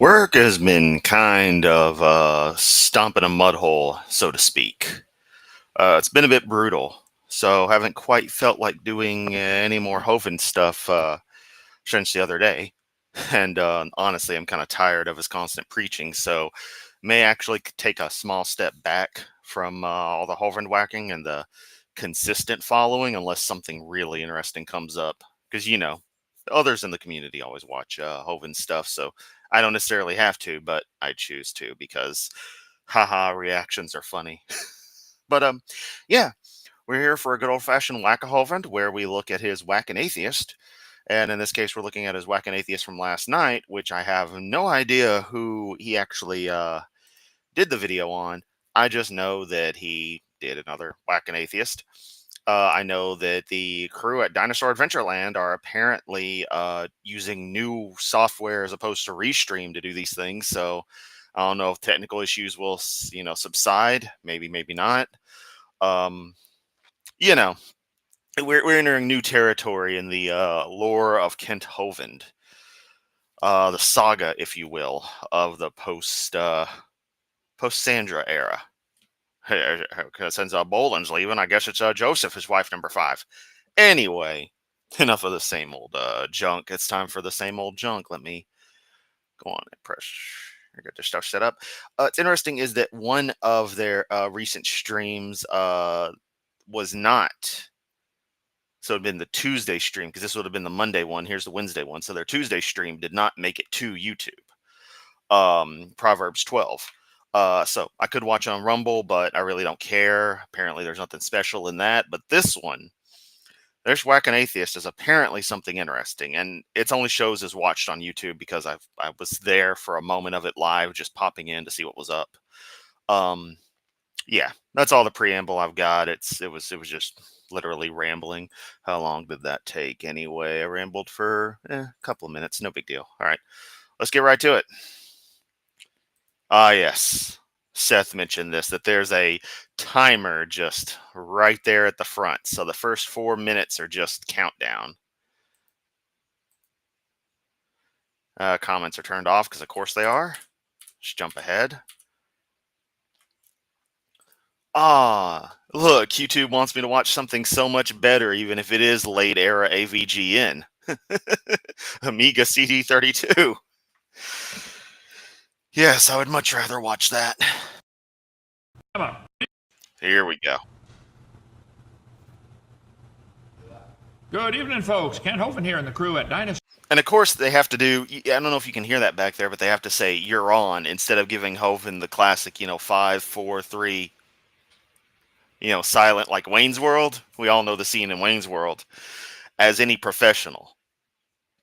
Work has been kind of stomping a mud hole, so to speak. It's been a bit brutal, so haven't quite felt like doing any more Hovind stuff since the other day. And honestly, I'm kind of tired of his constant preaching, so may actually take a small step back from all the Hovind whacking and the consistent following, unless something really interesting comes up. Because others in the community always watch Hovind stuff, so I don't necessarily have to, but I choose to because haha reactions are funny. But yeah, we're here for a good old-fashioned whack-a-Hovind where we look at his whack and atheist. And in this case, we're looking at his whack and atheist from last night, which I have no idea who he actually did the video on. I just know that he did another whack and atheist. I know that the crew at Dinosaur Adventureland are apparently using new software as opposed to Restream to do these things. So I don't know if technical issues will, subside. Maybe, maybe not. Um, you know, we're entering new territory in the lore of Kent Hovind, the saga, if you will, of the post Sandra era. Since Boland's leaving, I guess it's Joseph, his wife number 5. Anyway, enough of the same old junk. It's time for the same old junk. Let me go on and press. Get their stuff set up. It's interesting is that one of their recent streams was not. So it'd been the Tuesday stream, because this would have been the Monday one. Here's the Wednesday one. So their Tuesday stream did not make it to YouTube. Proverbs 12. So I could watch on Rumble, but I really don't care. Apparently there's nothing special in that. But this one, there's Whack an Atheist, is apparently something interesting. And it's only shows is watched on YouTube because I was there for a moment of it live, just popping in to see what was up. Yeah, that's all the preamble I've got. It was just literally rambling. How long did that take anyway? I rambled for a couple of minutes. No big deal. All right, let's get right to it. Ah, yes. Seth mentioned this, that there's a timer just right there at the front. So the first 4 minutes are just countdown. Comments are turned off because, of course, they are. Just jump ahead. Ah, look, YouTube wants me to watch something so much better, even if it is late era AVGN. Amiga CD32. Yes, I would much rather watch that. Here we go. Good evening, folks. Kent Hovind here and the crew at Dinosaur. And of course, they have to do, I don't know if you can hear that back there, but they have to say, "You're on," instead of giving Hovind the classic, 5, 4, 3, silent, like Wayne's World. We all know the scene in Wayne's World. As any professional.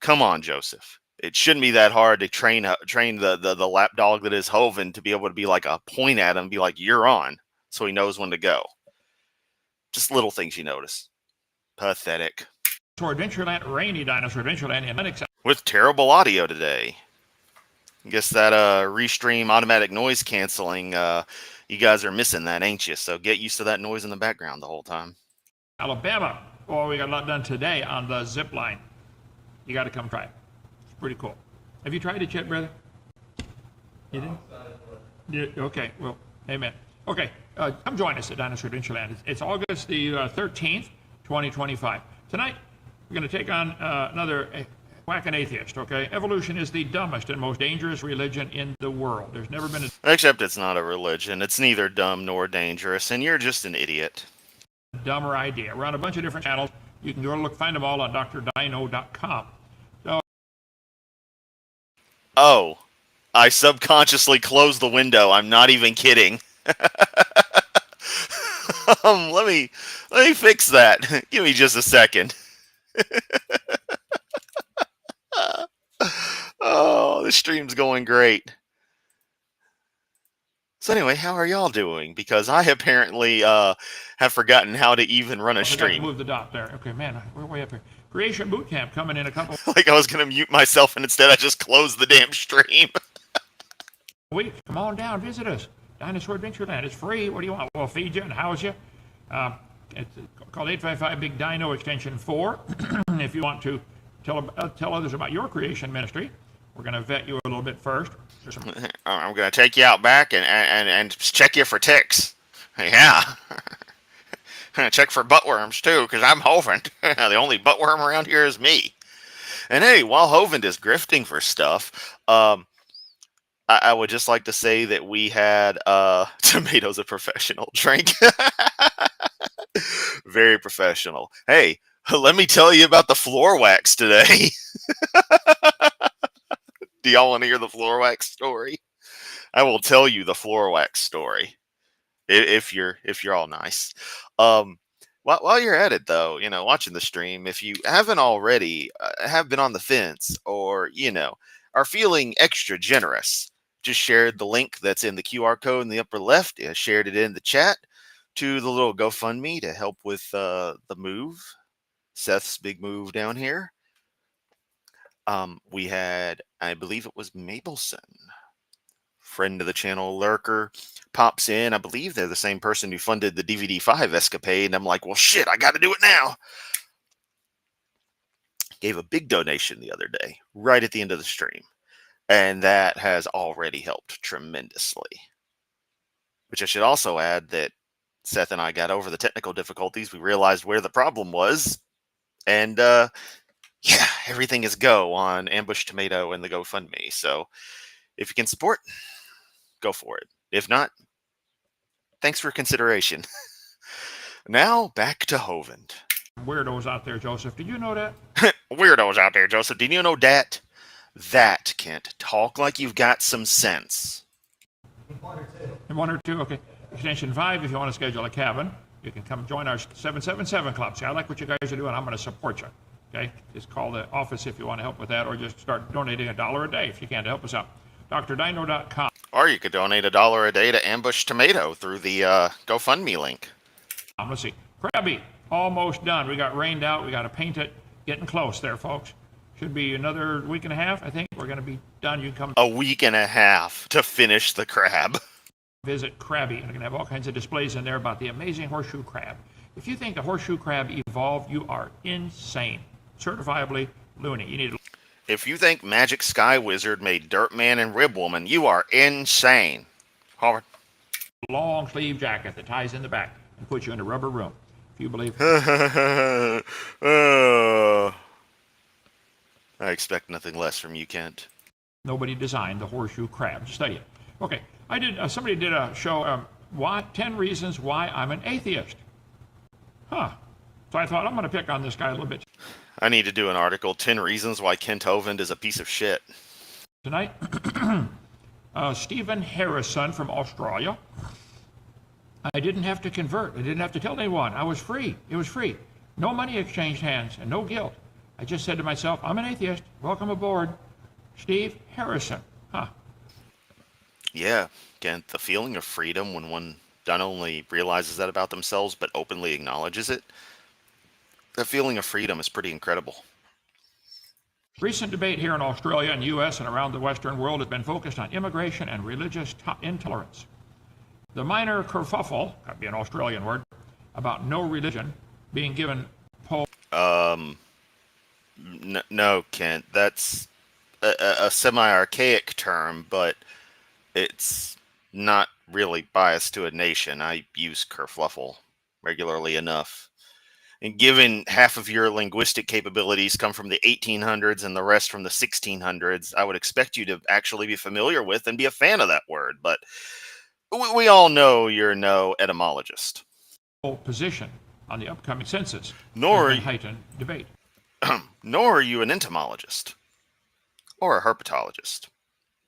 Come on, Joseph. It shouldn't be that hard to train the lapdog that is Hovind to be able to be like a point at him and be like, "You're on," so he knows when to go. Just little things you notice. Pathetic. Dinosaur Adventureland, rainy Dinosaur Adventureland in Linux. With terrible audio today. I guess that Restream automatic noise canceling, you guys are missing that, ain't you? So get used to that noise in the background the whole time. Alabama. Oh, we got a lot done today on the zip line. You got to come try it. It's pretty cool. Have you tried it yet, brother? You didn't? Yeah, okay, well, amen. Okay, come join us at Dinosaur Adventureland. It's August the 13th, 2025. Tonight, we're going to take on another Whack an Atheist, okay? Evolution is the dumbest and most dangerous religion in the world. There's never been a... Except it's not a religion. It's neither dumb nor dangerous, and you're just an idiot. Dumber idea. We're on a bunch of different channels. You can go find them all on drdino.com. So... Oh, I subconsciously closed the window. I'm not even kidding. Let me fix that. Give me just a second. Oh, the stream's going great. So anyway, how are y'all doing? Because I apparently have forgotten how to even run a stream. Move the dot there. Okay, man, we're way up here. Creation Bootcamp coming in a couple. Like I was going to mute myself, and instead I just closed the damn stream. Week, come on down, visit us. Dinosaur Adventureland. It's free. What do you want? We'll feed you and house you. It's called 855 Big Dino Extension 4. If you want to tell others about your creation ministry, We're going to vet you a little bit first. I'm going to take you out back and check you for ticks. Yeah. Check for buttworms, too, because I'm Hovind. The only buttworm around here is me. And hey, while Hovind is grifting for stuff, I would just like to say that we had tomatoes a professional drink. Very professional. Hey, let me tell you about the floor wax today. Do y'all want to hear the floor wax story? I will tell you the floor wax story if you're all nice. While you're at it, though, watching the stream, if you haven't already, have been on the fence, or are feeling extra generous, just shared the link that's in the QR code in the upper left. Shared it in the chat to the little GoFundMe to help with the move, Seth's big move down here. We had, I believe it was Mabelson, friend of the channel, lurker, pops in. I believe they're the same person who funded the DVD5 escapade. And I'm like, well, shit, I got to do it now. Gave a big donation the other day, right at the end of the stream. And that has already helped tremendously. Which I should also add that Seth and I got over the technical difficulties. We realized where the problem was. And yeah, everything is go on Ambush Tomato and the GoFundMe. So if you can support, go for it. If not, thanks for consideration. Now back to Hovind. Weirdos out there, Joseph. Did you know that? Weirdos out there, Joseph. Did you know that? That, Kent. Talk like you've got some sense. One or two, okay. Extension 5, if you want to schedule a cabin, you can come join our 777 Club. See, I like what you guys are doing. I'm going to support you. Okay? Just call the office if you want to help with that, or just start donating $1 a day if you can to help us out. DrDino.com. Or you could donate $1 a day to Ambush Tomato through the GoFundMe link. Let's see. Krabby, almost done. We got rained out. We got to paint it. Getting close there, folks. Should be another week and a half. I think we're going to be done. You can come. A week and a half to finish the crab. Visit Krabby. And we're going to have all kinds of displays in there about the amazing horseshoe crab. If you think the horseshoe crab evolved, you are insane. Certifiably loony. You need to. If you think Magic Sky Wizard made Dirtman and Rib Woman, you are insane. Howard. Long sleeve jacket that ties in the back and puts you in a rubber room. If you believe. I expect nothing less from you, Kent. Nobody designed the horseshoe crab. Study it. Okay. I did. Somebody did a show. 10 reasons why I'm an atheist. Huh. So I thought I'm going to pick on this guy a little bit. I need to do an article, 10 reasons why Kent Hovind is a piece of shit. Tonight, Stephen Harrison from Australia. I didn't have to convert. I didn't have to tell anyone. I was free. It was free. No money exchanged hands and no guilt. I just said to myself, I'm an atheist. Welcome aboard. Steve Harrison. Huh. Yeah, Kent, the feeling of freedom when one not only realizes that about themselves, but openly acknowledges it. That feeling of freedom is pretty incredible. Recent debate here in Australia and U.S. and around the Western world has been focused on immigration and religious intolerance. The minor kerfuffle, could be an Australian word, about no religion being given no, Kent, that's a semi-archaic term, but it's not really biased to a nation. I use kerfluffle regularly enough. And given half of your linguistic capabilities come from the 1800s and the rest from the 1600s, I would expect you to actually be familiar with and be a fan of that word. But we all know you're no etymologist. Position on the upcoming census. Nor heightened debate. Nor are you an entomologist, or a herpetologist,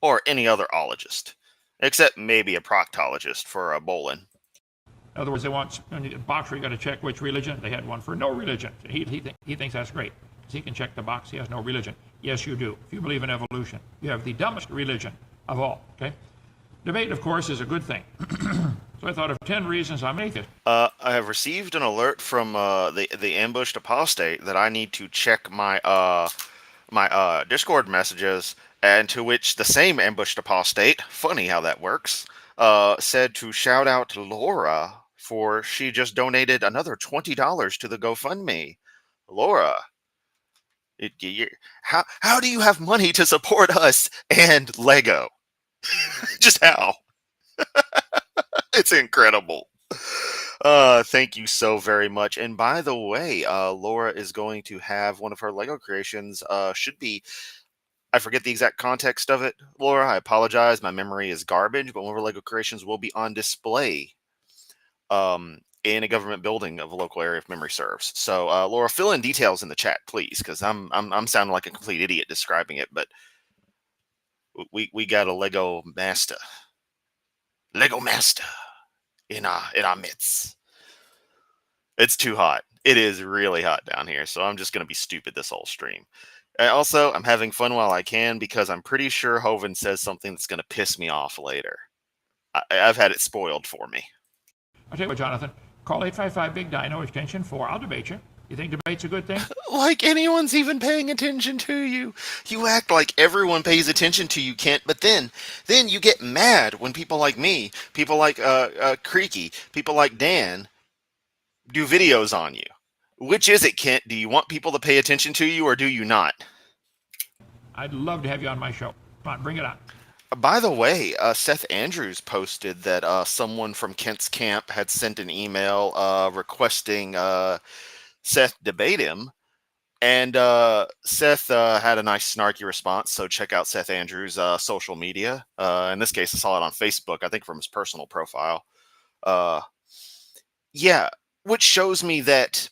or any other ologist, except maybe a proctologist for a Bolin. In other words, they want a box where you got to check which religion. They had one for no religion. He thinks that's great. He can check the box. He has no religion. Yes, you do. If you believe in evolution, you have the dumbest religion of all. Okay. Debate, of course, is a good thing. So I thought of 10 reasons I'm an atheist. I have received an alert from the ambushed apostate that I need to check my my Discord messages, and to which the same ambushed apostate, funny how that works, said to shout out to Laura, for she just donated another $20 to the GoFundMe. Laura, How do you have money to support us and Lego? Just how? It's incredible. Thank you so very much. And by the way, Laura is going to have one of her Lego creations. Should be, I forget the exact context of it, Laura. I apologize. My memory is garbage. But one of her Lego creations will be on display in a government building of a local area if memory serves. So, Laura, fill in details in the chat, please, because I'm sounding like a complete idiot describing it. But we got a Lego master in our midst. It's too hot. It is really hot down here, so I'm just gonna be stupid this whole stream. Also, I'm having fun while I can because I'm pretty sure Hovind says something that's gonna piss me off later. I've had it spoiled for me. I'll tell you what, Jonathan. Call 855 Big Dino extension 4. I'll debate you. You think debate's a good thing? Like anyone's even paying attention to you. You act like everyone pays attention to you, Kent, but then you get mad when people like me, people like Creaky, people like Dan do videos on you. Which is it, Kent? Do you want people to pay attention to you or do you not? I'd love to have you on my show. Come on, bring it on. By the way, Seth Andrews posted that someone from Kent's camp had sent an email requesting Seth debate him. And Seth had a nice snarky response, so check out Seth Andrews' social media. In this case, I saw it on Facebook, I think from his personal profile. Yeah, which shows me that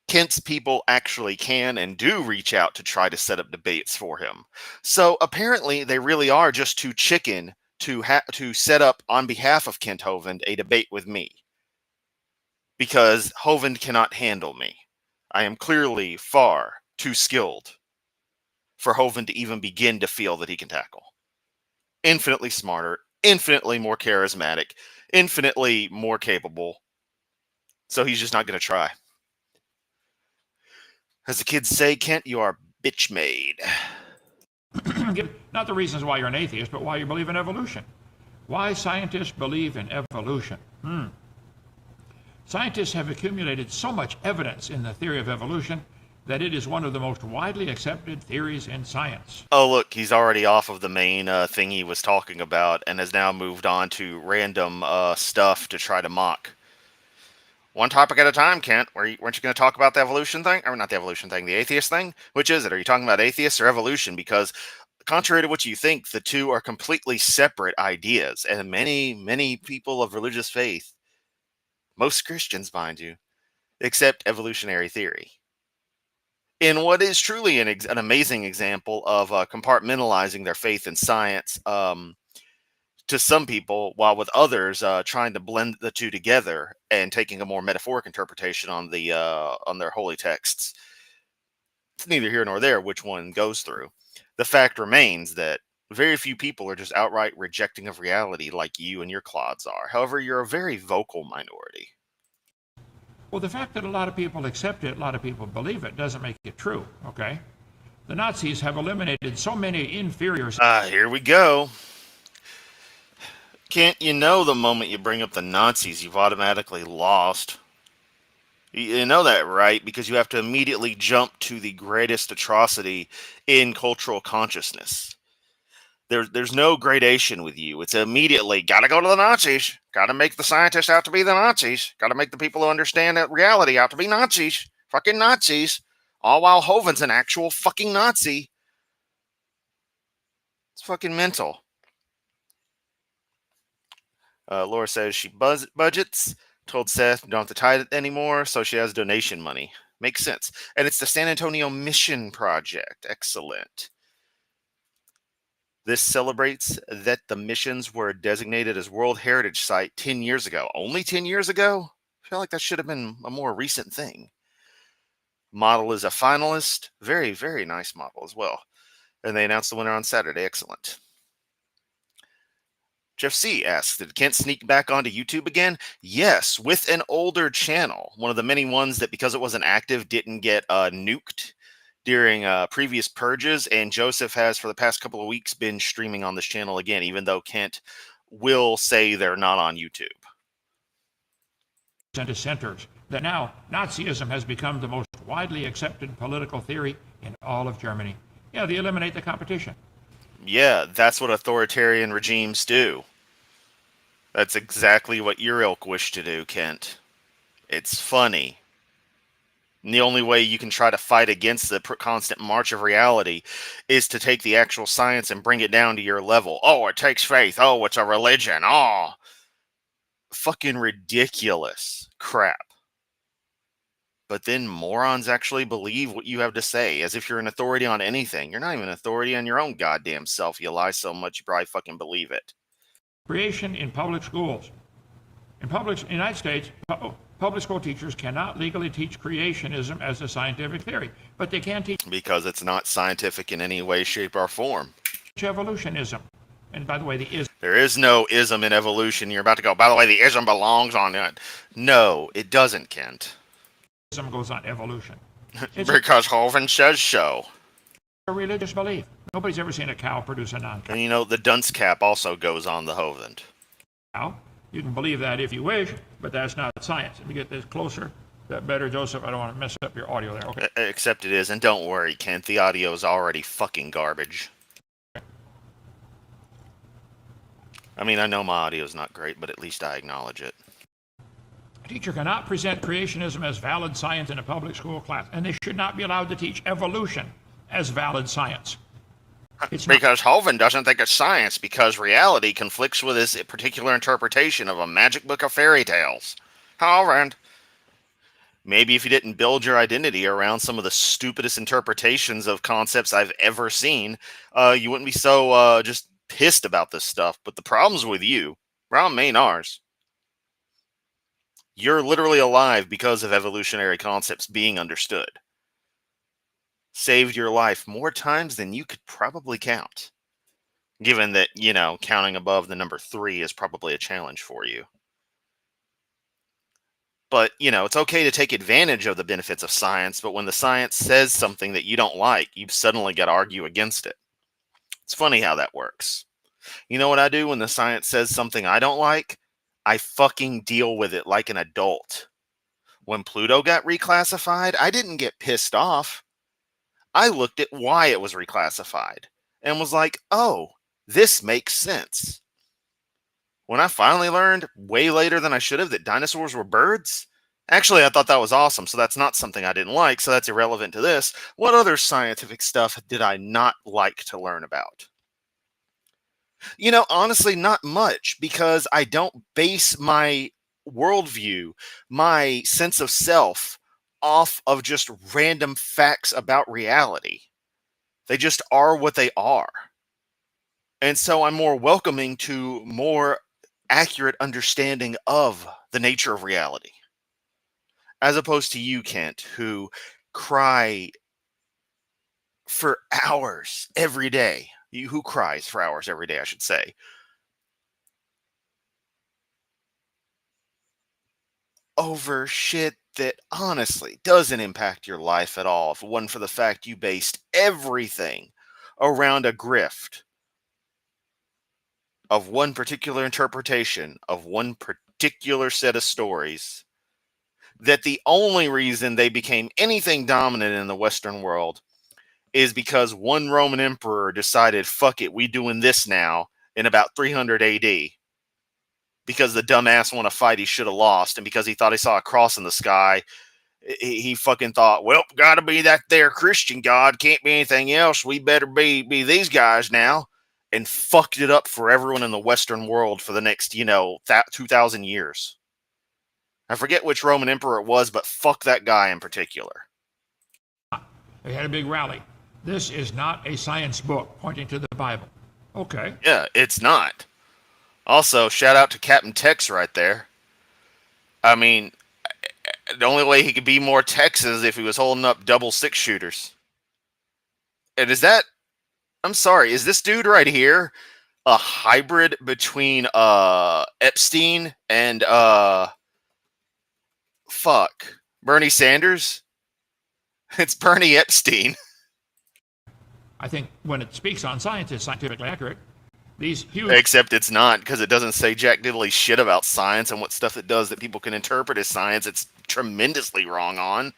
Kent's people actually can and do reach out to try to set up debates for him. So apparently they really are just too chicken to set up on behalf of Kent Hovind a debate with me. Because Hovind cannot handle me. I am clearly far too skilled for Hovind to even begin to feel that he can tackle. Infinitely smarter, infinitely more charismatic, infinitely more capable. So he's just not going to try. As the kids say, Kent, you are bitch made. Not the reasons why you're an atheist, but why you believe in evolution. Why scientists believe in evolution. Scientists have accumulated so much evidence in the theory of evolution that it is one of the most widely accepted theories in science. Oh, look, he's already off of the main thing he was talking about and has now moved on to random stuff to try to mock. One topic at a time, Kent. Weren't you going to talk about the evolution thing? Or not the evolution thing, the atheist thing? Which is it? Are you talking about atheists or evolution? Because contrary to what you think, the two are completely separate ideas. And many, many people of religious faith, most Christians, mind you, accept evolutionary theory. In what is truly an amazing example of compartmentalizing their faith in science to some people, while with others trying to blend the two together and taking a more metaphoric interpretation on their holy texts. It's neither here nor there which one goes through. The fact remains that very few people are just outright rejecting of reality like you and your clods are. However, you're a very vocal minority. Well, the fact that a lot of people accept it, a lot of people believe it, doesn't make it true, okay? The Nazis have eliminated so many inferior... Here we go. Kent, you know the moment you bring up the Nazis, you've automatically lost. You know that, right? Because you have to immediately jump to the greatest atrocity in cultural consciousness. There's no gradation with you. It's immediately, gotta go to the Nazis. Gotta make the scientists out to be the Nazis. Gotta make the people who understand that reality out to be Nazis. Fucking Nazis. All while Hovind's an actual fucking Nazi. It's fucking mental. Laura says she budgets, told Seth don't have to tithe it anymore, so she has donation money. Makes sense. And it's the San Antonio Mission Project. Excellent. This celebrates that the missions were designated as World Heritage Site 10 years ago. Only 10 years ago? I feel like that should have been a more recent thing. Model is a finalist. Very, very nice model as well. And they announced the winner on Saturday. Excellent. Jeff C. asks, did Kent sneak back onto YouTube again? Yes, with an older channel. One of the many ones that, because it wasn't active, didn't get nuked during previous purges. And Joseph has, for the past couple of weeks, been streaming on this channel again, even though Kent will say they're not on YouTube. And dissenters, that now Nazism has become the most widely accepted political theory in all of Germany. Yeah, they eliminate the competition. Yeah, that's what authoritarian regimes do. That's exactly what your ilk wish to do, Kent. It's funny. And the only way you can try to fight against the constant march of reality is to take the actual science and bring it down to your level. Oh, it takes faith. Oh, it's a religion. Oh, fucking ridiculous crap. But then morons actually believe what you have to say, as if you're an authority on anything. You're not even an authority on your own goddamn self. You lie so much you probably fucking believe it. Creation in public schools. In the United States, public school teachers cannot legally teach creationism as a scientific theory, but they can teach Because it's not scientific in any way, shape, or form. evolutionism. And by the way, there is no ism in evolution. You're about to go, by the way, the ism belongs on it. No, it doesn't, Kent. ism goes on evolution. Because Hovind says so. A religious belief. Nobody's ever seen a cow produce a non-cow. And you know, the dunce cap also goes on the Hovind. Cow. You can believe that if you wish, but that's not science. If you get this closer, that better, Joseph. I don't want to mess up your audio there. Okay. Except it is, and don't worry, Kent. The audio is already fucking garbage. I mean, I know my audio is not great, but at least I acknowledge it. A teacher cannot present creationism as valid science in a public school class, and they should not be allowed to teach evolution as valid science. Because Hovind doesn't think it's science, because reality conflicts with his particular interpretation of a magic book of fairy tales. Hovind. Maybe if you didn't build your identity around some of the stupidest interpretations of concepts I've ever seen, you wouldn't be so just pissed about this stuff. But the problem's with you. Problem ain't ours. You're literally alive because of evolutionary concepts being understood. Saved your life more times than you could probably count. Given that, you know, counting above the number 3 is probably a challenge for you. But, you know, it's okay to take advantage of the benefits of science, but when the science says something that you don't like, you've suddenly got to argue against it. It's funny how that works. You know what I do when the science says something I don't like? I fucking deal with it like an adult. When Pluto got reclassified, I didn't get pissed off. I looked at why it was reclassified and was like, oh, this makes sense. When I finally learned, way later than I should have, that dinosaurs were birds, actually, I thought that was awesome, so that's not something I didn't like, so that's irrelevant to this. What other scientific stuff did I not like to learn about? You know, honestly, not much, because I don't base my worldview, my sense of self, off of just random facts about reality. They just are what they are. And so I'm more welcoming to more accurate understanding of the nature of reality. As opposed to you, Kent, who cry for hours every day. You who cries for hours every day, I should say. Over shit that honestly doesn't impact your life at all, if it wasn't for the fact you based everything around a grift of one particular interpretation of one particular set of stories, that the only reason they became anything dominant in the Western world is because one Roman emperor decided, fuck it, we doing this now in about 300 AD. Because the dumbass won a fight he should have lost, and because he thought he saw a cross in the sky, he fucking thought, well, gotta be that there Christian God, can't be anything else, we better be these guys now, and fucked it up for everyone in the Western world for the next, 2,000 years. I forget which Roman emperor it was, but fuck that guy in particular. They had a big rally. This is not a science book pointing to the Bible. Okay. Yeah, it's not. Also, shout out to Captain Tex right there. I mean, the only way he could be more Tex is if he was holding up double 6-shooters. And is that... I'm sorry, is this dude right here a hybrid between Epstein and Bernie Sanders? It's Bernie Epstein. I think when it speaks on science, it's scientifically accurate. These huge... Except it's not, because it doesn't say jack diddly shit about science and what stuff it does that people can interpret as science. It's tremendously wrong on.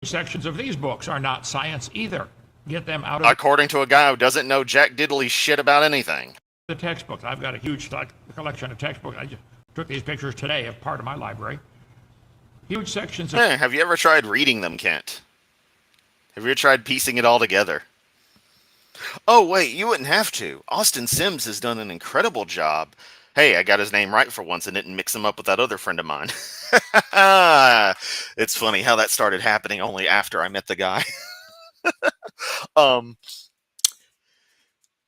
Sections of these books are not science either. Get them out of According to a guy who doesn't know jack diddly shit about anything. the textbooks. I've got a huge collection of textbooks. I just took these pictures today of part of my library. Huge sections of... Have you ever tried reading them, Kent? Have you ever tried piecing it all together? Oh, wait, you wouldn't have to. Austin Sims has done an incredible job. Hey, I got his name right for once and didn't mix him up with that other friend of mine. It's funny how that started happening only after I met the guy.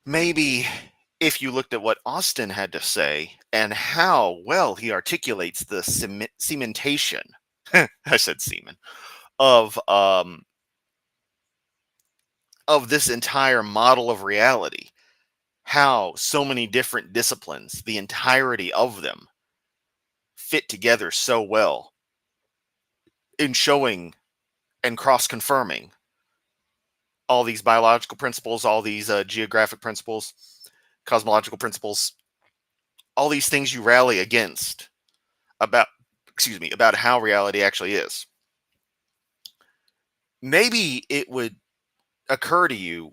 Maybe if you looked at what Austin had to say and how well he articulates the cementation, I said semen, of this entire model of reality, how so many different disciplines, the entirety of them, fit together so well in showing and cross-confirming all these biological principles, all these geographic principles, cosmological principles, all these things you rally against about how reality actually is. Maybe it would occur to you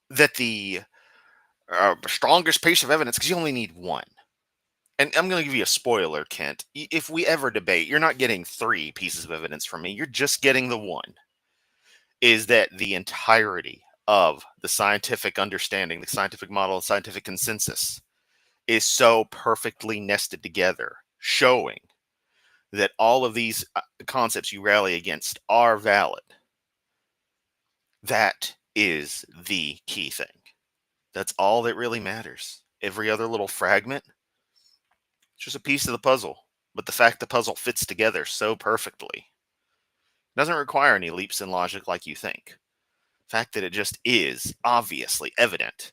that the strongest piece of evidence, because you only need one. And I'm going to give you a spoiler, Kent. If we ever debate, you're not getting 3 pieces of evidence from me. You're just getting the one. Is that the entirety of the scientific understanding, the scientific model, the scientific consensus is so perfectly nested together, showing that all of these concepts you rally against are valid. That is the key thing. That's all that really matters. Every other little fragment, it's just a piece of the puzzle. But the fact the puzzle fits together so perfectly doesn't require any leaps in logic like you think. The fact that it just is obviously evident.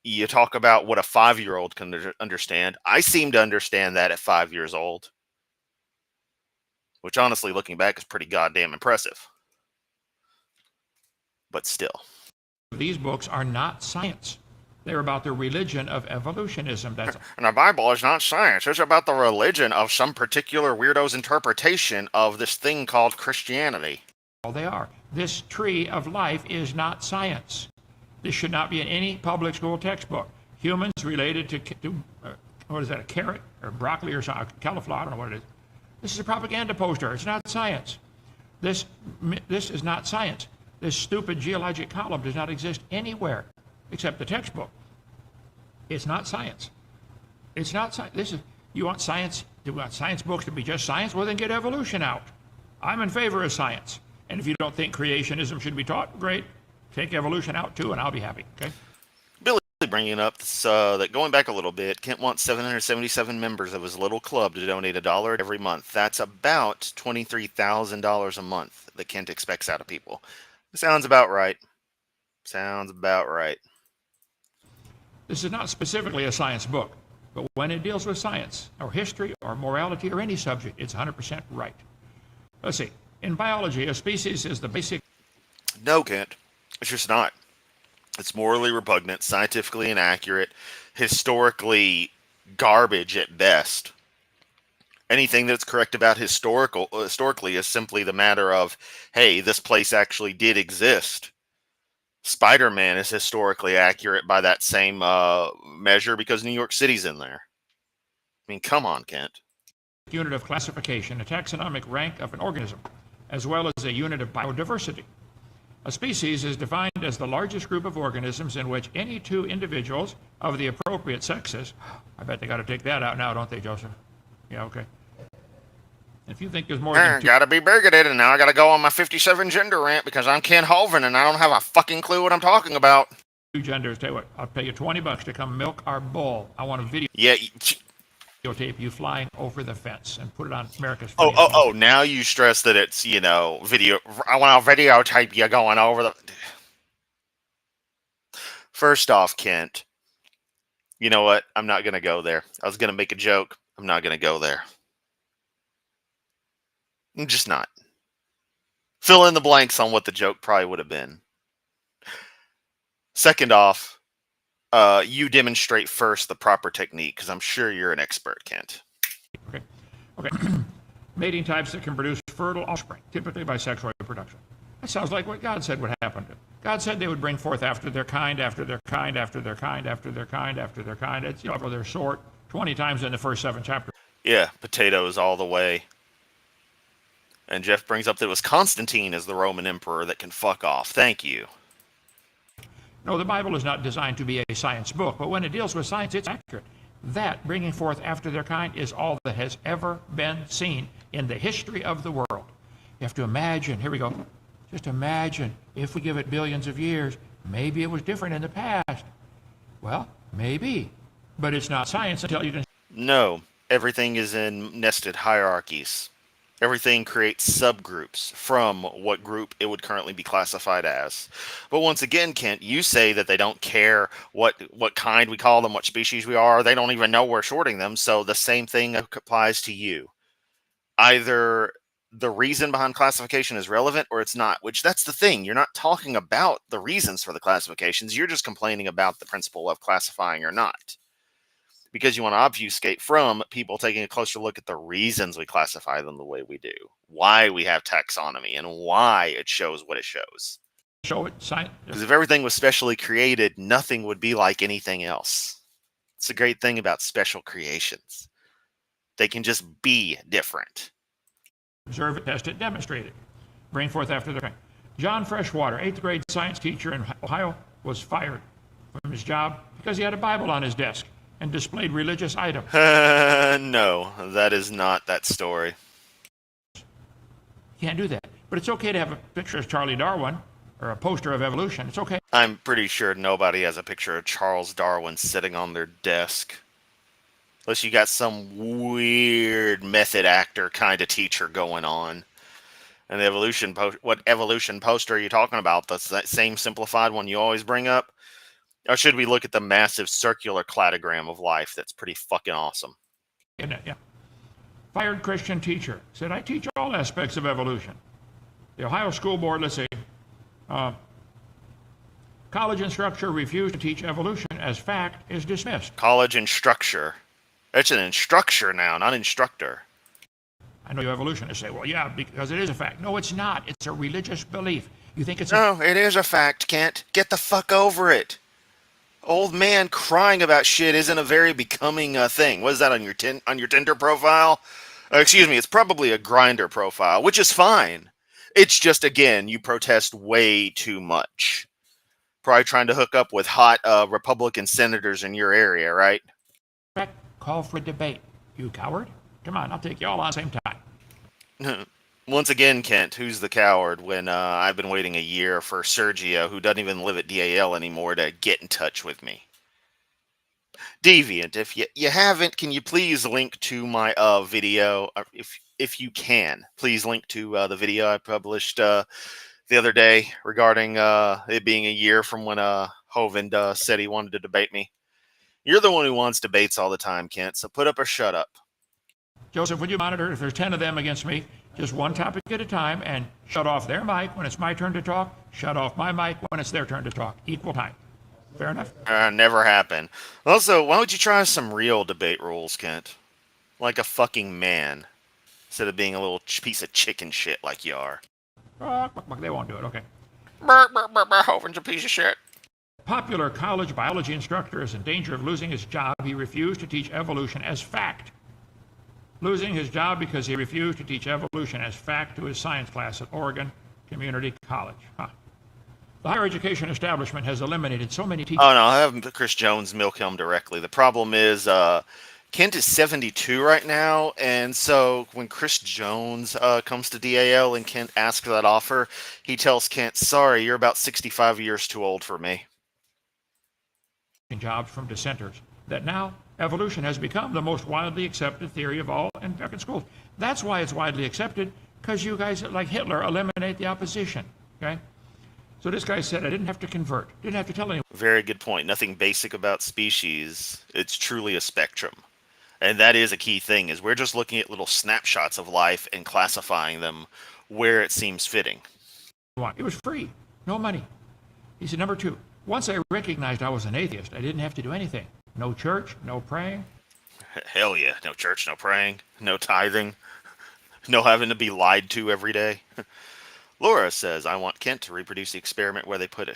You talk about what a 5-year-old can understand. I seem to understand that at 5 years old. Which honestly, looking back, is pretty goddamn impressive. But still. These books are not science. They're about the religion of evolutionism. That's And the Bible is not science. It's about the religion of some particular weirdo's interpretation of this thing called Christianity. all they are. This tree of life is not science. This should not be in any public school textbook. Humans related to what is that, a carrot or broccoli or something, cauliflower, I don't know what it is. This is a propaganda poster. It's not science. This is not science. This stupid geologic column does not exist anywhere except the textbook. It's not science. It's not science. This is, you want science, do you want science books to be just science? Well, then get evolution out. I'm in favor of science. And if you don't think creationism should be taught, great. Take evolution out too, and I'll be happy, okay? Billy bringing up this, that going back a little bit, Kent wants 777 members of his little club to donate $1 every month. That's about $23,000 a month that Kent expects out of people. Sounds about right. Sounds about right. This is not specifically a science book, but when it deals with science or history or morality or any subject, it's 100% right. Let's see. In biology, a species is the basic... No, Kent. It's just not. It's morally repugnant, scientifically inaccurate, historically garbage at best. Anything that's correct about historically is simply the matter of, hey, this place actually did exist. Spider-Man is historically accurate by that same measure because New York City's in there. I mean, come on, Kent. Unit of classification, a taxonomic rank of an organism, as well as a unit of biodiversity. A species is defined as the largest group of organisms in which any two individuals of the appropriate sexes, I bet they got to take that out now, don't they, Joseph? Yeah, okay. If you think there's more than two... Gotta be bigoted, and now I gotta go on my 57 gender rant because I'm Ken Hovind and I don't have a fucking clue what I'm talking about. Two genders, tell you what, I'll pay you $20 to come milk our bull. I want a video. Yeah. Videotape you flying over the fence and put it on America's... Oh, now you stress that it's, video. I want to videotape you going over the... First off, Kent, you know what? I'm not going to go there. I was going to make a joke. I'm not going to go there. I'm just not. Fill in the blanks on what the joke probably would have been. Second off, you demonstrate first the proper technique, because I'm sure you're an expert, Kent. Okay. mating types that can produce fertile offspring, typically by sexual reproduction. That sounds like what God said would happen to them. God said they would bring forth after their kind, after their kind, after their kind, after their kind, after their kind. It's, for their sort, 20 times in the first 7 chapters. Yeah, potatoes all the way. And Jeff brings up that it was Constantine as the Roman emperor that can fuck off. Thank you. No, the Bible is not designed to be a science book, but when it deals with science, it's accurate. That, bringing forth after their kind, is all that has ever been seen in the history of the world. You have to imagine, here we go, just imagine if we give it billions of years, maybe it was different in the past. Well, maybe, but it's not science until you can... No, everything is in nested hierarchies. Everything creates subgroups from what group it would currently be classified as. But once again, Kent, you say that they don't care what kind we call them, what species we are. They don't even know we're shorting them. So the same thing applies to you. Either the reason behind classification is relevant or it's not, which that's the thing. You're not talking about the reasons for the classifications. You're just complaining about the principle of classifying or not. Because you want to obfuscate from people taking a closer look at the reasons we classify them the way we do, why we have taxonomy, and why it shows what it shows. Show it, science. Because if everything was specially created, nothing would be like anything else. It's the great thing about special creations. They can just be different. Observe it, test it, demonstrate it. Bring forth after their kind. John Freshwater, 8th grade science teacher in Ohio, was fired from his job because he had a Bible on his desk and displayed religious items. No, that is not that story. You can't do that. But it's okay to have a picture of Charlie Darwin or a poster of evolution. It's okay. I'm pretty sure nobody has a picture of Charles Darwin sitting on their desk. Unless you got some weird method actor kind of teacher going on. And the evolution what evolution poster are you talking about? That's that same simplified one you always bring up? Or should we look at the massive circular cladogram of life that's pretty fucking awesome? Yeah. Fired Christian teacher said, I teach all aspects of evolution. The Ohio School Board, let's see, college instructor refused to teach evolution as fact is dismissed. College instructor. It's an instructor now, not instructor. I know you evolutionists say, well, yeah, because it is a fact. No, it's not. It's a religious belief. You think it's No, it is a fact, Kent. Get the fuck over it. Old man crying about shit isn't a very becoming thing. What is that on your Tinder profile? Excuse me, it's probably a Grindr profile, which is fine. It's just, again, you protest way too much. Probably trying to hook up with hot Republican senators in your area, right? Call for a debate. You coward? Come on, I'll take you all on the same time. Once again, Kent, who's the coward when I've been waiting a year for Sergio, who doesn't even live at DAL anymore, to get in touch with me? Deviant, if you haven't, can you please link to my video? If you can, please link to the video I published the other day regarding it being a year from when Hovind said he wanted to debate me. You're the one who wants debates all the time, Kent, so put up or shut up. Joseph, would you monitor if there's 10 of them against me? Just one topic at a time, and shut off their mic when it's my turn to talk, shut off my mic when it's their turn to talk. Equal time. Fair enough? Never happened. Also, why don't you try some real debate rules, Kent? Like a fucking man. Instead of being a little piece of chicken shit like you are. They won't do it, okay. Hovind's a piece of shit. Popular college biology instructor is in danger of losing his job. He refused to teach evolution as fact. Losing his job because he refused to teach evolution as fact to his science class at Oregon Community College. The higher education establishment has eliminated so many teachers. Oh, no, I'll have Chris Jones milk him directly. The problem is Kent is 72 right now, and so when Chris Jones comes to DAL and Kent asks that offer, he tells Kent, sorry, you're about 65 years too old for me. Jobs from dissenters. That now evolution has become the most widely accepted theory of all in American schools. That's why it's widely accepted, because you guys, like Hitler, eliminate the opposition. Okay? So this guy said, I didn't have to convert. Didn't have to tell anyone. Very good point. Nothing basic about species. It's truly a spectrum. And that is a key thing, is we're just looking at little snapshots of life and classifying them where it seems fitting. It was free. No money. He said, number two, once I recognized I was an atheist, I didn't have to do anything. No church, no praying. Hell yeah. No church, no praying, no tithing, No having to be lied to every day. Laura says, I want Kent to reproduce the experiment where they put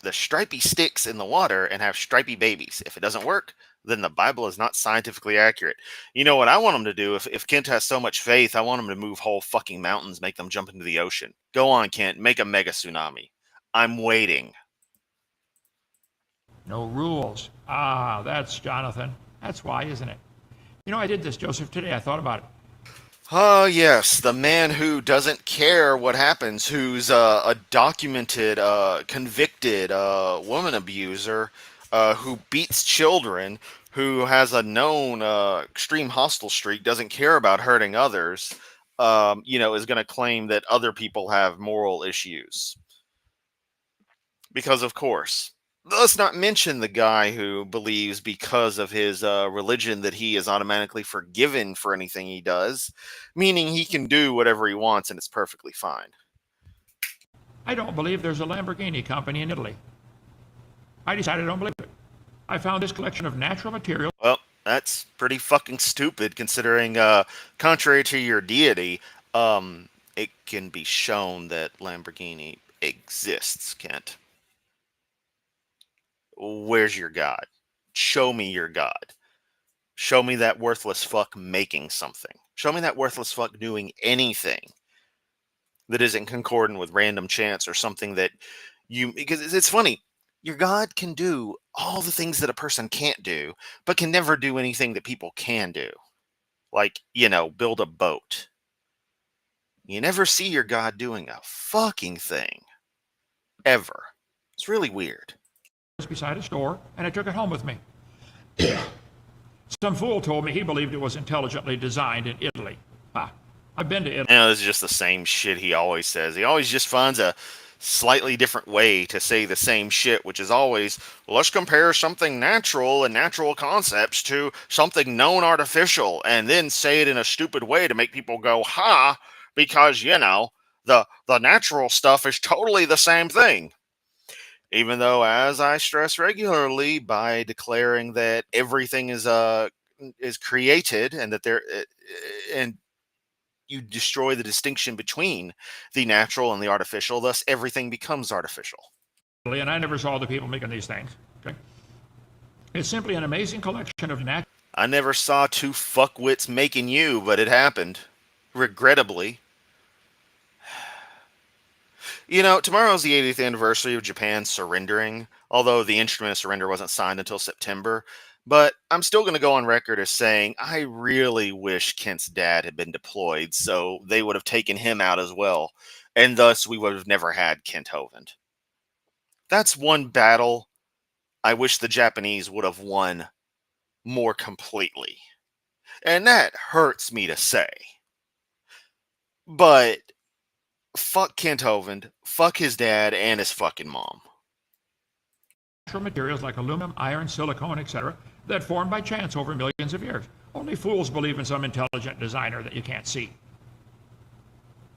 the stripy sticks in the water and have stripy babies. If it doesn't work, then the Bible is not scientifically accurate. You know what I want him to do? If Kent has so much faith, I want him to move whole fucking mountains, make them jump into the ocean. Go on, Kent, make a mega tsunami. I'm waiting. No rules. Ah, that's Jonathan. That's why, isn't it? You know, I did this, Joseph, today. I thought about it. Oh, yes, the man who doesn't care what happens, who's a documented, convicted woman abuser, who beats children, who has a known extreme hostile streak, doesn't care about hurting others, is going to claim that other people have moral issues. Because, of course, let's not mention the guy who believes because of his religion that he is automatically forgiven for anything he does, meaning he can do whatever he wants and it's perfectly fine. I don't believe there's a Lamborghini company in Italy. I decided I don't believe it. I found this collection of natural materials. Well, that's pretty fucking stupid considering, contrary to your deity, it can be shown that Lamborghini exists, Kent. Where's your God? Show me your God. Show me that worthless fuck making something. Show me that worthless fuck doing anything that isn't concordant with random chance or something that because it's funny. Your God can do all the things that a person can't do, but can never do anything that people can do. Like, build a boat. You never see your God doing a fucking thing. Ever. It's really weird. Beside a store, and I took it home with me. Some fool told me he believed it was intelligently designed in Italy. I've been to Italy. This is just the same shit he always says. He always just finds a slightly different way to say the same shit, which is always, let's compare something natural and natural concepts to something known artificial, and then say it in a stupid way to make people go, ha, because, the natural stuff is totally the same thing. Even though, as I stress regularly, by declaring that everything is created and that and you destroy the distinction between the natural and the artificial, thus everything becomes artificial. And I never saw the people making these things. Okay, it's simply an amazing collection of natural. I never saw two fuckwits making you, but it happened, regrettably. Tomorrow's the 80th anniversary of Japan surrendering, although the instrument of surrender wasn't signed until September. But I'm still going to go on record as saying I really wish Kent's dad had been deployed, so they would have taken him out as well, and thus we would have never had Kent Hovind. That's one battle I wish the Japanese would have won more completely. And that hurts me to say. But fuck Kent Hovind, fuck his dad and his fucking mom. Natural materials like aluminum, iron, silicone, etc., that formed by chance over millions of years. Only fools believe in some intelligent designer that you can't see.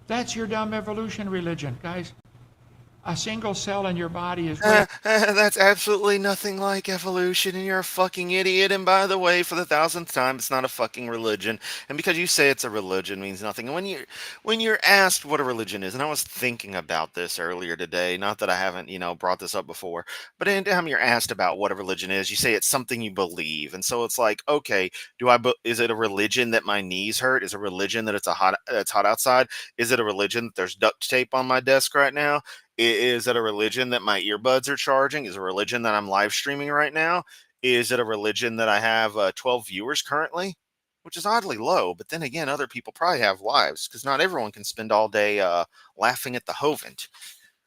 That's your dumb evolution religion, guys. A single cell in your body is... That's absolutely nothing like evolution, and you're a fucking idiot. And by the way, for the 1,000th time, it's not a fucking religion. And because you say it's a religion means nothing. And when you're asked what a religion is, and I was thinking about this earlier today, not that I haven't, brought this up before, but anytime you're asked about what a religion is, you say it's something you believe. And so it's like, okay, is it a religion that my knees hurt? Is it a religion that it's hot outside? Is it a religion that there's duct tape on my desk right now? Is it a religion that my earbuds are charging? Is it a religion that I'm live streaming right now? Is it a religion that I have 12 viewers currently? Which is oddly low, but then again, other people probably have lives, because not everyone can spend all day laughing at the Hovind,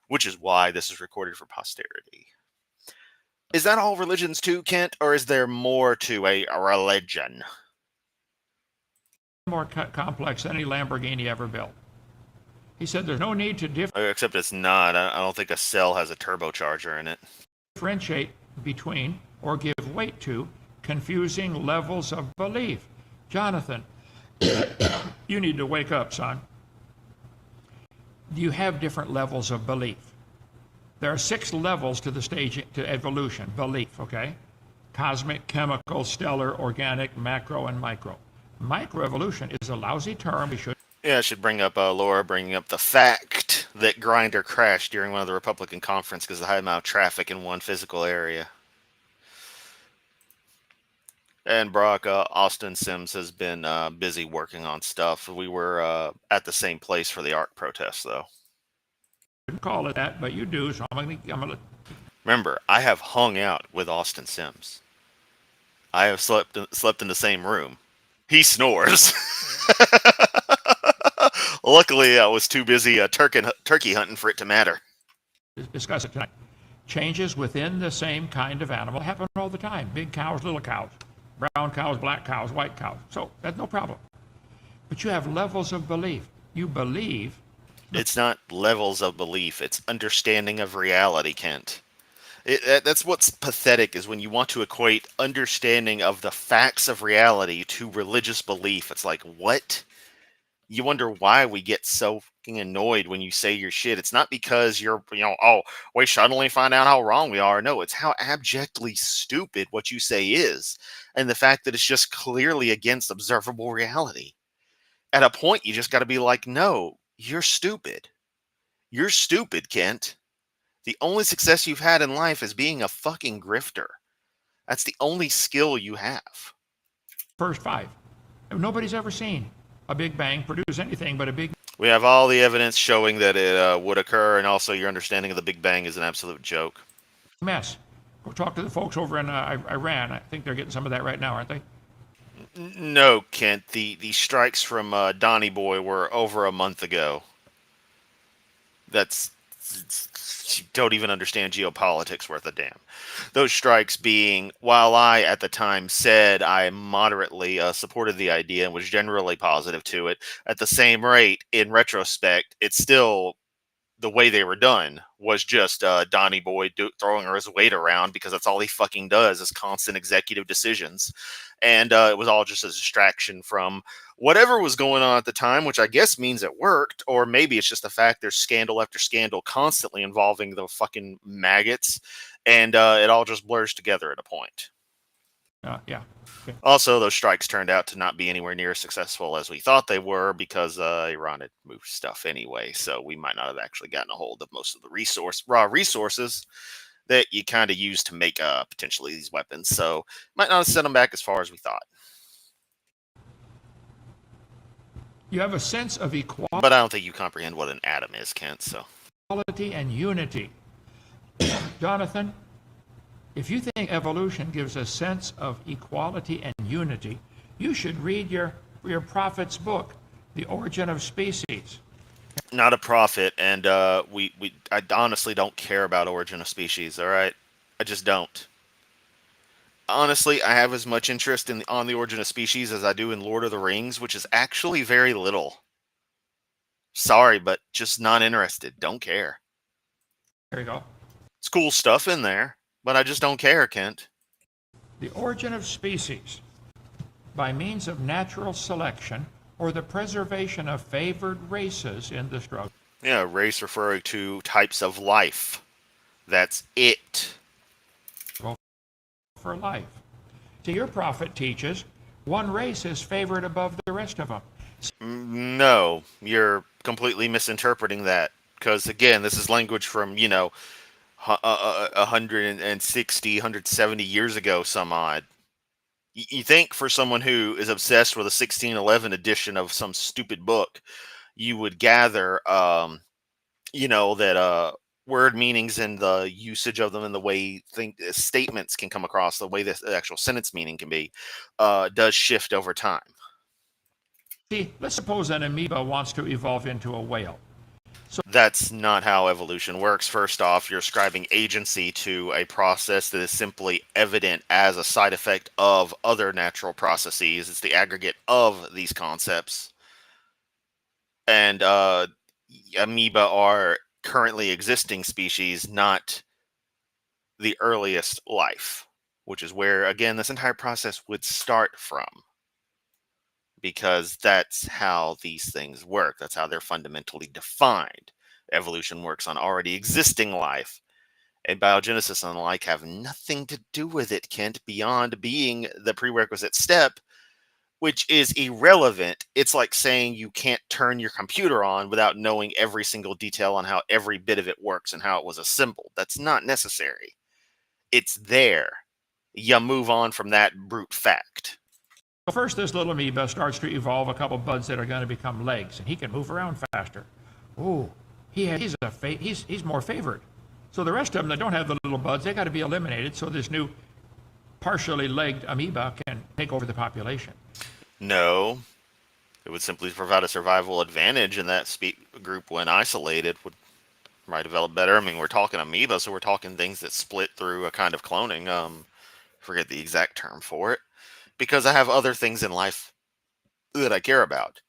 which is why this is recorded for posterity. Is that all religions too, Kent, or is there more to a religion? More complex than any Lamborghini ever built. He said there's no need to except it's not. I don't think a cell has a turbocharger in it. Differentiate between or give weight to confusing levels of belief. Jonathan, you need to wake up, son. You have different levels of belief. There are 6 levels to the stage to evolution. Belief, okay? Cosmic, chemical, stellar, organic, macro, and micro. Microevolution is a lousy term we should... Yeah, I should bring up Laura bringing up the fact that Grinder crashed during one of the Republican conference because of the high amount of traffic in one physical area. And Brock, Austin Sims has been busy working on stuff. We were at the same place for the ARC protest, though. Didn't call it that, but you do, so I'm gonna. Remember, I have hung out with Austin Sims. I have slept in the same room. He snores. Luckily, I was too busy turkey hunting for it to matter. Discuss it tonight. Changes within the same kind of animal happen all the time. Big cows, little cows, brown cows, black cows, white cows. So that's no problem. But you have levels of belief. You believe. It's not levels of belief. It's understanding of reality, Kent. That's what's pathetic, is when you want to equate understanding of the facts of reality to religious belief. It's like, what? You wonder why we get so fucking annoyed when you say your shit. It's not because you're, oh, we suddenly find out how wrong we are. No, it's how abjectly stupid what you say is. And the fact that it's just clearly against observable reality. At a point, you just got to be like, no, you're stupid. You're stupid, Kent. The only success you've had in life is being a fucking grifter. That's the only skill you have. First five. Nobody's ever seen a Big Bang produce anything but a big We have all the evidence showing that it would occur, and also your understanding of the Big Bang is an absolute joke. mess. Go talk to the folks over in Iran. I think they're getting some of that right now, aren't they? No, Kent. The strikes from Donny Boy were over a month ago. You don't even understand geopolitics worth a damn. Those strikes being, while I at the time said I moderately supported the idea and was generally positive to it, at the same rate, in retrospect, it's still, the way they were done was just Donny Boy throwing his weight around, because that's all he fucking does is constant executive decisions. And it was all just a distraction from whatever was going on at the time, which I guess means it worked, or maybe it's just the fact there's scandal after scandal constantly involving the fucking maggots, and it all just blurs together at a point. Yeah. Okay. Also, those strikes turned out to not be anywhere near as successful as we thought they were, because Iran had moved stuff anyway, so we might not have actually gotten a hold of most of the raw resources that you kind of use to make potentially these weapons, so might not have sent them back as far as we thought. You have a sense of equality But I don't think you comprehend what an atom is, Kent, so. and unity. Jonathan, if you think evolution gives a sense of equality and unity, you should read your prophet's book, The Origin of Species. Not a prophet, and I honestly don't care about Origin of Species, all right? I just don't. Honestly, I have as much interest on the Origin of Species as I do in Lord of the Rings, which is actually very little. Sorry, but just not interested. Don't care. There you go. It's cool stuff in there, but I just don't care, Kent. The origin of species by means of natural selection or the preservation of favored races in the struggle. Yeah, race referring to types of life. That's it. For life. See, your prophet teaches one race is favored above the rest of them. No, you're completely misinterpreting that. Because, again, this is language from, 160, 170 years ago, some odd. You think for someone who is obsessed with a 1611 edition of some stupid book, you would gather, that word meanings and the usage of them and the way statements can come across, the way the actual sentence meaning can be, does shift over time. See, let's suppose an amoeba wants to evolve into a whale. That's not how evolution works. First off, you're ascribing agency to a process that is simply evident as a side effect of other natural processes. It's the aggregate of these concepts. And amoeba are currently existing species, not the earliest life, which is where, again, this entire process would start from. Because that's how these things work. That's how they're fundamentally defined. Evolution works on already existing life. And biogenesis and the like have nothing to do with it, Kent, beyond being the prerequisite step which is irrelevant. It's like saying you can't turn your computer on without knowing every single detail on how every bit of it works and how it was assembled. That's not necessary. It's there. You move on from that brute fact. Well, first, this little amoeba starts to evolve a couple buds that are going to become legs, and he can move around faster. Ooh, he's more favored. So the rest of them that don't have the little buds, they got to be eliminated so this new partially legged amoeba can take over the population. No, it would simply provide a survival advantage, and that group, when isolated, might develop better. I mean, we're talking amoeba, so we're talking things that split through a kind of cloning. Forget the exact term for it, because I have other things in life that I care about.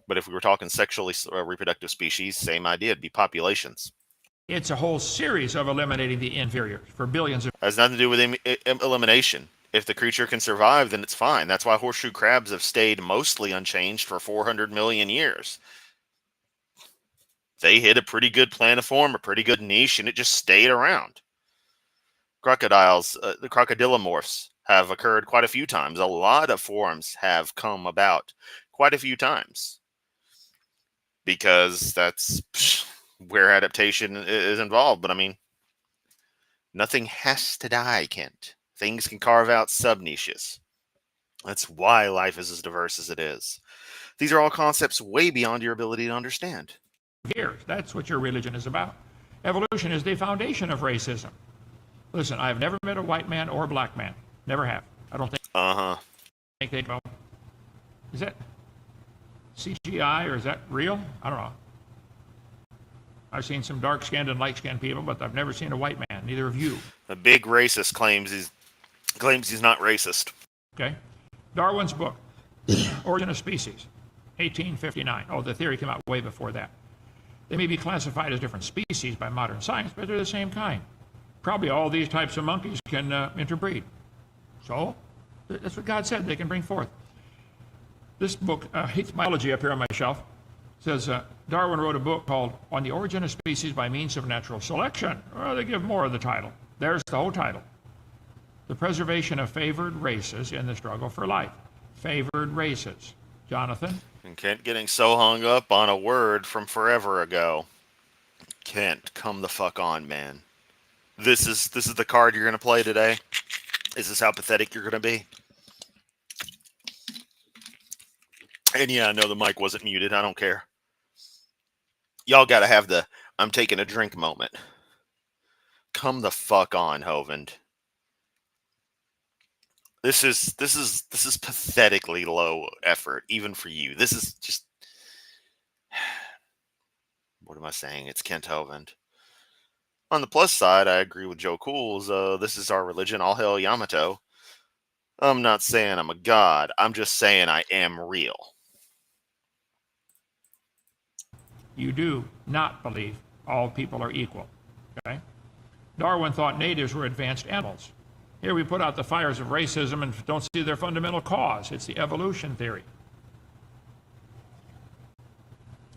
But if we were talking sexually reproductive species, same idea. It'd be populations. It's a whole series of eliminating the inferior for billions of... It has nothing to do with elimination. If the creature can survive, then it's fine. That's why horseshoe crabs have stayed mostly unchanged for 400 million years. They hit a pretty good planiform, a pretty good niche, and it just stayed around. Crocodiles, the crocodilomorphs, have occurred quite a few times. A lot of forms have come about quite a few times. Because that's where adaptation is involved. But I mean, nothing has to die, Kent. Things can carve out sub-niches. That's why life is as diverse as it is. These are all concepts way beyond your ability to understand. Years. That's what your religion is about. Evolution is the foundation of racism. Listen, I've never met a white man or a black man. Never have. I don't think. Think they go. Is that CGI or is that real? I don't know. I've seen some dark-skinned and light-skinned people, but I've never seen a white man. Neither have you. A big racist claims he's not racist. Okay. Darwin's book, Origin of Species, 1859. Oh, the theory came out way before that. They may be classified as different species by modern science, but they're the same kind. Probably all these types of monkeys can interbreed. So, that's what God said they can bring forth. This book, it's biology up here on my shelf, says Darwin wrote a book called On the Origin of Species by Means of Natural Selection. Well, they give more of the title. There's the whole title. The preservation of favored races in the struggle for life. Favored races. Jonathan? And Kent getting so hung up on a word from forever ago. Kent, come the fuck on, man. This is the card you're going to play today? Is this how pathetic you're going to be? And yeah, I know the mic wasn't muted. I don't care. Y'all got to have the I'm taking a drink moment. Come the fuck on, Hovind. This is pathetically low effort, even for you. This is just... What am I saying? It's Kent Hovind. On the plus side, I agree with Joe Cools. This is our religion. All hail Yamato. I'm not saying I'm a god. I'm just saying I am real. You do not believe all people are equal. Okay? Darwin thought natives were advanced animals. Here we put out the fires of racism and don't see their fundamental cause. It's the evolution theory.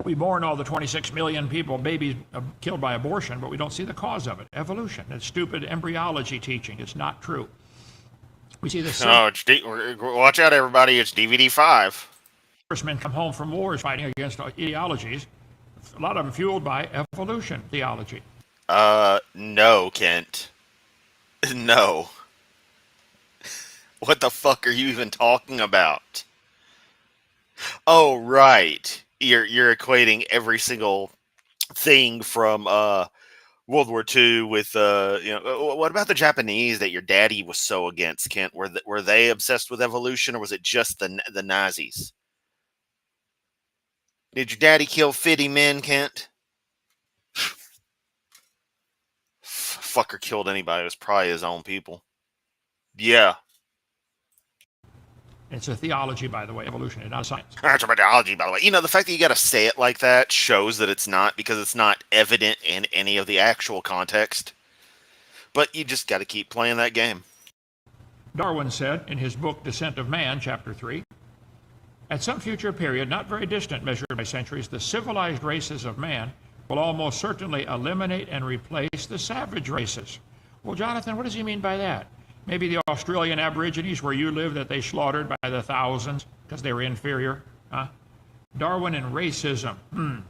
We mourn all the 26 million people, babies killed by abortion, but we don't see the cause of it. Evolution. It's stupid embryology teaching. It's not true. We see this. No, watch out, everybody. It's DVD 5. Men come home from wars fighting against ideologies, a lot of them fueled by evolution theology. No, Kent. No. What the fuck are you even talking about? Oh, right. You're equating every single thing from World War II with what about the Japanese that your daddy was so against, Kent? Were they obsessed with evolution, or was it just the Nazis? Did your daddy kill 50 men, Kent? Fucker killed anybody. It was probably his own people. Yeah. It's a theology, by the way, evolution, and not science. It's a theology, by the way. You know, the fact that you got to say it like that shows that it's not, because it's not evident in any of the actual context. But you just got to keep playing that game. Darwin said in his book, Descent of Man, Chapter 3, at some future period, not very distant measured by centuries, the civilized races of man will almost certainly eliminate and replace the savage races. Well, Jonathan, what does he mean by that? Maybe the Australian Aborigines where you live that they slaughtered by the thousands because they were inferior. Huh? Darwin and racism.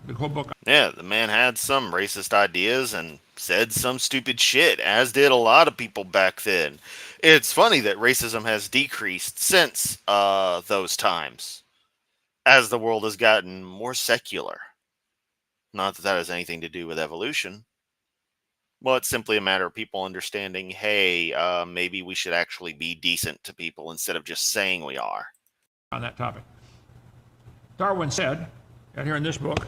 The whole book. Yeah, the man had some racist ideas and said some stupid shit, as did a lot of people back then. It's funny that racism has decreased since those times, as the world has gotten more secular. Not that that has anything to do with evolution. Well, it's simply a matter of people understanding, hey, maybe we should actually be decent to people instead of just saying we are. On that topic. Darwin said, and here in this book,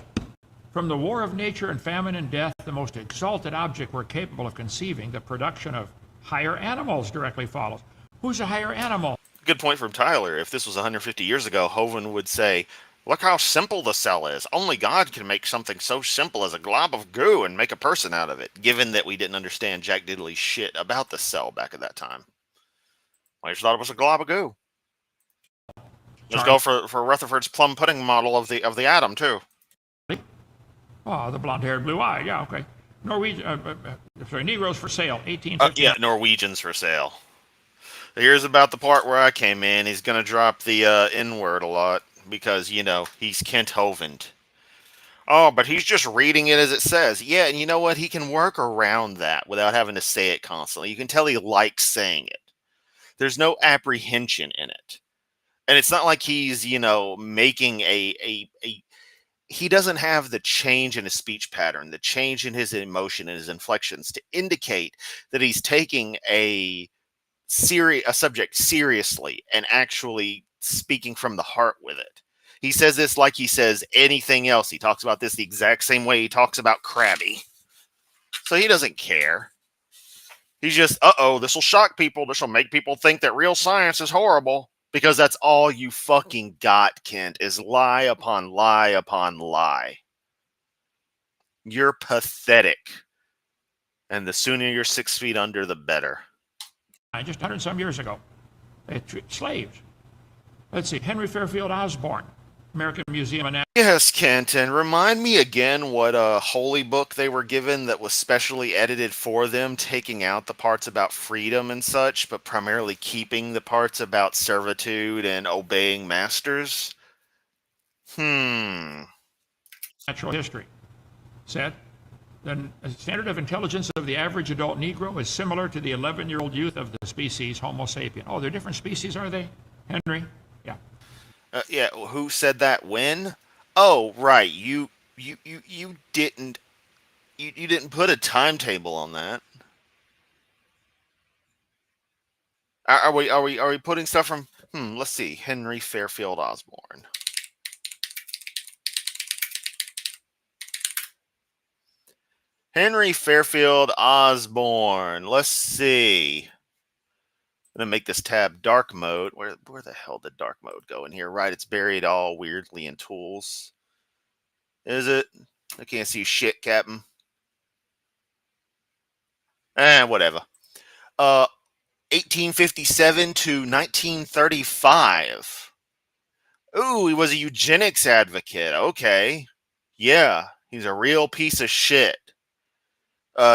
from the war of nature and famine and death, the most exalted object we're capable of conceiving, the production of higher animals directly follows. Who's a higher animal? Good point from Tyler. If this was 150 years ago, Hovind would say, look how simple the cell is. Only God can make something so simple as a glob of goo and make a person out of it, given that we didn't understand jack diddly shit about the cell back at that time. I just thought it was a glob of goo. Let's go for Rutherford's plum pudding model of the atom too. Oh, the blonde-haired, blue-eyed. Yeah, okay. Negroes for sale, 1850. Yeah, Norwegians for sale. Here's about the part where I came in. He's gonna drop the N-word a lot because you know he's Kent Hovind. Oh, but he's just reading it as it says. Yeah, and you know what? He can work around that without having to say it constantly. You can tell he likes saying it. There's no apprehension in it. And it's not like he's, you know, making he doesn't have the change in his speech pattern, the change in his emotion and his inflections to indicate that he's taking a subject seriously and actually speaking from the heart with it. He says this like he says anything else. He talks about this the exact same way he talks about Krabby. So he doesn't care. He's just, this will shock people. This will make people think that real science is horrible. Because that's all you fucking got, Kent, is lie upon lie upon lie. You're pathetic. And the sooner you're 6 feet under, the better. Just 100 some years ago, they treated slaves. Let's see, Henry Fairfield Osborn, American Museum of Natural. Yes, Kent, and remind me again what holy book they were given that was specially edited for them, taking out the parts about freedom and such, but primarily keeping the parts about servitude and obeying masters. Natural history said the standard of intelligence of the average adult Negro is similar to the 11-year-old youth of the species Homo sapien. Oh, they're different species, are they, Henry? Yeah. Yeah, who said that when? Oh, right. You didn't put a timetable on that. Are we putting stuff from let's see. Henry Fairfield Osborn. Henry Fairfield Osborn. Let's see. I'm going to make this tab dark mode. Where the hell did dark mode go in here? Right, it's buried all weirdly in tools. Is it? I can't see shit, Captain. Whatever. 1857 to 1935. Ooh, he was a eugenics advocate. Okay. Yeah, he's a real piece of shit.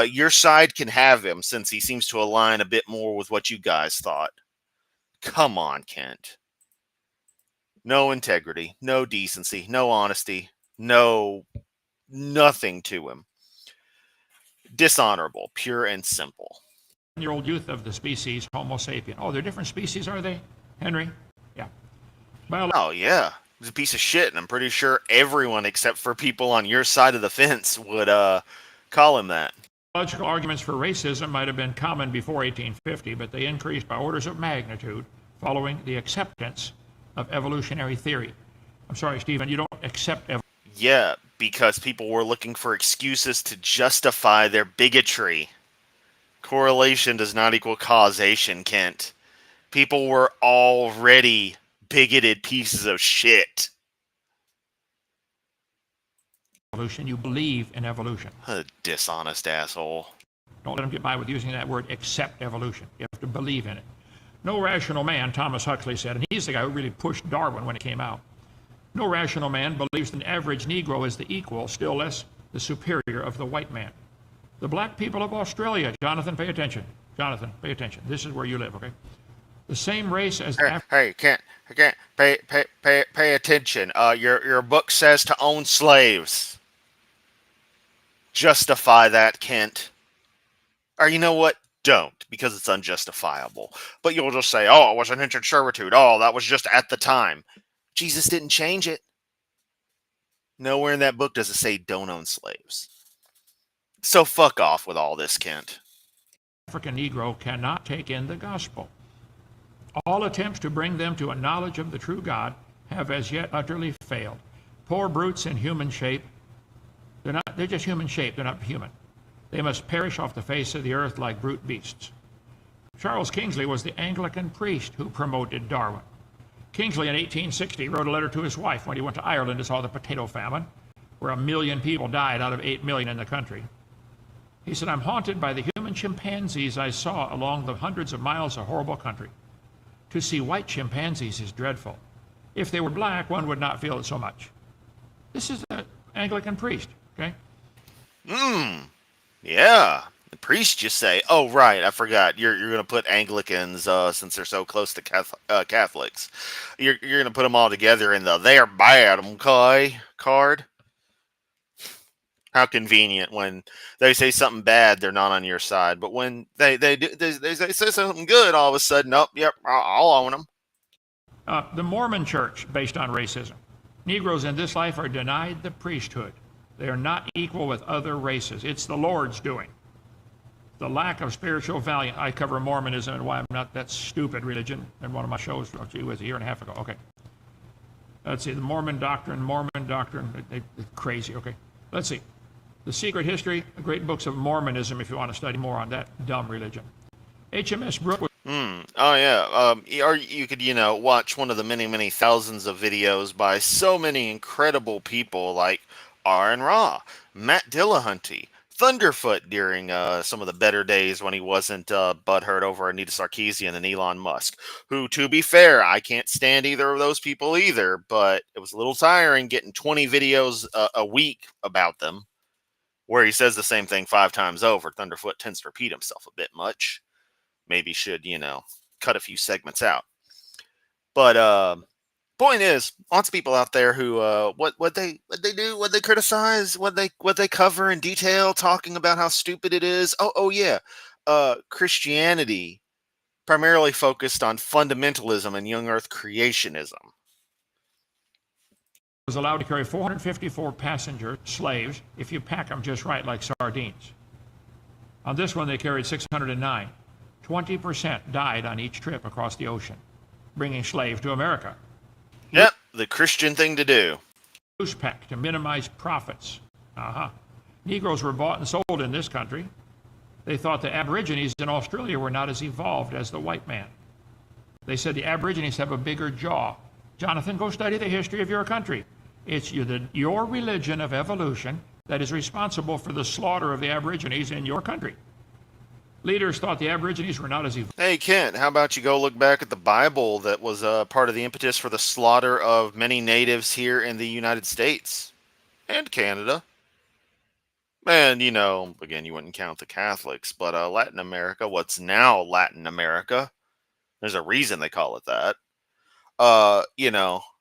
Your side can have him since he seems to align a bit more with what you guys thought. Come on, Kent. No integrity, no decency, no honesty, nothing to him. Dishonorable, pure and simple. Year-old youth of the species Homo sapien. Oh, they're different species, are they, Henry? Yeah. Oh, yeah. He's a piece of shit, and I'm pretty sure everyone except for people on your side of the fence would call him that. Logical arguments for racism might have been common before 1850, but they increased by orders of magnitude following the acceptance of evolutionary theory. I'm sorry, Stephen, you don't accept evolution. Yeah, because people were looking for excuses to justify their bigotry. Correlation does not equal causation, Kent. People were already bigoted pieces of shit. Evolution, you believe in evolution. A dishonest asshole. Don't let them get by with using that word, accept evolution. You have to believe in it. No rational man, Thomas Huxley said, and he's the guy who really pushed Darwin when it came out. No rational man believes an average Negro is the equal, still less the superior of the white man. The black people of Australia, Jonathan, pay attention, Jonathan, pay attention. This is where you live, okay? The same race as Hey, can't pay attention. Your book says to own slaves. Justify that, Kent. Or you know what? Don't, because it's unjustifiable. But you'll just say, oh, it was an indentured servitude. Oh, that was just at the time. Jesus didn't change it. Nowhere in that book does it say don't own slaves. So fuck off with all this, Kent. African Negro cannot take in the gospel. All attempts to bring them to a knowledge of the true God have as yet utterly failed. Poor brutes in human shape, they're just human shape, they're not human. They must perish off the face of the earth like brute beasts. Charles Kingsley was the Anglican priest who promoted Darwin. Kingsley in 1860 wrote a letter to his wife when he went to Ireland and saw the potato famine, where 1 million people died out of 8 million in the country. He said, I'm haunted by the human chimpanzees I saw along the hundreds of miles of horrible country. To see white chimpanzees is dreadful. If they were black, one would not feel it so much. This is an Anglican priest, okay? Yeah. The priests just say, oh, right, I forgot. You're going to put Anglicans, since they're so close to Catholics. You're going to put them all together in the they're bad, okay, card. How convenient when they say something bad, they're not on your side. But when they say something good, all of a sudden, oh, yep, I'll own them. The Mormon church, based on racism. Negroes in this life are denied the priesthood. They are not equal with other races. It's the Lord's doing. The lack of spiritual value. I cover Mormonism and why I'm not that stupid religion in one of my shows. It was a year and a half ago. Okay. Let's see. The Mormon doctrine. They're crazy. Okay. Let's see. The Secret History, great books of Mormonism if you want to study more on that dumb religion. HMS Brooke. Oh, yeah. Or you could, watch one of the many, many thousands of videos by so many incredible people like Aaron Ra, Matt Dillahunty, Thunderfoot during some of the better days when he wasn't butthurt over Anita Sarkeesian and Elon Musk, who, to be fair, I can't stand either of those people either, but it was a little tiring getting 20 videos a week about them, where he says the same thing 5 times over. Thunderfoot tends to repeat himself a bit much. Maybe should, cut a few segments out. But point is, lots of people out there who what they do, what they criticize, what they cover in detail, talking about how stupid it is. Oh yeah, Christianity primarily focused on fundamentalism and young Earth creationism. Was allowed to carry 454 passenger slaves if you pack them just right like sardines. On this one, they carried 609. 20% died on each trip across the ocean, bringing slaves to America. Yep, the Christian thing to do. Loose pack to minimize profits. Negroes were bought and sold in this country. They thought the Aborigines in Australia were not as evolved as the white man. They said the Aborigines have a bigger jaw. Jonathan, go study the history of your country. It's your religion of evolution that is responsible for the slaughter of the Aborigines in your country. Leaders thought the Aborigines were not as evil. Hey, Kent, how about you go look back at the Bible that was part of the impetus for the slaughter of many natives here in the United States and Canada. And, again, you wouldn't count the Catholics, but Latin America, what's now Latin America, there's a reason they call it that.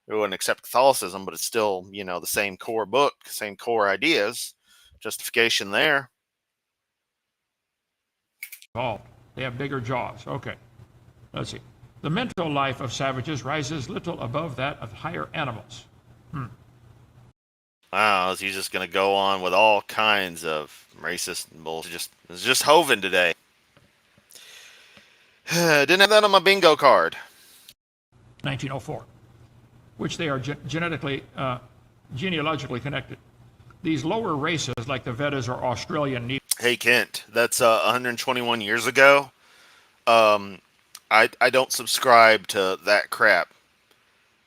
It wouldn't accept Catholicism, but it's still, the same core book, same core ideas. Justification there. They have bigger jaws. Okay. Let's see. The mental life of savages rises little above that of higher animals. Wow, is he just going to go on with all kinds of racist bullshit? It's just Hovind today. Didn't have that on my bingo card. 1904, which they are genealogically connected. These lower races, like the Vedas or Australian Negroes. Hey, Kent, that's 121 years ago. I don't subscribe to that crap.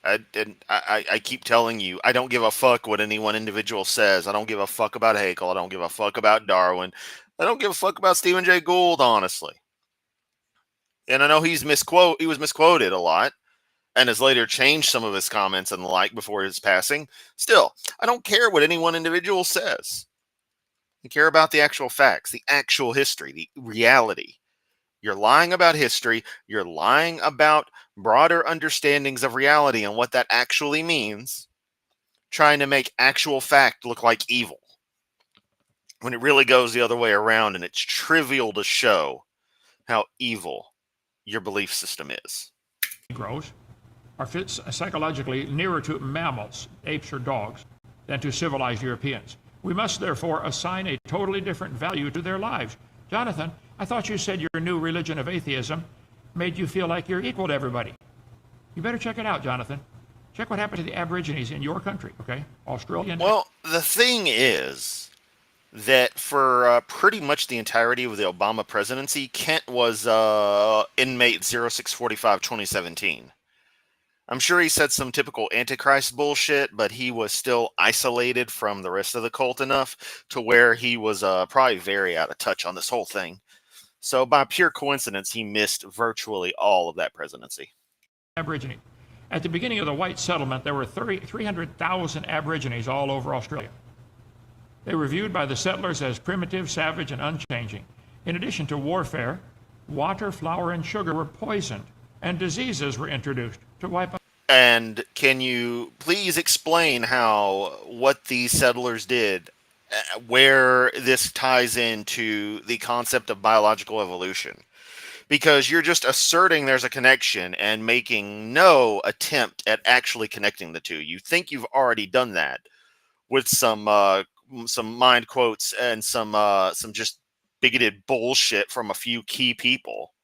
I keep telling you, I don't give a fuck what any one individual says. I don't give a fuck about Haeckel. I don't give a fuck about Darwin. I don't give a fuck about Stephen Jay Gould, honestly. And I know he was misquoted a lot, and has later changed some of his comments and the like before his passing. Still, I don't care what any one individual says. I care about the actual facts, the actual history, the reality. You're lying about history. You're lying about broader understandings of reality and what that actually means, trying to make actual fact look like evil, when it really goes the other way around, and it's trivial to show how evil your belief system is. Negroes are psychologically nearer to mammals, apes or dogs, than to civilized Europeans. We must therefore assign a totally different value to their lives. Jonathan, I thought you said your new religion of atheism made you feel like you're equal to everybody. You better check it out, Jonathan. Check what happened to the Aborigines in your country, okay? Australian. Well, the thing is that for pretty much the entirety of the Obama presidency, Kent was inmate 0645 2017. I'm sure he said some typical Antichrist bullshit, but he was still isolated from the rest of the cult enough to where he was probably very out of touch on this whole thing. So by pure coincidence, he missed virtually all of that presidency. Aborigine. At the beginning of the white settlement, there were 300,000 Aborigines all over Australia. They were viewed by the settlers as primitive, savage, and unchanging. In addition to warfare, water, flour, and sugar were poisoned, and diseases were introduced to wipe out. And can you please explain how what these settlers did, where this ties into the concept of biological evolution? Because you're just asserting there's a connection and making no attempt at actually connecting the two. You think you've already done that with some mind quotes and some just bigoted bullshit from a few key people,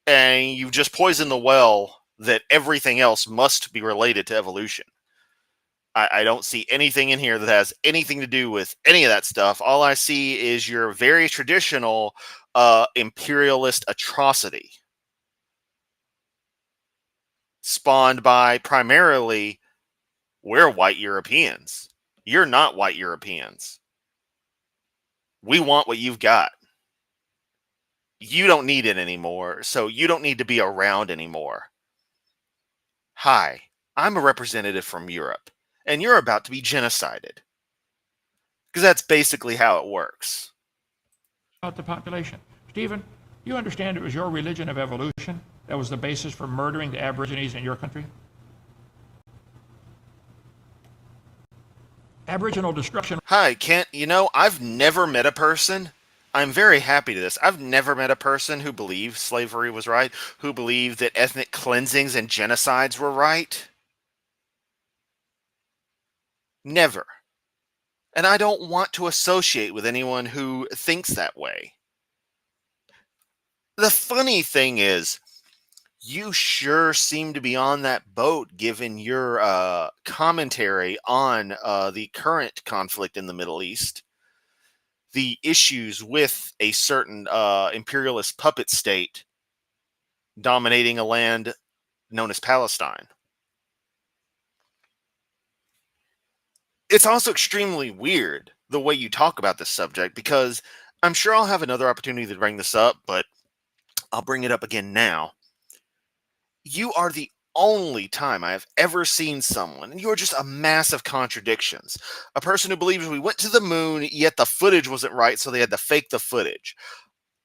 and you've just poisoned the well that everything else must be related to evolution. I don't see anything in here that has anything to do with any of that stuff. All I see is your very traditional imperialist atrocity spawned by primarily, we're white Europeans. You're not white Europeans. We want what you've got. You don't need it anymore, so you don't need to be around anymore. Hi, I'm a representative from Europe, and you're about to be genocided. Because that's basically how it works. About the population. Stephen, you understand it was your religion of evolution that was the basis for murdering the Aborigines in your country? Aboriginal destruction. Hi, Kent. You know, I've never met a person. I'm very happy to this. I've never met a person who believed slavery was right, who believed that ethnic cleansings and genocides were right. Never. And I don't want to associate with anyone who thinks that way. The funny thing is, you sure seem to be on that boat given your commentary on the current conflict in the Middle East, the issues with a certain imperialist puppet state dominating a land known as Palestine. It's also extremely weird the way you talk about this subject, because I'm sure I'll have another opportunity to bring this up, but I'll bring it up again now. You are the only time I have ever seen someone, and you are just a mass of contradictions. A person who believes we went to the moon, yet the footage wasn't right, so they had to fake the footage.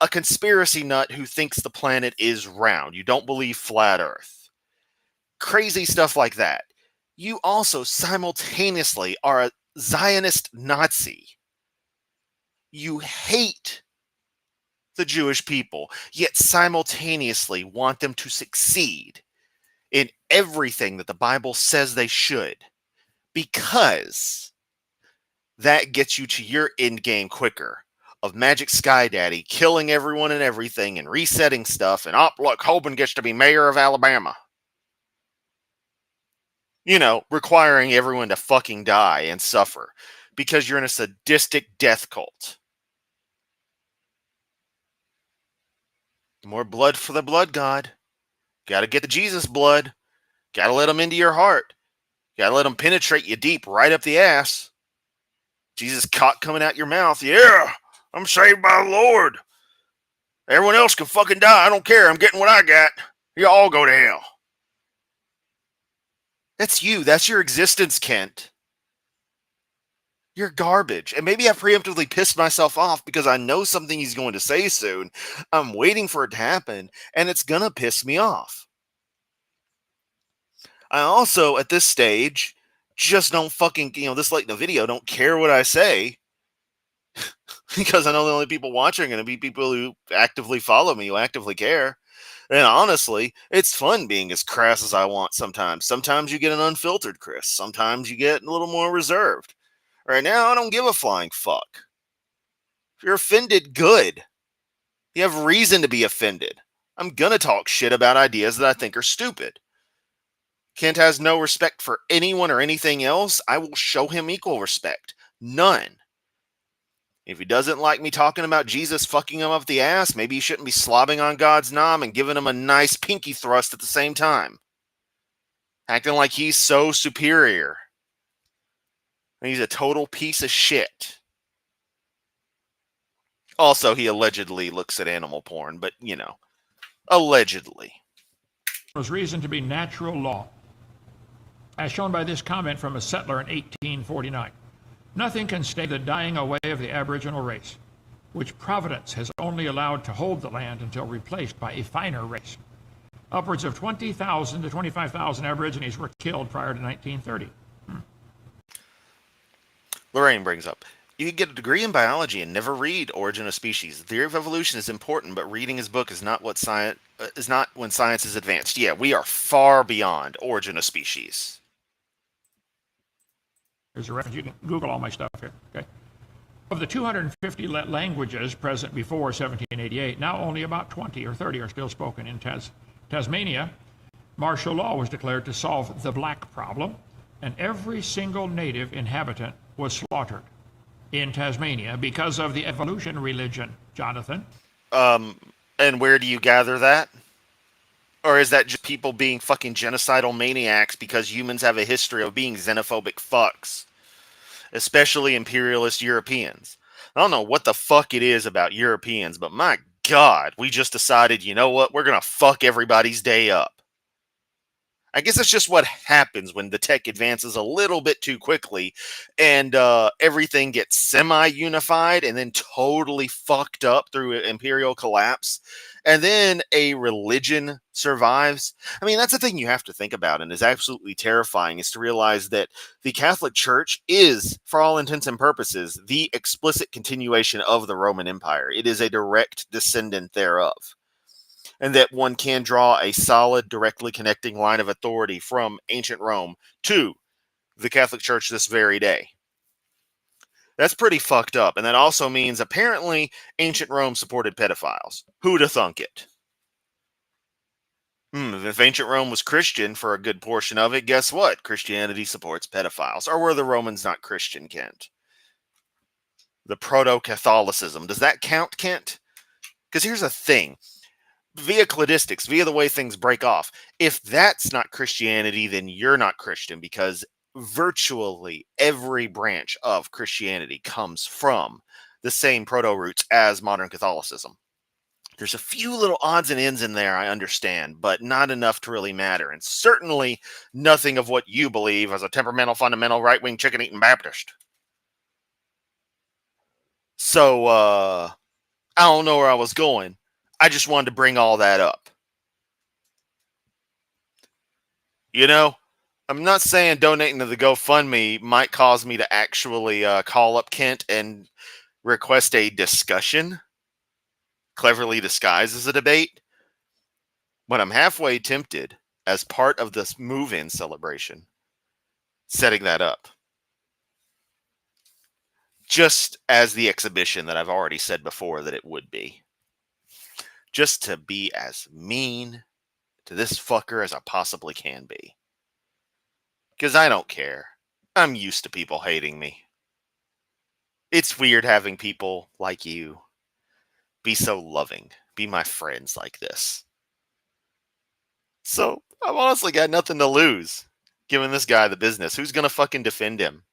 A conspiracy nut who thinks the planet is round. You don't believe flat Earth. Crazy stuff like that. You also simultaneously are a Zionist Nazi. You hate the Jewish people, yet simultaneously want them to succeed in everything that the Bible says they should, because that gets you to your end game quicker of Magic Sky Daddy killing everyone and everything and resetting stuff, and look, Hovind gets to be mayor of Alabama. You know, requiring everyone to fucking die and suffer because you're in a sadistic death cult. More blood for the blood god. Gotta get the Jesus blood. Gotta let them into your heart. Gotta let them penetrate you deep right up the ass. Jesus cock coming out your mouth. Yeah, I'm saved by the Lord. Everyone else can fucking die. I don't care. I'm getting what I got. You all go to hell. That's you. That's your existence, Kent. You're garbage. And maybe I preemptively pissed myself off because I know something he's going to say soon. I'm waiting for it to happen, and it's going to piss me off. I also, at this stage, just don't fucking, this late in the video, don't care what I say because I know the only people watching are going to be people who actively follow me, who actively care. And honestly, it's fun being as crass as I want sometimes. Sometimes you get an unfiltered Chris. Sometimes you get a little more reserved. Right now, I don't give a flying fuck. If you're offended, good. You have reason to be offended. I'm going to talk shit about ideas that I think are stupid. Kent has no respect for anyone or anything else. I will show him equal respect. None. If he doesn't like me talking about Jesus fucking him up the ass, maybe he shouldn't be slobbing on God's nom and giving him a nice pinky thrust at the same time. Acting like he's so superior. And he's a total piece of shit. Also, he allegedly looks at animal porn, but, allegedly. Was reasoned to be natural law, as shown by this comment from a settler in 1849. Nothing can stay the dying away of the Aboriginal race, which Providence has only allowed to hold the land until replaced by a finer race. Upwards of 20,000 to 25,000 Aborigines were killed prior to 1930. Lorraine brings up, you can get a degree in biology and never read Origin of Species. The theory of evolution is important, but reading his book is not when science is advanced. Yeah, we are far beyond Origin of Species. There's a reference. You can Google all my stuff here. Okay. Of the 250 languages present before 1788, now only about 20 or 30 are still spoken in Tasmania. Martial law was declared to solve the black problem, and every single native inhabitant was slaughtered in Tasmania because of the evolution religion, Jonathan. And where do you gather that? Or is that just people being fucking genocidal maniacs because humans have a history of being xenophobic fucks? Especially imperialist Europeans. I don't know what the fuck it is about Europeans, but my God, we just decided, you know what, we're gonna fuck everybody's day up. I guess that's just what happens when the tech advances a little bit too quickly and everything gets semi-unified and then totally fucked up through imperial collapse. And then a religion survives. I mean, that's the thing you have to think about and is absolutely terrifying, is to realize that the Catholic Church is, for all intents and purposes, the explicit continuation of the Roman Empire. It is a direct descendant thereof. And that one can draw a solid, directly connecting line of authority from ancient Rome to the Catholic Church this very day. That's pretty fucked up. And that also means apparently ancient Rome supported pedophiles. Who'da thunk it? If ancient Rome was Christian for a good portion of it, guess what? Christianity supports pedophiles. Or were the Romans not Christian, Kent? The proto-Catholicism. Does that count, Kent? Because here's the thing. Via cladistics, via the way things break off, if that's not Christianity, then you're not Christian, because virtually every branch of Christianity comes from the same proto-roots as modern Catholicism. There's a few little odds and ends in there, I understand, but not enough to really matter, and certainly nothing of what you believe as a temperamental, fundamental, right-wing, chicken-eating Baptist. So, I don't know where I was going. I just wanted to bring all that up. You know, I'm not saying donating to the GoFundMe might cause me to actually call up Kent and request a discussion, cleverly disguised as a debate, but I'm halfway tempted, as part of this move-in celebration, setting that up. Just as the exhibition that I've already said before that it would be. Just to be as mean to this fucker as I possibly can be. Because I don't care. I'm used to people hating me. It's weird having people like you be so loving, be my friends like this. So, I've honestly got nothing to lose, giving this guy the business. Who's gonna fucking defend him?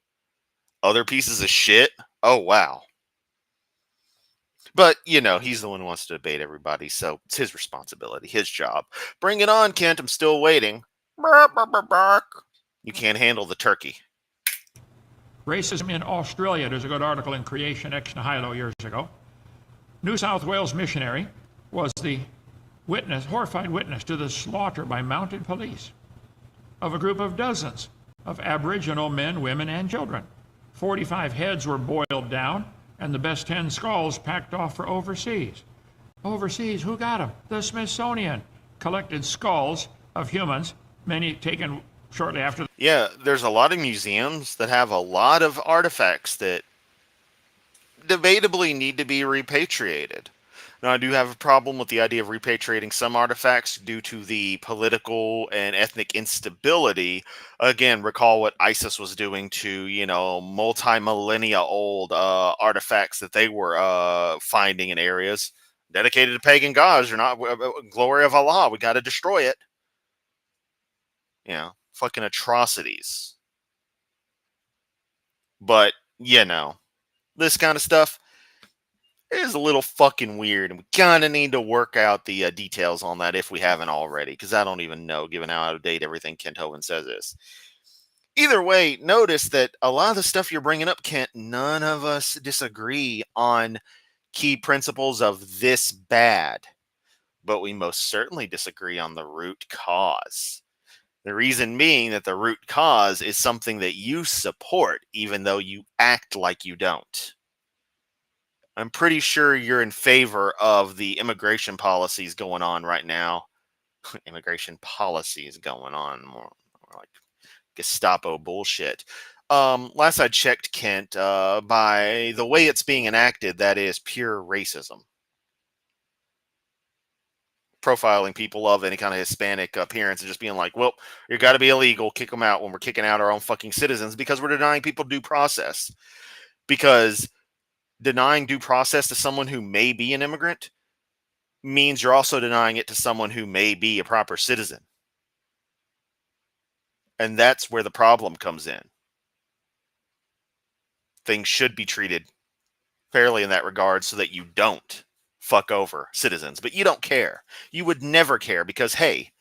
Other pieces of shit? Oh, wow. But, he's the one who wants to debate everybody, so it's his responsibility, his job. Bring it on, Kent. I'm still waiting. Bark, bark, bark, bark. You can't handle the turkey. Racism in Australia. There's a good article in Creation ex nihilo years ago. New South Wales missionary was the horrified witness to the slaughter by mounted police of a group of dozens of Aboriginal men, women, and children. 45 heads were boiled down, and the best 10 skulls packed off for overseas. Overseas, who got them? The Smithsonian collected skulls of humans, many taken shortly after. Yeah, there's a lot of museums that have a lot of artifacts that debatably need to be repatriated. Now, I do have a problem with the idea of repatriating some artifacts due to the political and ethnic instability. Again, recall what ISIS was doing to, multi-millennia old artifacts that they were finding in areas dedicated to pagan gods or not. Glory of Allah, we got to destroy it. Fucking atrocities. But, this kind of stuff is a little fucking weird, and we kind of need to work out the details on that if we haven't already, because I don't even know, given how out of date everything Kent Hovind says is. Either way, notice that a lot of the stuff you're bringing up, Kent, none of us disagree on key principles of this bad, but we most certainly disagree on the root cause. The reason being that the root cause is something that you support, even though you act like you don't. I'm pretty sure you're in favor of the immigration policies going on right now. Immigration policies going on, more like Gestapo bullshit. Last I checked, Kent, by the way it's being enacted, that is pure racism. Profiling people of any kind of Hispanic appearance and just being like, well, you got to be illegal, kick them out when we're kicking out our own fucking citizens because we're denying people due process. Because denying due process to someone who may be an immigrant means you're also denying it to someone who may be a proper citizen. And that's where the problem comes in. Things should be treated fairly in that regard so that you don't fuck over citizens. But you don't care. You would never care because, hey,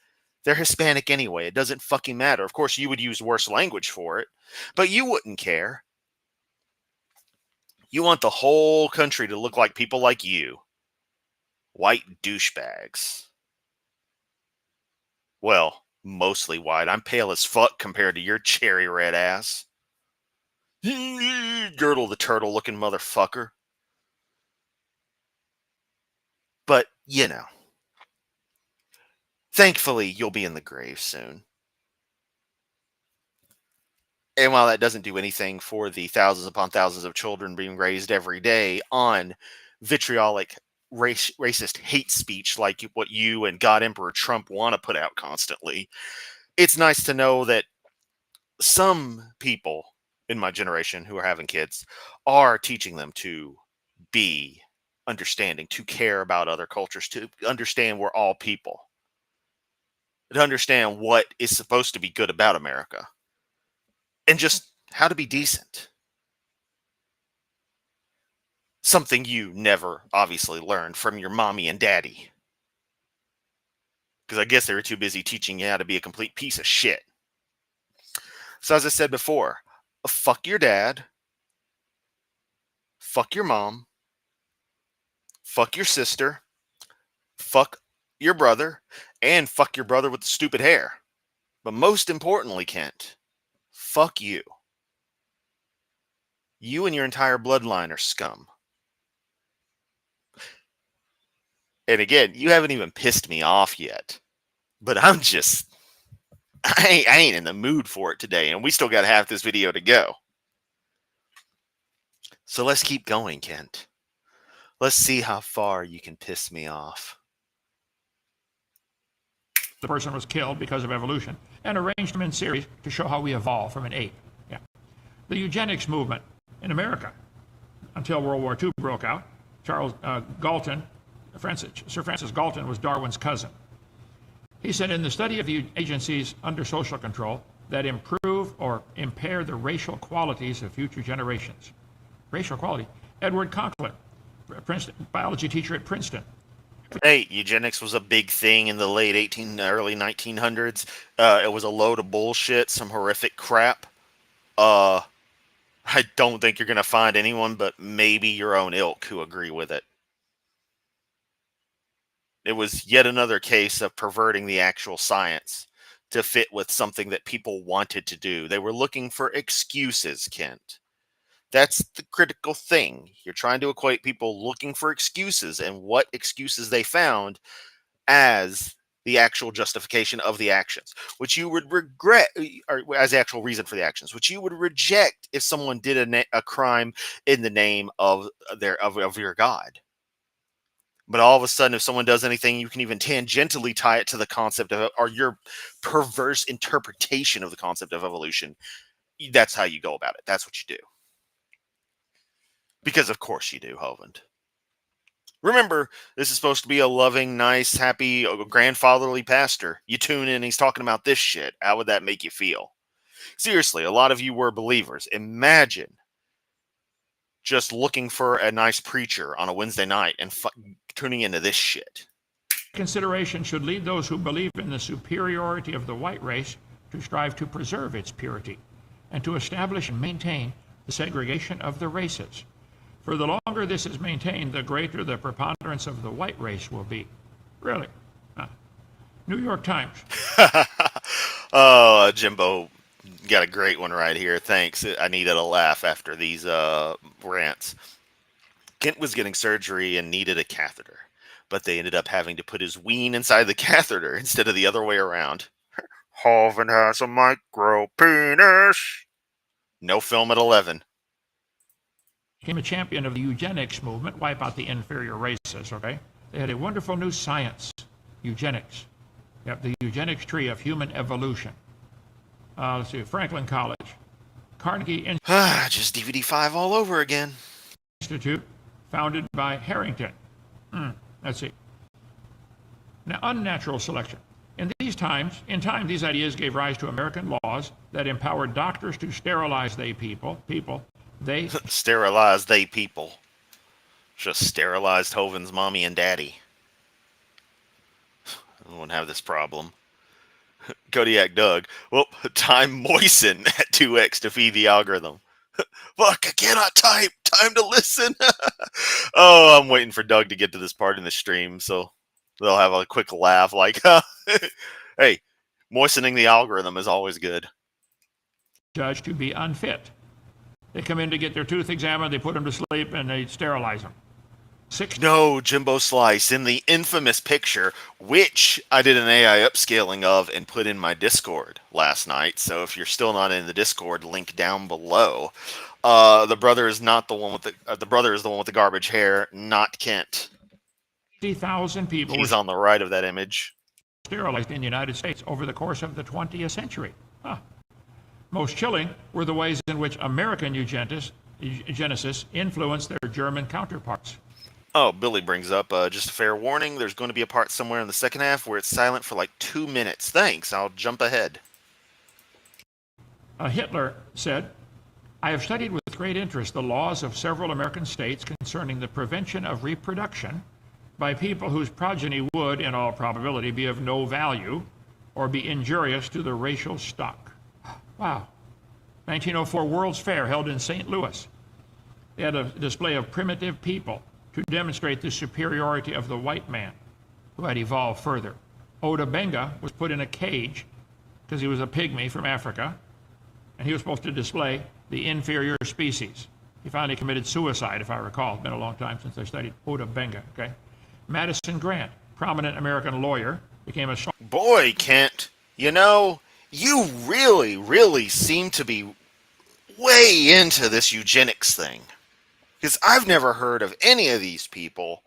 they're Hispanic anyway. It doesn't fucking matter. Of course, you would use worse language for it, but you wouldn't care. You want the whole country to look like people like you. White douchebags. Well, mostly white. I'm pale as fuck compared to your cherry red ass. Girdle the turtle looking motherfucker. But, thankfully you'll be in the grave soon. And while that doesn't do anything for the thousands upon thousands of children being raised every day on vitriolic, racist hate speech like what you and God Emperor Trump want to put out constantly, it's nice to know that some people in my generation who are having kids are teaching them to be understanding, to care about other cultures, to understand we're all people, to understand what is supposed to be good about America. And just how to be decent. Something you never obviously learned from your mommy and daddy. Because I guess they were too busy teaching you how to be a complete piece of shit. So as I said before, fuck your dad. Fuck your mom. Fuck your sister. Fuck your brother. And fuck your brother with the stupid hair. But most importantly, Kent, fuck you. You and your entire bloodline are scum. And again, you haven't even pissed me off yet. But I ain't in the mood for it today. And we still got half this video to go. So let's keep going, Kent. Let's see how far you can piss me off. The person was killed because of evolution and arranged them in series to show how we evolved from an ape. Yeah. The eugenics movement in America until World War II broke out. Sir Francis Galton was Darwin's cousin. He said in the study of the agencies under social control that improve or impair the racial qualities of future generations. Racial quality. Edward Conklin, biology teacher at Princeton. Hey, eugenics was a big thing in the late early 1900s. It was a load of bullshit, some horrific crap. I don't think you're going to find anyone but maybe your own ilk who agree with it. It was yet another case of perverting the actual science to fit with something that people wanted to do. They were looking for excuses, Kent. That's the critical thing. You're trying to equate people looking for excuses and what excuses they found as the actual justification of the actions, which you would regret, or as the actual reason for the actions, which you would reject if someone did a crime in the name of your God. But all of a sudden, if someone does anything, you can even tangentially tie it to the concept of, or your perverse interpretation of the concept of evolution. That's how you go about it. That's what you do. Because of course you do, Hovind. Remember, this is supposed to be a loving, nice, happy, grandfatherly pastor. You tune in, he's talking about this shit. How would that make you feel? Seriously, a lot of you were believers. Imagine just looking for a nice preacher on a Wednesday night and tuning into this shit. Consideration should lead those who believe in the superiority of the white race to strive to preserve its purity and to establish and maintain the segregation of the races. For the longer this is maintained, the greater the preponderance of the white race will be. Really? New York Times. Oh, Jimbo, got a great one right here. Thanks. I needed a laugh after these rants. Kent was getting surgery and needed a catheter, but they ended up having to put his ween inside the catheter instead of the other way around. Hovind has a micro penis. No film at 11. Became a champion of the eugenics movement, wipe out the inferior races, okay? They had a wonderful new science, eugenics. Yep, the eugenics tree of human evolution. Let's see, Franklin College. Carnegie Just DVD 5 all over again. Institute, founded by Harrington. Let's see. Now, unnatural selection. In time, these ideas gave rise to American laws that empowered doctors to sterilize people. They sterilize people. Just sterilized Hovind's mommy and daddy. I won't have this problem. Kodiak Doug. Well, time moisten at 2x to feed the algorithm. Fuck, I cannot type. Time to listen. Oh, I'm waiting for Doug to get to this part in the stream, so they'll have a quick laugh like, hey, moistening the algorithm is always good. Judged to be unfit. They come in to get their tooth examined, they put them to sleep, and they sterilize them. No, Jimbo Slice, in the infamous picture, which I did an AI upscaling of and put in my Discord last night. So if you're still not in the Discord, link down below. The brother is not the one with the brother is the one with the garbage hair, not Kent. 50,000 people. He's on the right of that image. Sterilized in the United States over the course of the 20th century. Most chilling were the ways in which American eugenicists influenced their German counterparts. Oh, Billy brings up, just a fair warning, there's going to be a part somewhere in the second half where it's silent for like 2 minutes. Thanks, I'll jump ahead. Hitler said, I have studied with great interest the laws of several American states concerning the prevention of reproduction by people whose progeny would, in all probability, be of no value or be injurious to the racial stock. Wow. 1904 World's Fair held in St. Louis. They had a display of primitive people to demonstrate the superiority of the white man who had evolved further. Oda Benga was put in a cage because he was a pygmy from Africa, and he was supposed to display the inferior species. He finally committed suicide, if I recall. It's been a long time since I studied Oda Benga, okay? Madison Grant, prominent American lawyer, became a... Boy, Kent, you know, you really seem to be way into this eugenics thing. Because I've never heard of any of these people.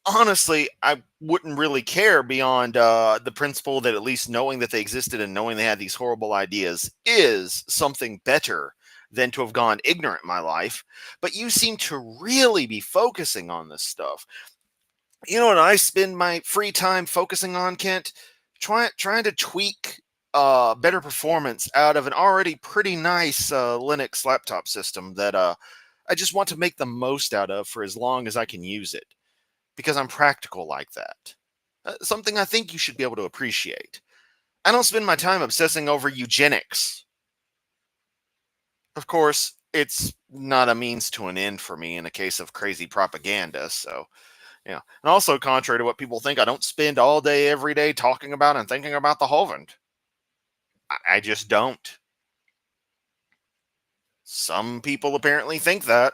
Honestly, I wouldn't really care beyond the principle that at least knowing that they existed and knowing they had these horrible ideas is something better than to have gone ignorant in my life. But you seem to really be focusing on this stuff. You know what I spend my free time focusing on, Kent? Trying to tweak better performance out of an already pretty nice Linux laptop system that I just want to make the most out of for as long as I can use it. Because I'm practical like that. Something I think you should be able to appreciate. I don't spend my time obsessing over eugenics. Of course, it's not a means to an end for me in a case of crazy propaganda. So, and also contrary to what people think, I don't spend all day, every day talking about and thinking about the Hovind. I just don't. Some people apparently think that.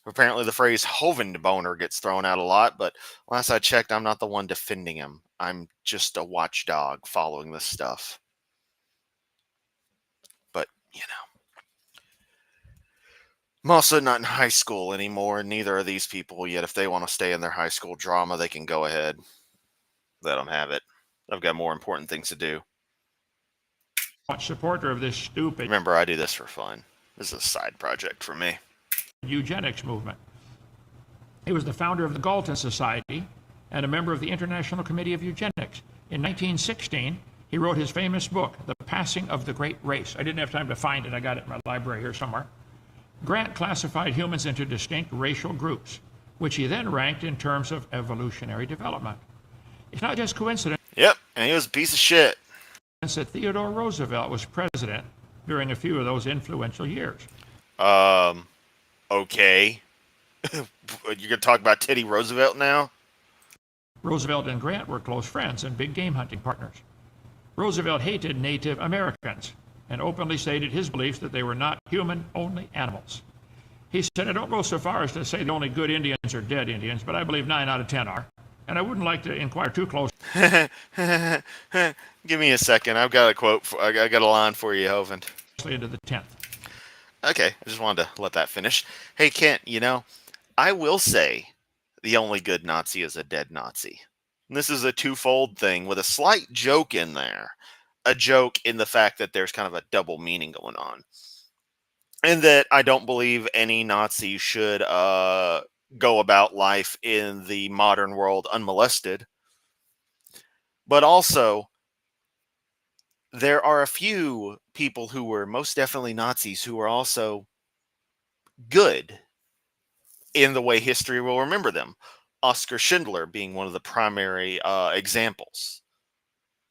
Apparently, the phrase Hovind boner gets thrown out a lot, but last I checked, I'm not the one defending him. I'm just a watchdog following this stuff. But, I'm also not in high school anymore, and neither are these people yet. If they want to stay in their high school drama, they can go ahead. Let them have it. I've got more important things to do. Supporter of this stupid Remember, I do this for fun. This is a side project for me. eugenics movement. He was the founder of the Galton Society and a member of the International Committee of Eugenics. In 1916, he wrote his famous book, The Passing of the Great Race. I didn't have time to find it. I got it in my library here somewhere. Grant classified humans into distinct racial groups, which he then ranked in terms of evolutionary development. It's not just coincidence. Yep, and he was a piece of shit. That Theodore Roosevelt was president during a few of those influential years. Okay. You're going to talk about Teddy Roosevelt now? Roosevelt and Grant were close friends and big game hunting partners. Roosevelt hated Native Americans and openly stated his belief that they were not human-only animals. He said, I don't go so far as to say the only good Indians are dead Indians, but I believe 9 out of 10 are. And I wouldn't like to inquire too close. Give me a second. I've got a quote. I got a line for you, Hovind. Into the 10th. Okay, I just wanted to let that finish. Hey, Kent, I will say the only good Nazi is a dead Nazi. And this is a twofold thing with a slight joke in there. A joke in the fact that there's kind of a double meaning going on. And that I don't believe any Nazi should go about life in the modern world unmolested. But also, there are a few people who were most definitely Nazis who are also good in the way history will remember them. Oskar Schindler being one of the primary examples.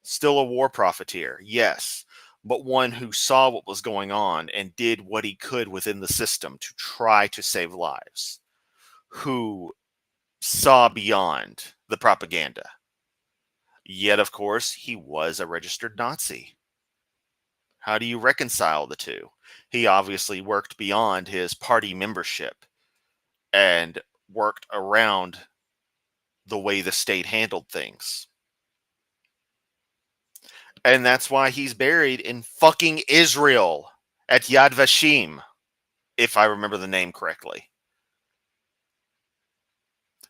Still a war profiteer, yes, but one who saw what was going on and did what he could within the system to try to save lives. Who saw beyond the propaganda. Yet, of course, he was a registered Nazi. How do you reconcile the two? He obviously worked beyond his party membership and worked around the way the state handled things. And that's why he's buried in fucking Israel at Yad Vashem, if I remember the name correctly.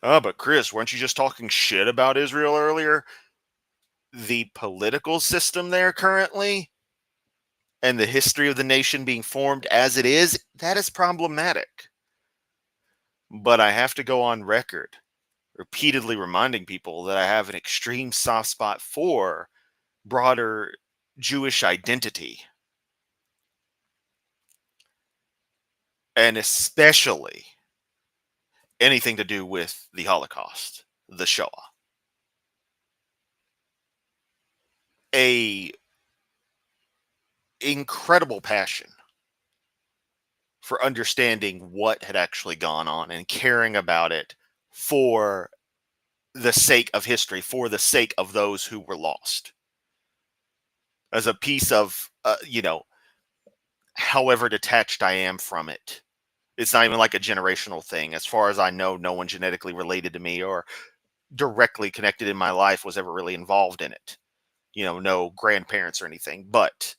Oh, but Chris, weren't you just talking shit about Israel earlier? The political system there currently and the history of the nation being formed as it is, that is problematic. But I have to go on record repeatedly reminding people that I have an extreme soft spot for broader Jewish identity. And especially anything to do with the Holocaust, the Shoah. A incredible passion for understanding what had actually gone on and caring about it for the sake of history, for the sake of those who were lost. As a piece of, however detached I am from it. It's not even like a generational thing. As far as I know, no one genetically related to me or directly connected in my life was ever really involved in it. No grandparents or anything. But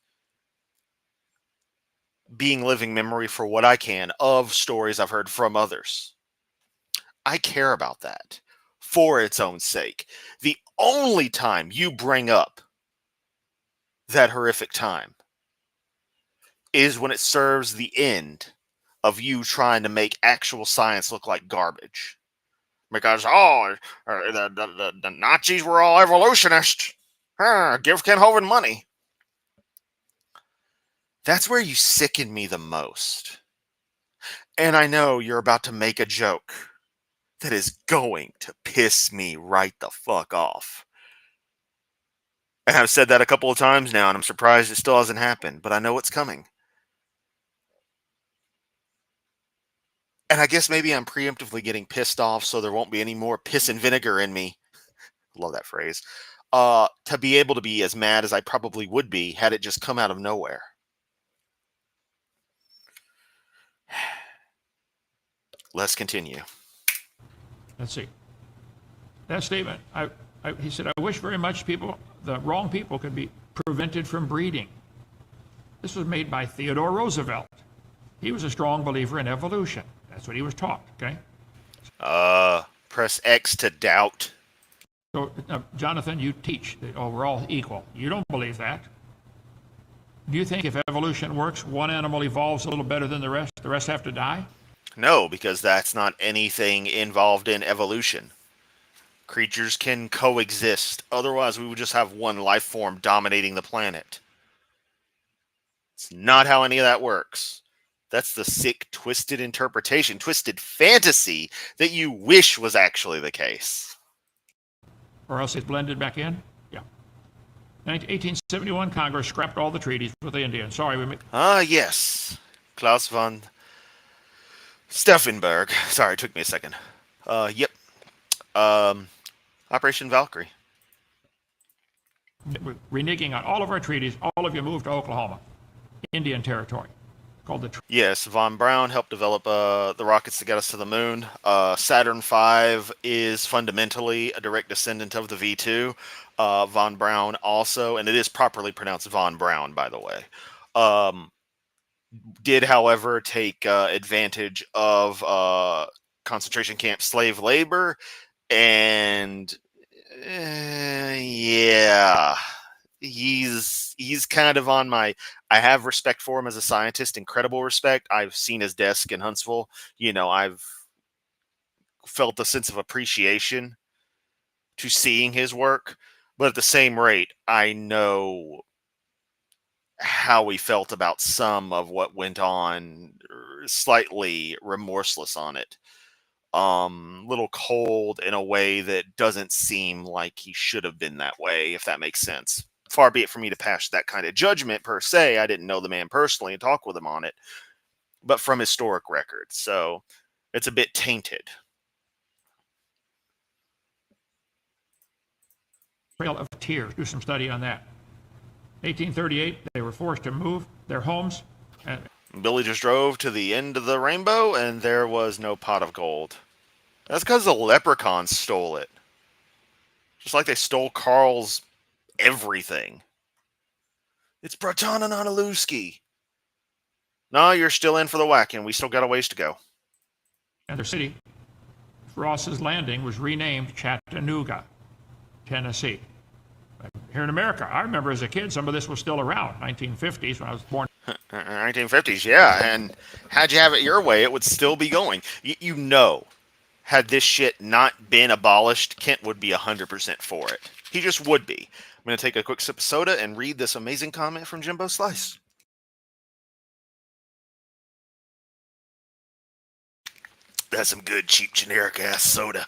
being living memory for what I can of stories I've heard from others. I care about that for its own sake. The only time you bring up that horrific time is when it serves the end of you trying to make actual science look like garbage. Because, the Nazis were all evolutionists. Give Ken Hovind money. That's where you sicken me the most. And I know you're about to make a joke that is going to piss me right the fuck off. And I've said that a couple of times now, and I'm surprised it still hasn't happened, but I know it's coming. And I guess maybe I'm preemptively getting pissed off so there won't be any more piss and vinegar in me. Love that phrase. To be able to be as mad as I probably would be had it just come out of nowhere. Let's continue. Let's see. That statement, he said, I wish very much the wrong people could be prevented from breeding. This was made by Theodore Roosevelt. He was a strong believer in evolution. That's what he was taught, okay? Press X to doubt. So, Jonathan, you teach that, we're all equal. You don't believe that. Do you think if evolution works, one animal evolves a little better than the rest have to die? No, because that's not anything involved in evolution. Creatures can coexist. Otherwise, we would just have one life form dominating the planet. It's not how any of that works. That's the sick, twisted interpretation, twisted fantasy that you wish was actually the case. Or else it's blended back in? Yeah. 1871, Congress scrapped all the treaties with the Indians. Sorry, yes. Klaus von Stauffenberg. Sorry, it took me a second. Yep. Operation Valkyrie. reneging on all of our treaties. All of you moved to Oklahoma, Indian Territory. Called the Yes, Von Braun helped develop the rockets that got us to the moon. Saturn V is fundamentally a direct descendant of the V2. Von Braun also, and it is properly pronounced Von Braun, by the way, did, however, take advantage of concentration camp slave labor, and yeah, he's kind of on my. I have respect for him as a scientist, incredible respect. I've seen his desk in Huntsville. You know, I've felt a sense of appreciation to seeing his work, but at the same rate, I know how he felt about some of what went on, slightly remorseless on it. Little cold in a way that doesn't seem like he should have been that way, if that makes sense. Far be it for me to pass that kind of judgment per se. I didn't know the man personally and talk with him on it, but from historic records. So it's a bit tainted. Trail of Tears. Do some study on that. 1838, they were forced to move their homes. And Billy just drove to the end of the rainbow, and there was no pot of gold. That's because the leprechauns stole it. Just like they stole Carl's everything. It's Bratana Nanaluski. No, you're still in for the whacking. We still got a ways to go. and their city, Ross's Landing, was renamed Chattanooga, Tennessee. Here in America, I remember as a kid, some of this was still around, 1950s when I was born. 1950s, yeah. And had you have it your way, it would still be going. You know, had this shit not been abolished, Kent would be 100% for it. He just would be. I'm going to take a quick sip of soda and read this amazing comment from Jimbo Slice. That's some good, cheap, generic-ass soda.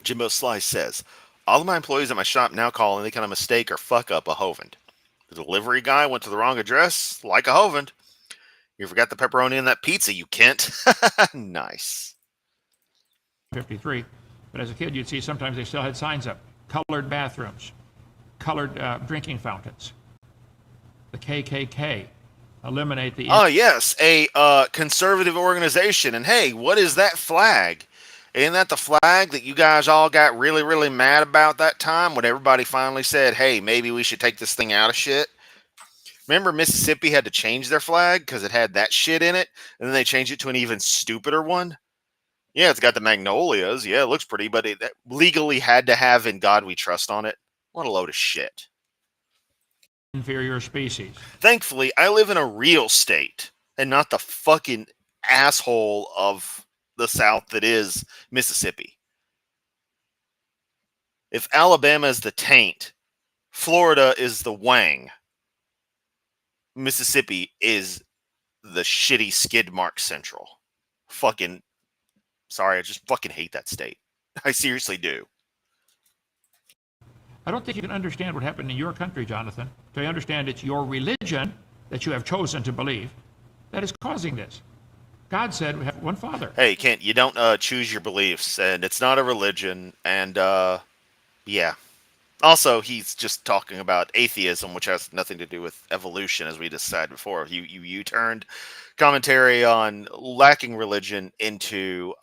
Jimbo Slice says, all of my employees at my shop now call any kind of mistake or fuck up a Hovind. The delivery guy went to the wrong address, like a Hovind. You forgot the pepperoni in that pizza, you Kent. Nice. 53. But as a kid, you'd see sometimes they still had signs up. Colored bathrooms, colored drinking fountains. The KKK. Eliminate the... Oh, yes, a conservative organization. And hey, what is that flag? Isn't that the flag that you guys all got really, really mad about that time when everybody finally said, hey, maybe we should take this thing out of shit? Remember Mississippi had to change their flag because it had that shit in it, and then they changed it to an even stupider one? Yeah, it's got the magnolias. Yeah, it looks pretty, but it legally had to have In God We Trust on it. What a load of shit. Inferior species. Thankfully, I live in a real state and not the fucking asshole of the South that is Mississippi. If Alabama is the taint, Florida is the wang, Mississippi is the shitty skid mark central. Fucking, sorry, I just fucking hate that state. I seriously do. I don't think you can understand what happened in your country, Jonathan. So you understand it's your religion that you have chosen to believe that is causing this. God said we have one Father. Hey, Kent, you don't choose your beliefs, and it's not a religion, and yeah. Also, he's just talking about atheism, which has nothing to do with evolution, as we decided before. You turned commentary on lacking religion into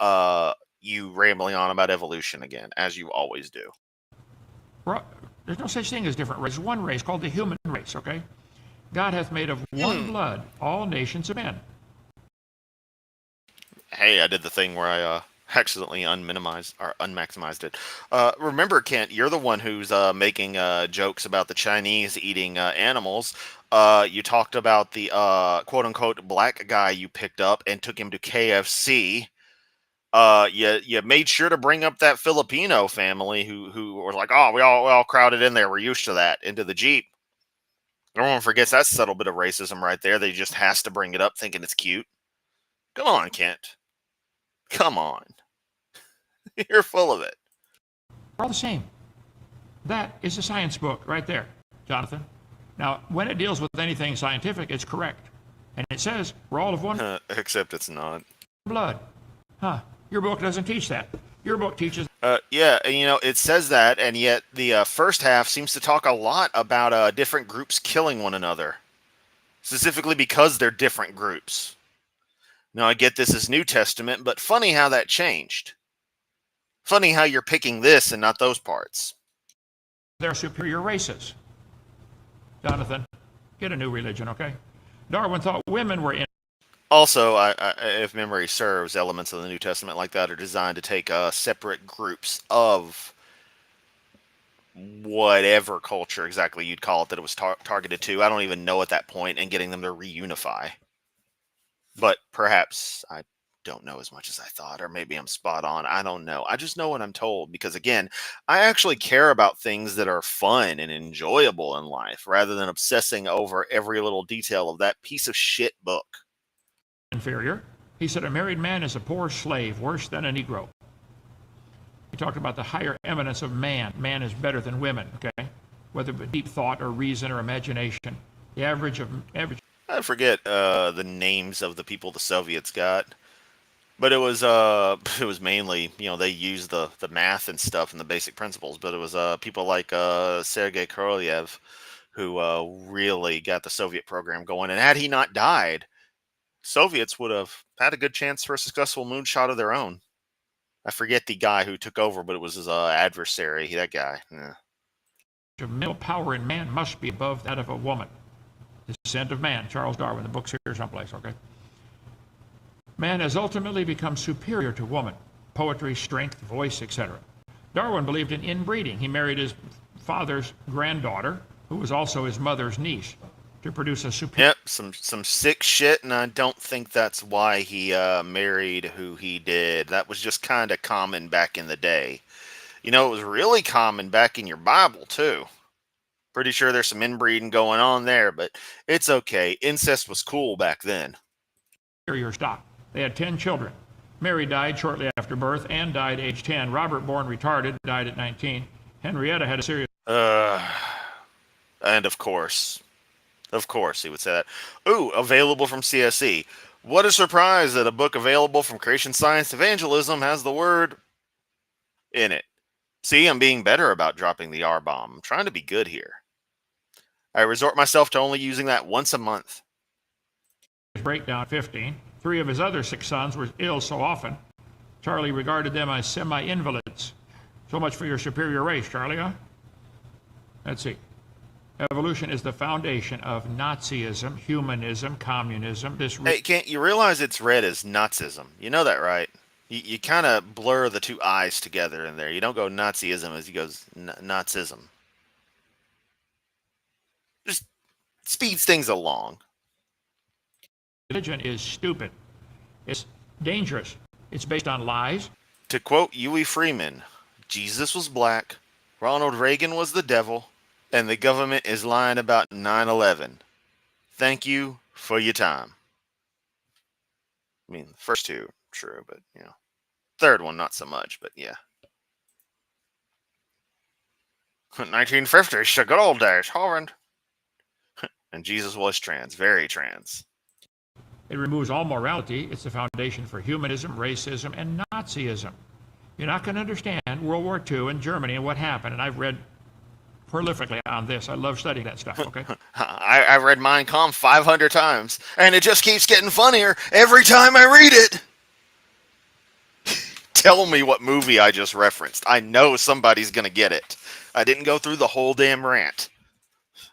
you rambling on about evolution again, as you always do. There's no such thing as different races. One race called the human race, okay? God hath made of one blood all nations of men. Hey, I did the thing where I accidentally unmaximized it. Remember, Kent, you're the one who's making jokes about the Chinese eating animals. You talked about the quote-unquote black guy you picked up and took him to KFC. You made sure to bring up that Filipino family who were like, oh, we all crowded in there. We're used to that, into the Jeep. Everyone forgets that subtle bit of racism right there. They just has to bring it up, thinking it's cute. Come on, Kent. Come on. You're full of it. We're all the same. That is a science book right there, Jonathan. Now, when it deals with anything scientific, it's correct. And it says we're all of one Except it's not. blood. Huh. Your book doesn't teach that. Your book teaches. Yeah, and it says that, and yet the first half seems to talk a lot about different groups killing one another. Specifically because they're different groups. Now, I get this is New Testament, but funny how that changed. Funny how you're picking this and not those parts. They're superior races. Jonathan, get a new religion, okay? Darwin thought women were in. Also, if memory serves, elements of the New Testament like that are designed to take separate groups of whatever culture exactly you'd call it that it was targeted to. I don't even know at that point, and getting them to reunify. But perhaps I don't know as much as I thought, or maybe I'm spot on. I don't know. I just know what I'm told because, again, I actually care about things that are fun and enjoyable in life rather than obsessing over every little detail of that piece of shit book. Inferior. He said a married man is a poor slave, worse than a Negro. He talked about the higher eminence of man. Man is better than women, okay? Whether it be deep thought or reason or imagination. The average. I forget the names of the people the Soviets got. But it was mainly, they used the math and stuff and the basic principles, but it was people like Sergei Korolev who really got the Soviet program going. And had he not died, Soviets would have had a good chance for a successful moonshot of their own. I forget the guy who took over, but it was his adversary, that guy. Yeah. Of male power in man must be above that of a woman. The Descent of Man, Charles Darwin. The book's here someplace, okay? Man has ultimately become superior to woman. Poetry, strength, voice, etc. Darwin believed in inbreeding. He married his father's granddaughter, who was also his mother's niece, to produce a superior. Yep, some sick shit, and I don't think that's why he married who he did. That was just kind of common back in the day. It was really common back in your Bible, too. Pretty sure there's some inbreeding going on there, but it's okay. Incest was cool back then. Superior stock. They had 10 children. Mary died shortly after birth. Anne died age 10. Robert, born retarded, died at 19. Henrietta had a serious. And of course he would say that. Ooh, available from CSE. What a surprise that a book available from Creation Science Evangelism has the word in it. See, I'm being better about dropping the R-bomb. I'm trying to be good here. I resort myself to only using that once a month. Breakdown 15. 3 of his other 6 sons were ill so often, Charlie regarded them as semi-invalids. So much for your superior race, Charlie, huh? Let's see. Evolution is the foundation of Nazism, humanism, communism. Hey, can't you realize it's read as Nazism? You know that, right? You kind of blur the two I's together in there. You don't go Nazism as he goes Nazism. Just speeds things along. Religion is stupid. It's dangerous. It's based on lies. To quote Huey Freeman, Jesus was black, Ronald Reagan was the devil, and the government is lying about 9/11. Thank you for your time. I mean, the first two, true, but, third one, not so much, but yeah. 1950s, the good old days, Hovind. And Jesus was trans, very trans. It removes all morality. It's the foundation for humanism, racism, and Nazism. You're not going to understand World War II and Germany and what happened, and I've read prolifically on this. I love studying that stuff, okay? I've read Mein Kampf 500 times, and it just keeps getting funnier every time I read it. Tell me what movie I just referenced. I know somebody's going to get it. I didn't go through the whole damn rant,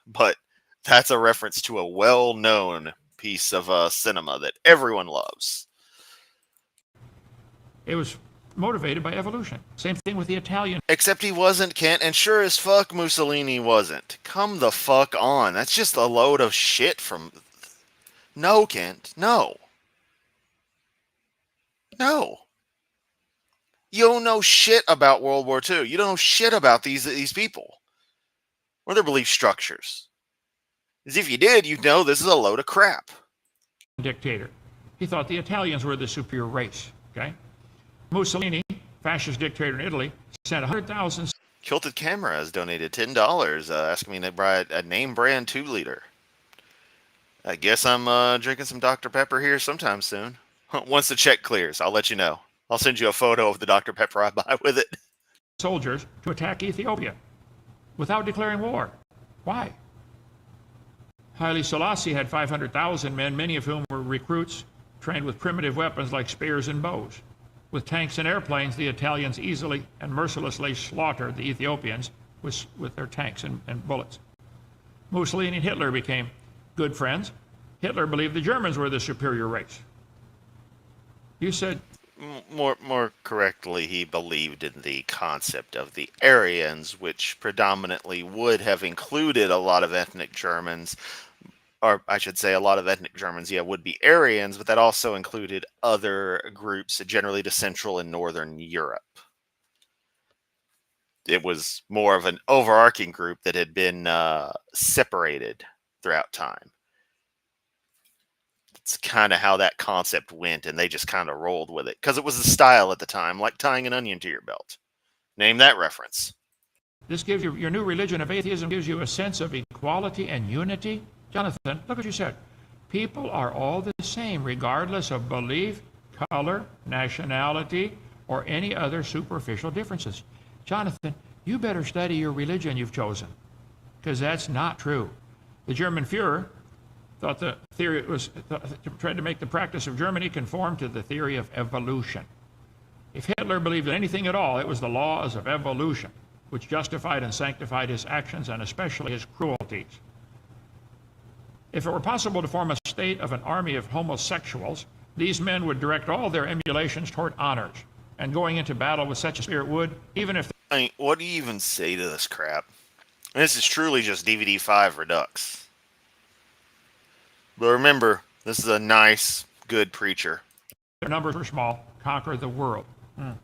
but that's a reference to a well-known piece of cinema that everyone loves. It was motivated by evolution. Same thing with the Italian. Except he wasn't, Kent, and sure as fuck Mussolini wasn't. Come the fuck on. That's just a load of shit from... No, Kent. No. No. You don't know shit about World War II. You don't know shit about these people. Or their belief structures. As if you did, you'd know this is a load of crap. Dictator. He thought the Italians were the superior race, okay? Mussolini, fascist dictator in Italy, sent 100,000... Kilted Camera has donated $10, asking me to buy a name brand 2-liter. I guess I'm drinking some Dr. Pepper here sometime soon. Once the check clears, I'll let you know. I'll send you a photo of the Dr. Pepper I buy with it. Soldiers to attack Ethiopia without declaring war. Why? Haile Selassie had 500,000 men, many of whom were recruits trained with primitive weapons like spears and bows. With tanks and airplanes, the Italians easily and mercilessly slaughtered the Ethiopians with their tanks and bullets. Mussolini and Hitler became good friends. Hitler believed the Germans were the superior race. You said... More correctly, he believed in the concept of the Aryans, which predominantly would have included a lot of ethnic Germans, or I should say a lot of ethnic Germans, would be Aryans, but that also included other groups, generally to Central and Northern Europe. It was more of an overarching group that had been separated throughout time. It's kind of how that concept went, and they just kind of rolled with it, because it was the style at the time, like tying an onion to your belt. Name that reference. This gives you, your new religion of atheism gives you a sense of equality and unity. Jonathan, look what you said. People are all the same, regardless of belief, color, nationality, or any other superficial differences. Jonathan, you better study your religion you've chosen, because that's not true. The German Führer thought the theory was tried to make the practice of Germany conform to the theory of evolution. If Hitler believed in anything at all, it was the laws of evolution, which justified and sanctified his actions and especially his cruelties. If it were possible to form a state of an army of homosexuals, these men would direct all their emulations toward honors, and going into battle with such a spirit would, even if... I mean, what do you even say to this crap? This is truly just DVD 5 Redux. But remember, this is a nice, good preacher. Their numbers were small, conquer the world. You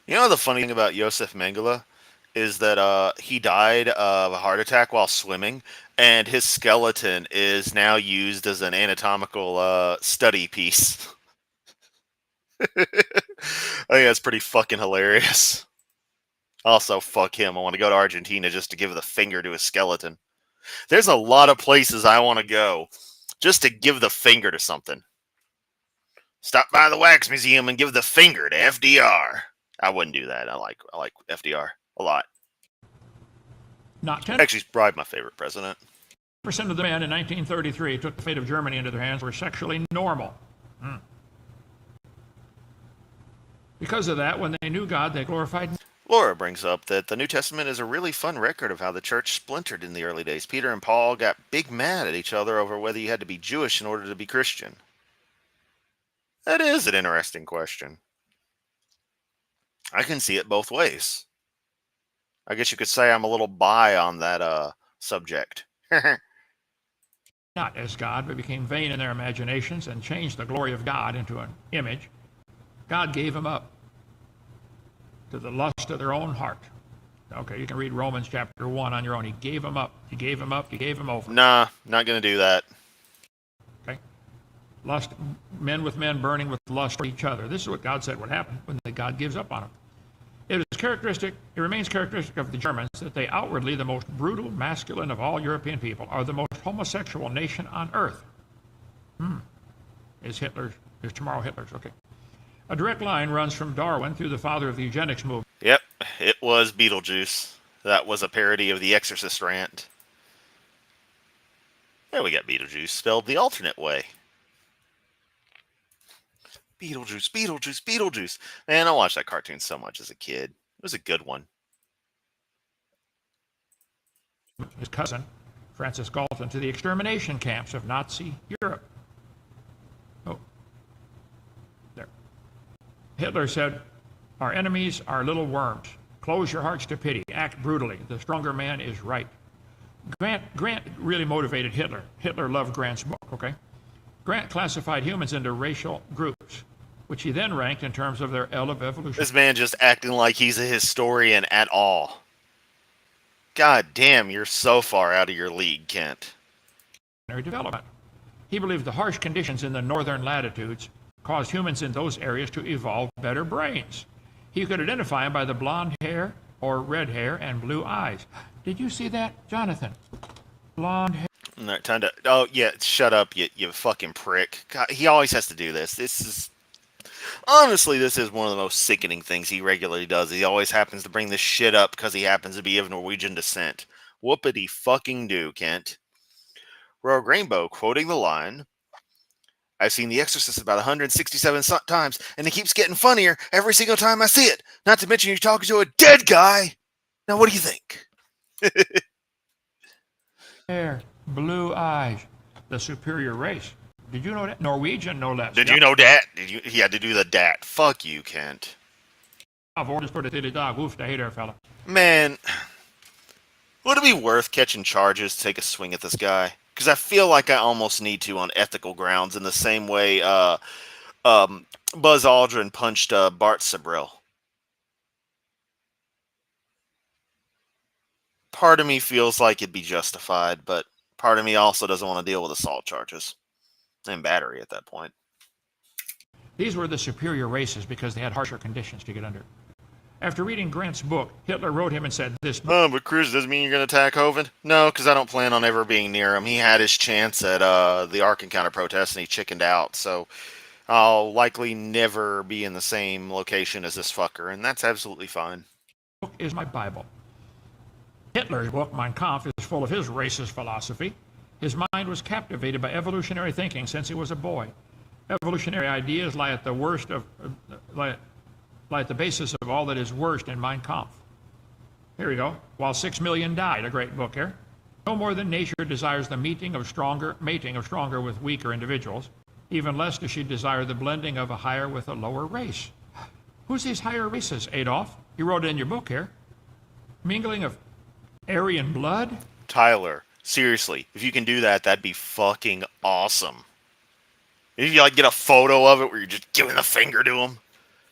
know the funny thing about Josef Mengele is that he died of a heart attack while swimming, and his skeleton is now used as an anatomical study piece. I think that's pretty fucking hilarious. Also, fuck him. I want to go to Argentina just to give the finger to his skeleton. There's a lot of places I want to go just to give the finger to something. Stop by the Wax Museum and give the finger to FDR. I wouldn't do that. I like FDR a lot. Not 10%. Actually, he's probably my favorite president. Percent of the men in 1933 took the fate of Germany into their hands were sexually normal. Because of that, when they knew God, they glorified. Laura brings up that the New Testament is a really fun record of how the church splintered in the early days. Peter and Paul got big mad at each other over whether you had to be Jewish in order to be Christian. That is an interesting question. I can see it both ways. I guess you could say I'm a little bi on that subject. Not as God, but became vain in their imaginations and changed the glory of God into an image. God gave them up to the lust of their own heart. Okay, you can read Romans chapter 1 on your own. He gave them up. He gave them up. He gave them over. Nah, not going to do that. Okay. Lust, men with men burning with lust for each other. This is what God said would happen when God gives up on them. It is remains characteristic of the Germans that they outwardly, the most brutal, masculine of all European people, are the most homosexual nation on earth. Is tomorrow Hitler's? Okay. A direct line runs from Darwin through the father of the eugenics movement. Yep, it was Beetlejuice. That was a parody of the Exorcist rant. There we got Beetlejuice spelled the alternate way. Beetlejuice, Beetlejuice, Beetlejuice. Man, I watched that cartoon so much as a kid. It was a good one. His cousin, Francis Galton, to the extermination camps of Nazi Europe. Oh, there. Hitler said, "Our enemies are little worms. Close your hearts to pity. Act brutally. The stronger man is right." Grant really motivated Hitler. Hitler loved Grant's book, okay? Grant classified humans into racial groups, which he then ranked in terms of their L of evolution. This man just acting like he's a historian at all. God damn, you're so far out of your league, Kent. Development. He believed the harsh conditions in the northern latitudes caused humans in those areas to evolve better brains. He could identify them by the blonde hair or red hair and blue eyes. Did you see that, Jonathan? Blonde hair. No, time to. Oh yeah, shut up, you fucking prick. God, he always has to do this. Honestly, this is one of the most sickening things he regularly does. He always happens to bring this shit up because he happens to be of Norwegian descent. Whoopity fucking do, Kent. Rogue Rainbow quoting the line, "I've seen The Exorcist about 167 times, and it keeps getting funnier every single time I see it. Not to mention you're talking to a dead guy. Now, what do you think?" Hair, blue eyes, the superior race. Did you know that? Norwegian, no less. Did you know that? He had to do the dat. Fuck you, Kent. Man, would it be worth catching charges to take a swing at this guy? Because I feel like I almost need to on ethical grounds in the same way Buzz Aldrin punched Bart Sabril. Part of me feels like it'd be justified, but part of me also doesn't want to deal with assault charges. And battery at that point. These were the superior races because they had harsher conditions to get under. After reading Grant's book, Hitler wrote him and said this... Oh, but Cruz doesn't mean you're going to attack Hovind? No, because I don't plan on ever being near him. He had his chance at the Ark Encounter protest, and he chickened out. So I'll likely never be in the same location as this fucker, and that's absolutely fine. Book is my Bible. Hitler's book, Mein Kampf, is full of his racist philosophy. His mind was captivated by evolutionary thinking since he was a boy. Evolutionary ideas lie at the basis of all that is worst in Mein Kampf. Here we go. While 6 million died, a great book here. No more than nature desires the mating of stronger with weaker individuals. Even less does she desire the blending of a higher with a lower race. Who's these higher races, Adolf? You wrote it in your book here. Mingling of Aryan blood? Tyler. Seriously, if you can do that, that'd be fucking awesome. If you like get a photo of it where you're just giving the finger to him,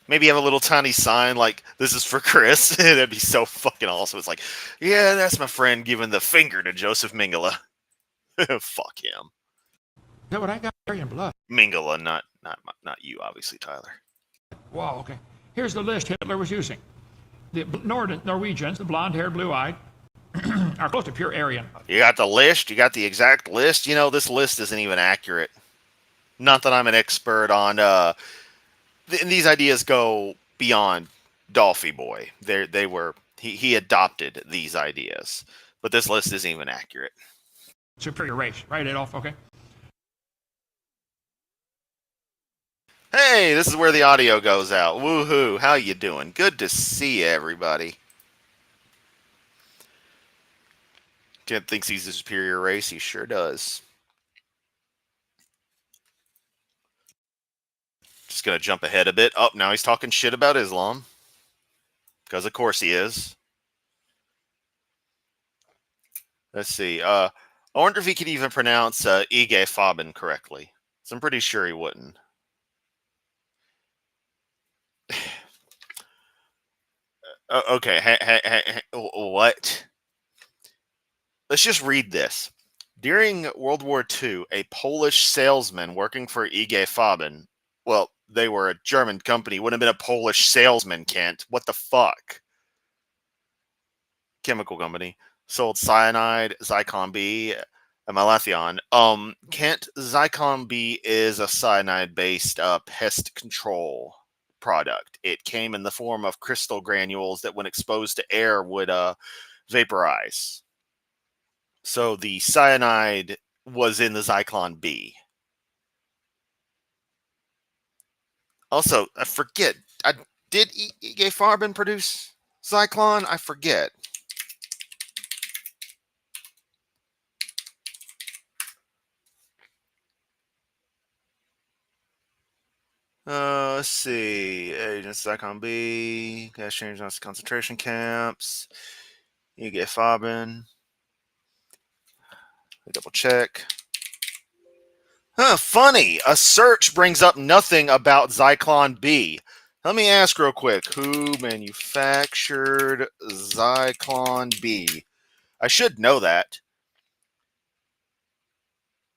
maybe have a little tiny sign like "This is for Chris." That'd be so fucking awesome. It's like, yeah, that's my friend giving the finger to Joseph Mengele. Fuck him. Is that what I got? Aryan blood. Mengele, not you, obviously, Tyler. Wow. Okay. Here's the list Hitler was using. The Norwegians, the blonde-haired, blue-eyed, are close to pure Aryan. You got the list? You got the exact list? You know, this list isn't even accurate. Not that I'm an expert on... these ideas go beyond Dolphy Boy. He adopted these ideas. But this list isn't even accurate. Superior race. Right, Adolf? Okay. Hey, this is where the audio goes out. Woohoo. How you doing? Good to see you, everybody. Kent thinks he's a superior race. He sure does. Just going to jump ahead a bit. Oh, now he's talking shit about Islam. Because of course he is. Let's see. I wonder if he could even pronounce Ige Fabin correctly. So I'm pretty sure he wouldn't. Okay. Hey, what? Let's just read this. During World War II, a Polish salesman working for IG Farben, well, they were a German company, would have been a Polish salesman, Kent. What the fuck? chemical company, sold cyanide, Zyklon B, and malathion. Kent, Zyklon B is a cyanide-based pest control product. It came in the form of crystal granules that, when exposed to air, would vaporize. So the cyanide was in the Zyklon B. Also, I forget. Did E.G. Farben produce Zyklon? I forget. Let's see. Agents Zyklon B. Gas change on concentration camps. E.G. Farben. Double check. Huh, funny. A search brings up nothing about Zyklon B. Let me ask real quick. Who manufactured Zyklon B? I should know that.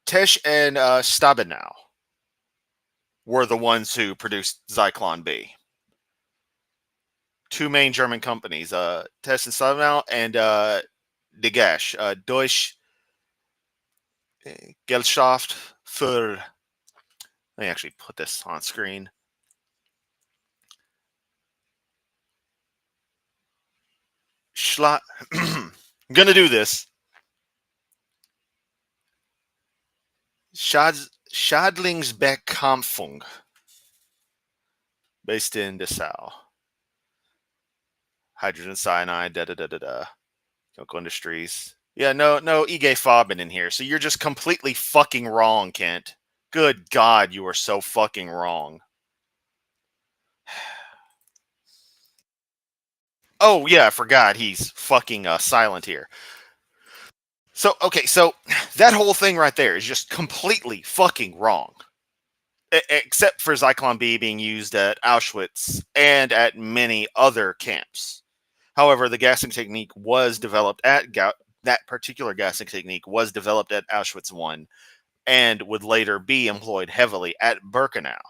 Tesch and Stabenow were the ones who produced Zyklon B. Two main German companies, Tesch and Stabenow, and Degash, Deutsche Gesellschaft für... Let me actually put this on screen. I'm gonna do this. Schadlingsbekämpfung, based in Dessau. Hydrogen cyanide, chemical industries. Yeah, no E.G. Farben in here. So you're just completely fucking wrong, Kent. Good God, you are so fucking wrong. Oh, yeah, I forgot he's fucking silent here. So, okay, so that whole thing right there is just completely fucking wrong. Except for Zyklon B being used at Auschwitz and at many other camps. However, the gassing technique was developed at that particular gassing technique was developed at Auschwitz I and would later be employed heavily at Birkenau.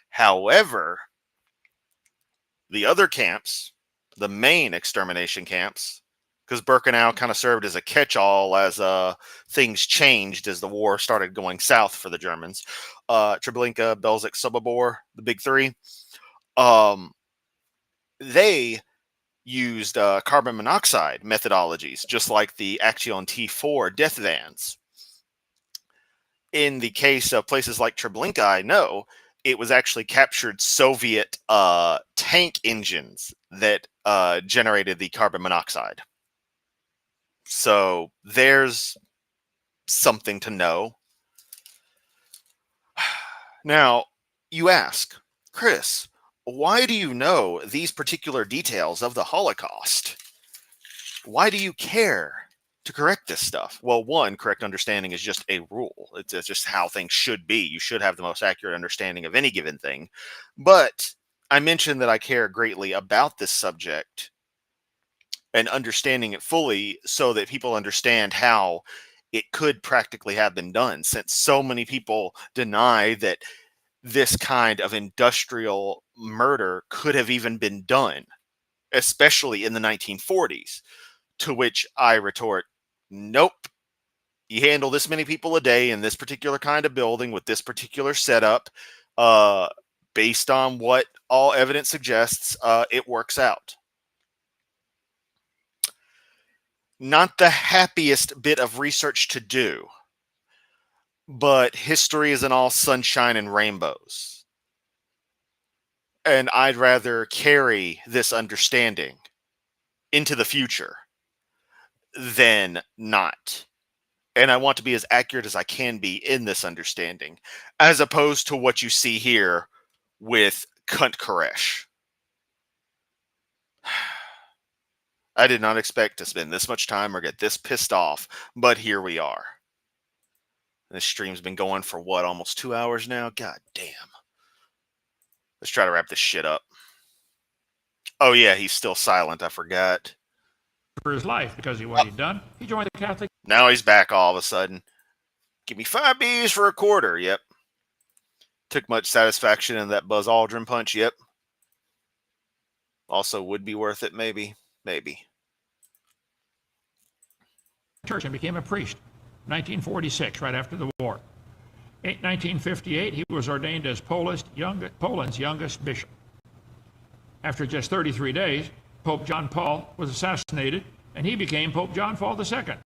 However, the other camps, the main extermination camps, because Birkenau kind of served as a catch-all as things changed as the war started going south for the Germans. Treblinka, Belzec, Sobibor, the big three, they used carbon monoxide methodologies, just like the Action T4 death vans. In the case of places like Treblinka, I know it was actually captured Soviet tank engines that generated the carbon monoxide. So there's something to know. Now, you ask, Chris, why do you know these particular details of the Holocaust? Why do you care to correct this stuff? Well, one, correct understanding is just a rule. It's just how things should be. You should have the most accurate understanding of any given thing. But I mentioned that I care greatly about this subject and understanding it fully so that people understand how it could practically have been done, since so many people deny that this kind of industrial murder could have even been done, especially in the 1940s. To which I retort, nope. You handle this many people a day in this particular kind of building with this particular setup, based on what all evidence suggests, it works out. Not the happiest bit of research to do, but history isn't all sunshine and rainbows. And I'd rather carry this understanding into the future than not. And I want to be as accurate as I can be in this understanding, as opposed to what you see here with Kunt Koresh. I did not expect to spend this much time or get this pissed off, but here we are. This stream's been going for what, almost 2 hours now? God damn. Let's try to wrap this shit up. Oh yeah, he's still silent, I forgot. For his life, because of what he'd done, he joined the Catholic. Now he's back all of a sudden. Give me 5 Bs for a quarter, yep. Took much satisfaction in that Buzz Aldrin punch, yep. Also would be worth it, maybe. Maybe. church and became a priest. 1946, right after the war. 1958, he was ordained as Poland's youngest bishop. After just 33 days, Pope John Paul was assassinated, and he became Pope John Paul II.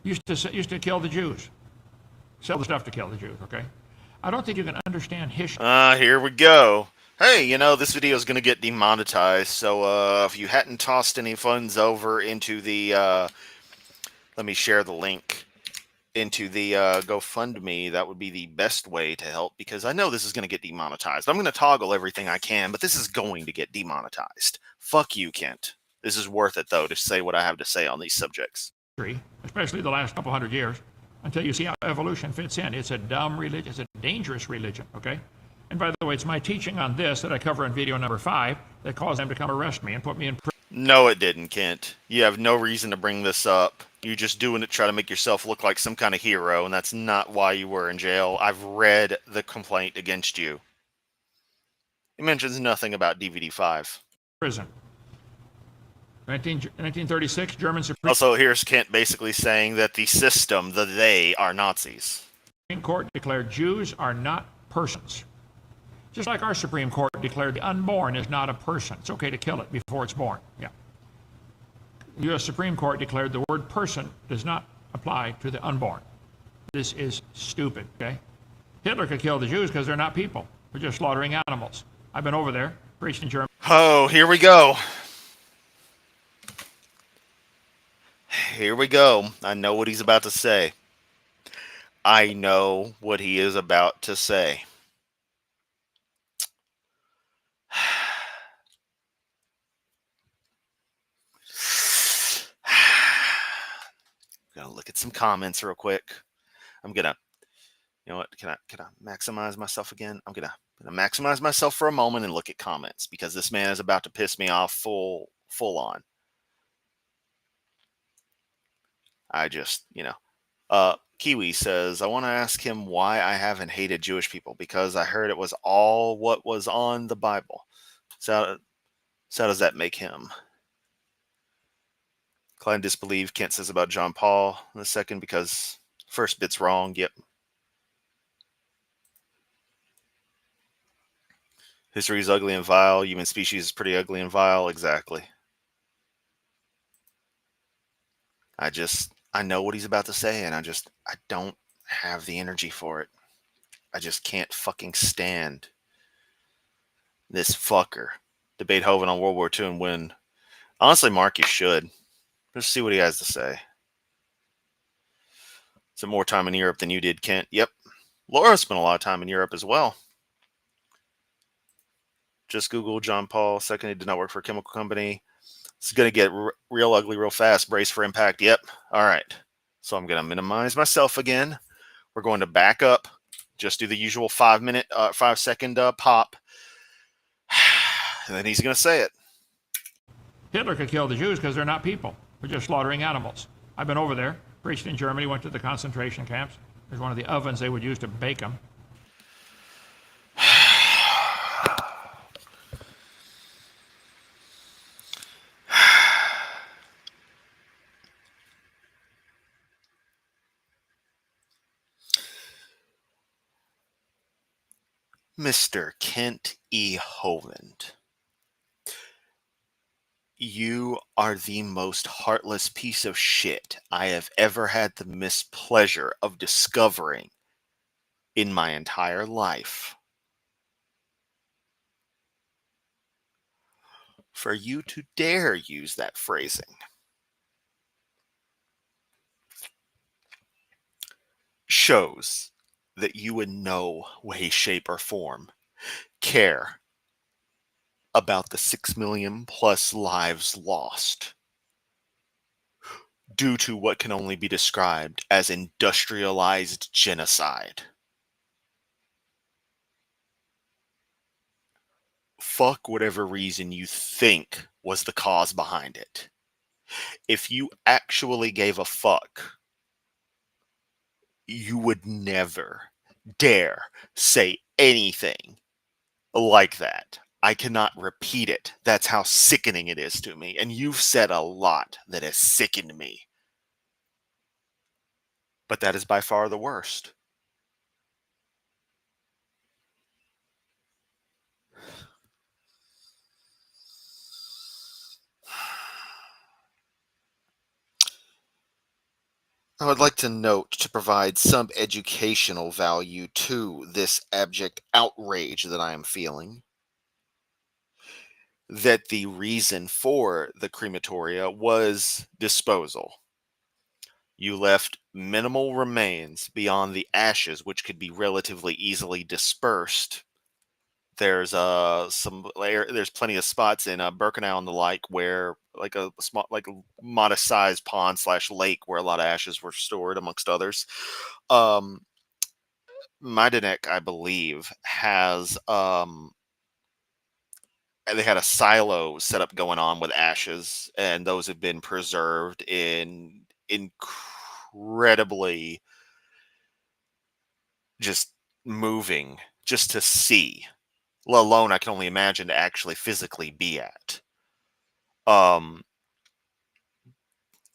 Used to kill the Jews. Sell the stuff to kill the Jews, okay? I don't think you can understand history. Here we go. Hey, this video is going to get demonetized, so if you hadn't tossed any funds over into the, let me share the link, into the GoFundMe, that would be the best way to help, because I know this is going to get demonetized. I'm going to toggle everything I can, but this is going to get demonetized. Fuck you, Kent. This is worth it, though, to say what I have to say on these subjects. Especially the last couple hundred years, until you see how evolution fits in. It's a dumb religion. It's a dangerous religion, okay? And by the way, it's my teaching on this that I cover in video number 5 that caused them to come arrest me and put me in prison. No, it didn't, Kent. You have no reason to bring this up. You're just doing it to try to make yourself look like some kind of hero, and that's not why you were in jail. I've read the complaint against you. It mentions nothing about DVD 5. Prison. 1936, German Supreme Also, here's Kent basically saying that the system, they, are Nazis. Supreme Court declared Jews are not persons. Just like our Supreme Court declared the unborn is not a person. It's okay to kill it before it's born. Yeah. The U.S. Supreme Court declared the word person does not apply to the unborn. This is stupid, okay? Hitler could kill the Jews because they're not people. They're just slaughtering animals. I've been over there, preached in Germany. Oh, here we go. Here we go. I know what he's about to say. I know what he is about to say. I'm gonna look at some comments real quick. I'm gonna, you know what? Can I maximize myself again? I'm gonna maximize myself for a moment and look at comments, because this man is about to piss me off full on. I just, Kiwi says, I want to ask him why I haven't hated Jewish people, because I heard it was all what was on the Bible. So how does that make him? Klein disbelieve, Kent says about John Paul in a second, because first bit's wrong. Yep. History is ugly and vile. Human species is pretty ugly and vile. Exactly. I know what he's about to say, and I don't have the energy for it. I just can't fucking stand this fucker. Debate Hovind on World War II and win. Honestly, Mark, you should. Just see what he has to say. Spent more time in Europe than you did, Kent. Yep. Laura spent a lot of time in Europe as well. Just Google John Paul. Second, he did not work for a chemical company. It's going to get real ugly real fast. Brace for impact. Yep. All right. So I'm going to minimize myself again. We're going to back up. Just do the usual 5-second pop. And then he's going to say it. Hitler could kill the Jews because they're not people. They're just slaughtering animals. I've been over there, preached in Germany, went to the concentration camps. There's one of the ovens they would use to bake them. Mr. Kent E. Hovind, you are the most heartless piece of shit I have ever had the mispleasure of discovering in my entire life. For you to dare use that phrasing shows that you in no way, shape, or form care about the 6 million plus lives lost due to what can only be described as industrialized genocide. Fuck whatever reason you think was the cause behind it. If you actually gave a fuck, you would never dare say anything like that. I cannot repeat it. That's how sickening it is to me. And you've said a lot that has sickened me. But that is by far the worst. I would like to note, to provide some educational value to this abject outrage that I am feeling, that the reason for the crematoria was disposal. You left minimal remains beyond the ashes, which could be relatively easily dispersed. There's there's plenty of spots in Birkenau and the like where like a small, like a modest sized pond slash lake where a lot of ashes were stored, amongst others. Um, Majdanek, I believe, has they had a silo set up going on with ashes, and those have been preserved in incredibly just moving just to see, let alone I can only imagine to actually physically be at. Um,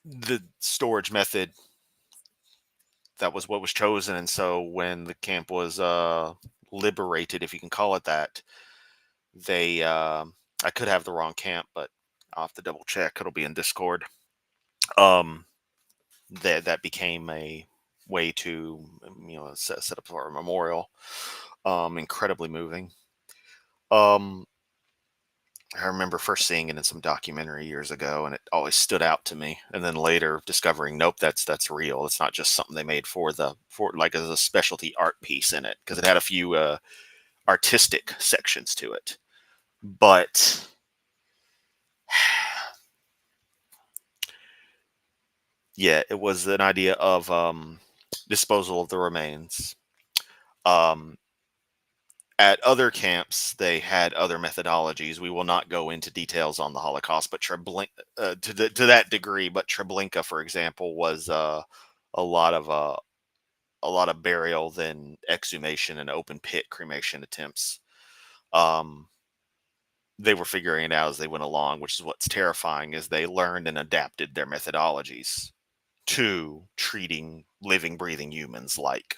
the storage method, that was what was chosen, and so when the camp was liberated, if you can call it that, they I could have the wrong camp, but I'll have to double check. It'll be in Discord. Um, that became a way to set up for a memorial. Incredibly moving. I remember first seeing it in some documentary years ago, and it always stood out to me. And then later discovering, nope, that's real. It's not just something they made for like as a specialty art piece in it, because it had a few artistic sections to it. But yeah, it was an idea of disposal of the remains. Um, At other camps, they had other methodologies. We will not go into details on the Holocaust, but to that degree. But Treblinka, for example, was a lot of a lot of burial, then exhumation and open pit cremation attempts. Um, they were figuring it out as they went along, which is what's terrifying. Is they learned and adapted their methodologies to treating living, breathing humans like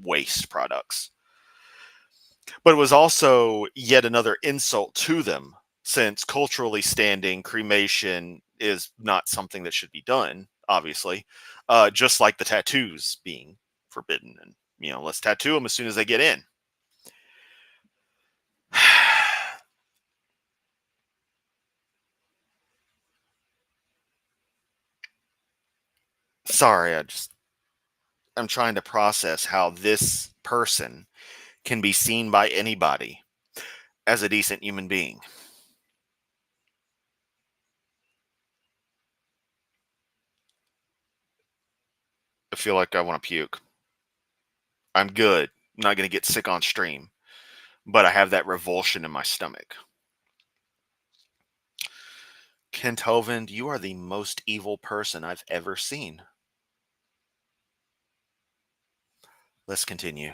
waste products. But it was also yet another insult to them, since culturally standing, cremation is not something that should be done, obviously, just like the tattoos being forbidden. And, let's tattoo them as soon as they get in. Sorry, I'm trying to process how this person can be seen by anybody as a decent human being. I feel like I want to puke. I'm good. I'm not going to get sick on stream, but I have that revulsion in my stomach. Kent Hovind, you are the most evil person I've ever seen. Let's continue.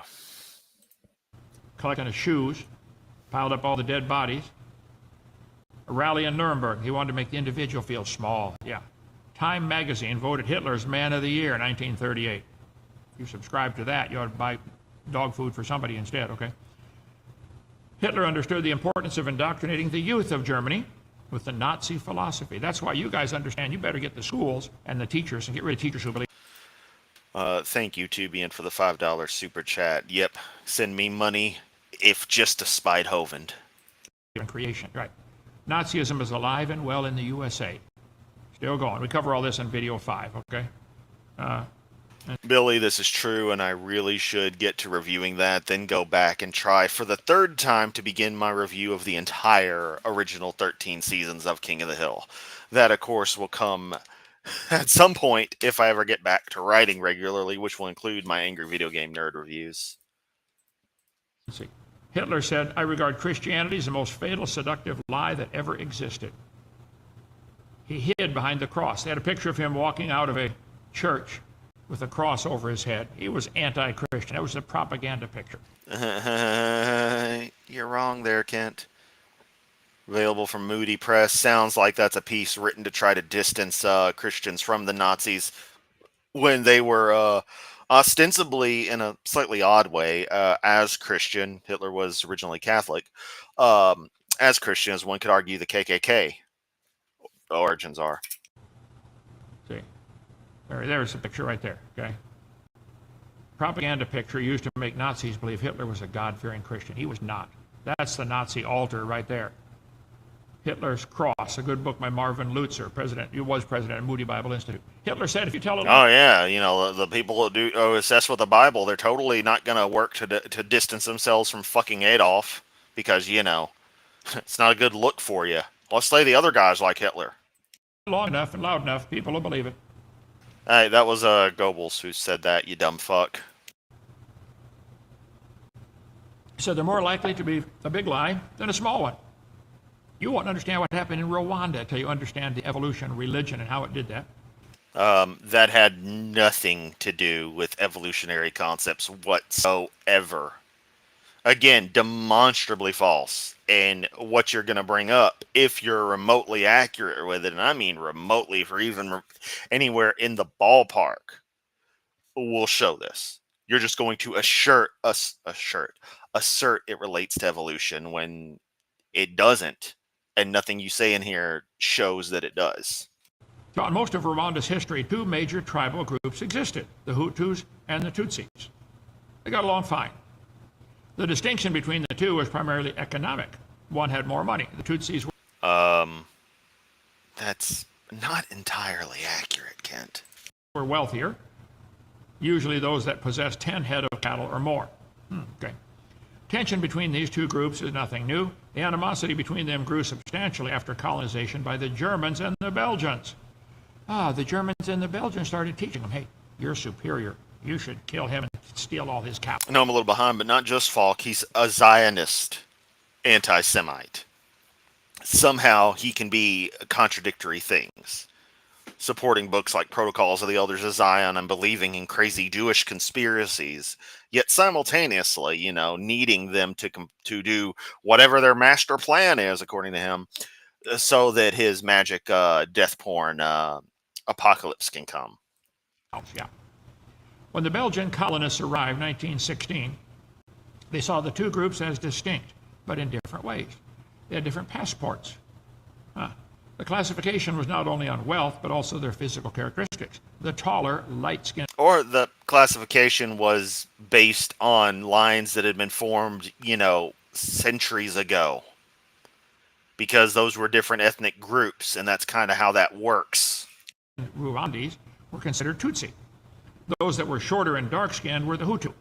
Collecting his shoes, piled up all the dead bodies. A rally in Nuremberg. He wanted to make the individual feel small. Yeah. Time magazine voted Hitler's Man of the Year in 1938. If you subscribe to that, you ought to buy dog food for somebody instead, okay? Hitler understood the importance of indoctrinating the youth of Germany with the Nazi philosophy. That's why you guys understand you better get the schools and the teachers and get rid of teachers who believe. Thank you, Tubian, for the $5 super chat. Yep, send me money if just to spite Hovind. In creation, right. Nazism is alive and well in the USA. Still going. We cover all this in video 5, okay? Billy, this is true, and I really should get to reviewing that, then go back and try for the third time to begin my review of the entire original 13 seasons of King of the Hill. That, of course, will come at some point if I ever get back to writing regularly, which will include my Angry Video Game Nerd reviews. Let's see. Hitler said, I regard Christianity as the most fatal, seductive lie that ever existed. He hid behind the cross. They had a picture of him walking out of a church with a cross over his head. He was anti-Christian. That was a propaganda picture. You're wrong there, Kent. Available from Moody Press. Sounds like that's a piece written to try to distance Christians from the Nazis when they were ostensibly, in a slightly odd way, as Christian. Hitler was originally Catholic. As Christians, one could argue the KKK origins are. See, there's a picture right there, okay? Propaganda picture used to make Nazis believe Hitler was a God-fearing Christian. He was not. That's the Nazi altar right there. Hitler's Cross, a good book by Marvin Lutzer, he was president of Moody Bible Institute. Hitler said, if you tell a lie... Oh, yeah, you know, the people who do obsessed with the Bible, they're totally not going to work to distance themselves from fucking Adolf, because, you know, it's not a good look for you. Let's say the other guys like Hitler. Long enough and loud enough, people will believe it. Hey, that was Goebbels who said that, you dumb fuck. So they're more likely to be a big lie than a small one. You won't understand what happened in Rwanda until you understand the evolution of religion and how it did that. That had nothing to do with evolutionary concepts whatsoever. Again, demonstrably false. And what you're going to bring up, if you're remotely accurate with it, and I mean remotely for even anywhere in the ballpark, will show this. You're just going to assert it relates to evolution when it doesn't. And nothing you say in here shows that it does. Throughout most of Rwanda's history, two major tribal groups existed, the Hutus and the Tutsis. They got along fine. The distinction between the two was primarily economic. One had more money. The Tutsis that's not entirely accurate, Kent. were wealthier, usually those that possessed 10 head of cattle or more. Okay. Tension between these two groups is nothing new. The animosity between them grew substantially after colonization by the Germans and the Belgians. The Germans and the Belgians started teaching them, hey, you're superior. You should kill him and steal all his cattle. No, I'm a little behind, but not just Falk. He's a Zionist anti-Semite. Somehow he can be contradictory things. Supporting books like Protocols of the Elders of Zion and believing in crazy Jewish conspiracies, yet simultaneously, you know, needing them to do whatever their master plan is, according to him, so that his magic death porn apocalypse can come. Yeah. When the Belgian colonists arrived in 1916, they saw the two groups as distinct, but in different ways. They had different passports. The classification was not only on wealth, but also their physical characteristics. The taller, light-skinned... Or the classification was based on lines that had been formed, you know, centuries ago. Because those were different ethnic groups, and that's kind of how that works. Rwandese were considered Tutsi. Those that were shorter and dark-skinned were the Hutu.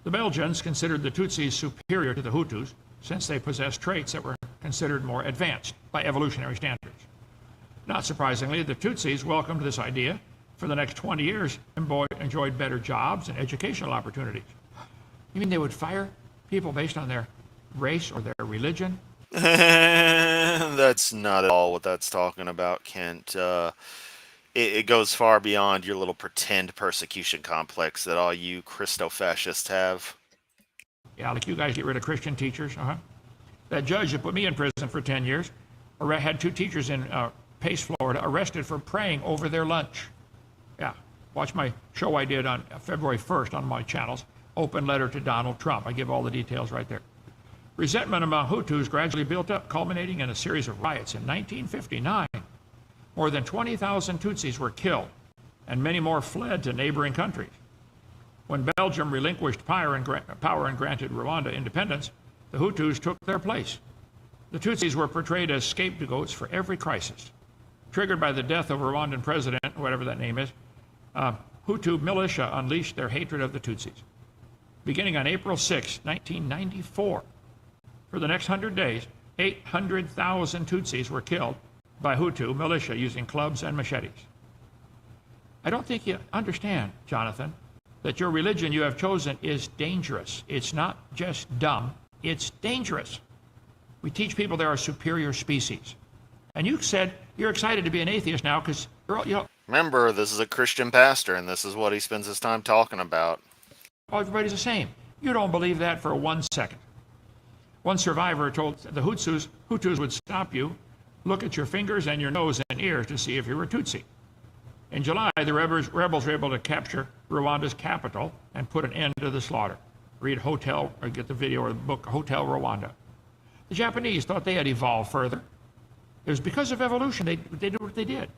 The Belgians considered the Tutsis superior to the Hutus, since they possessed traits that were considered more advanced by evolutionary standards. Not surprisingly, the Tutsis welcomed this idea. For the next 20 years, enjoyed better jobs and educational opportunities. You mean they would fire people based on their race or their religion? That's not at all what that's talking about, Kent. It goes far beyond your little pretend persecution complex that all you Christo-fascists have. Yeah, like you guys get rid of Christian teachers. That judge that put me in prison for 10 years had two teachers in Pace, Florida, arrested for praying over their lunch. Yeah, watch my show I did on February 1st on my channels, Open Letter to Donald Trump. I give all the details right there. Resentment among Hutus gradually built up, culminating in a series of riots. In 1959, more than 20,000 Tutsis were killed, and many more fled to neighboring countries. When Belgium relinquished power and granted Rwanda independence, the Hutus took their place. The Tutsis were portrayed as scapegoats for every crisis. Triggered by the death of Rwandan president, whatever that name is, Hutu militia unleashed their hatred of the Tutsis. Beginning on April 6, 1994, for the next 100 days, 800,000 Tutsis were killed by Hutu militia using clubs and machetes. I don't think you understand, Jonathan, that your religion you have chosen is dangerous. It's not just dumb, it's dangerous. We teach people there are superior species. And you said you're excited to be an atheist now because remember, this is a Christian pastor, and this is what he spends his time talking about. everybody's the same. You don't believe that for 1 second. One survivor told the Hutus would stop you, look at your fingers and your nose and ears to see if you were Tutsi. In July, the rebels were able to capture Rwanda's capital and put an end to the slaughter. Read Hotel, or get the video or the book, Hotel Rwanda. The Japanese thought they had evolved further. It was because of evolution they did what they did.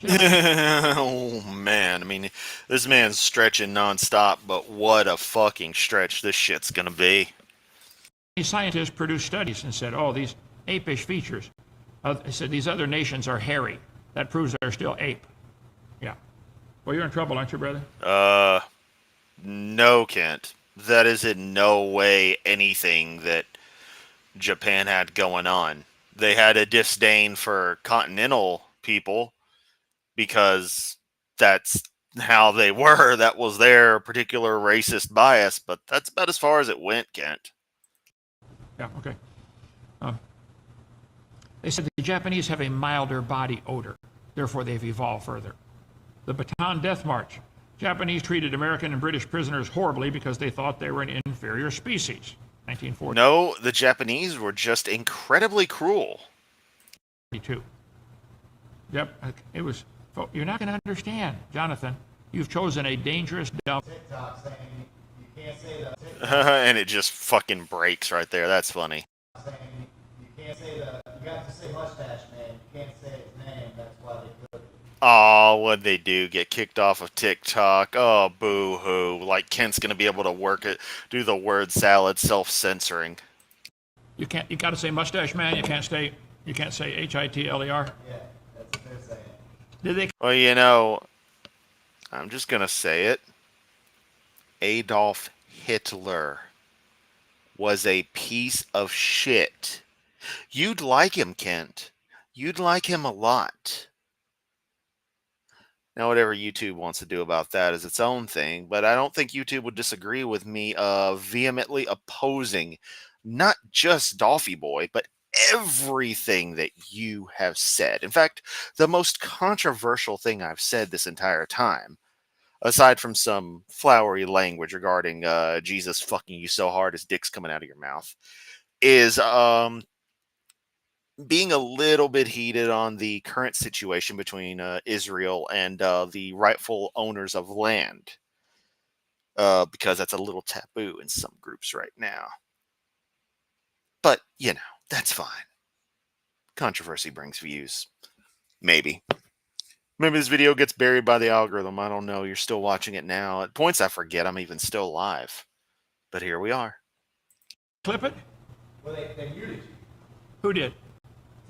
Oh, man. I mean, this man's stretching nonstop, but what a fucking stretch this shit's gonna be. Scientists produced studies and said, oh, these apish features. They said these other nations are hairy. That proves they're still ape. Yeah. Well, you're in trouble, aren't you, brother? No, Kent. That is in no way anything that Japan had going on. They had a disdain for continental people because that's how they were. That was their particular racist bias, but that's about as far as it went, Kent. Yeah, okay. They said the Japanese have a milder body odor. Therefore, they've evolved further. The Bataan Death March. Japanese treated American and British prisoners horribly because they thought they were an inferior species. 1940. No, the Japanese were just incredibly cruel. 1942. Yep, it was. You're not going to understand, Jonathan. You've chosen a dangerous, dumb. TikTok saying you can't say that. And it just fucking breaks right there. That's funny. Saying you can't say that. You got to say mustache man. You can't say his name. That's why they could. Oh, what'd they do? Get kicked off of TikTok? Oh, boo-hoo. Like Kent's gonna be able to work it, do the word salad self-censoring. You can't. You got to say mustache man. You can't say HITLER. Yeah, that's what they're saying. Did they? Well, you know, I'm just gonna say it. Adolf Hitler was a piece of shit. You'd like him, Kent. You'd like him a lot. Now, whatever YouTube wants to do about that is its own thing, but I don't think YouTube would disagree with me vehemently opposing not just Dolphy Boy, but everything that you have said. In fact, the most controversial thing I've said this entire time, aside from some flowery language regarding Jesus fucking you so hard his dick's coming out of your mouth, is being a little bit heated on the current situation between Israel and the rightful owners of land, because that's a little taboo in some groups right now. But, you know, that's fine. Controversy brings views. Maybe. Maybe this video gets buried by the algorithm. I don't know. You're still watching it now. At points I forget I'm even still live. But here we are. Clip it? Well, they muted you. Who did?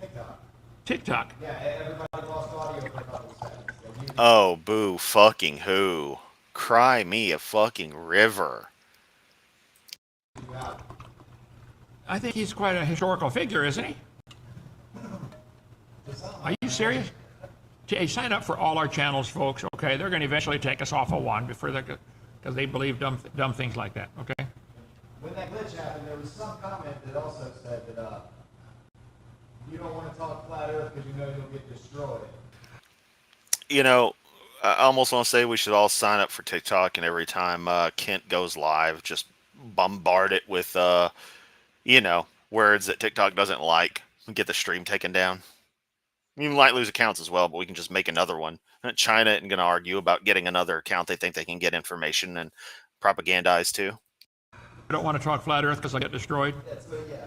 TikTok. TikTok. Yeah, everybody lost audio for a couple of seconds. They muted Oh, boo fucking who. Cry me a fucking river. you out. I think he's quite a historical figure, isn't he? Are you serious? Hey, sign up for all our channels, folks. Okay, they're going to eventually take us off of one because they believe dumb things like that. Okay. When that glitch happened, there was some comment that also said that you don't want to talk flat Earth because you know you'll get destroyed. You know, I almost want to say we should all sign up for TikTok, and every time Kent goes live, just bombard it with, you know, words that TikTok doesn't like and get the stream taken down. We might lose accounts as well, but we can just make another one. China isn't going to argue about getting another account they think they can get information and propagandize to. I don't want to talk flat Earth because I get destroyed. That's what, yeah.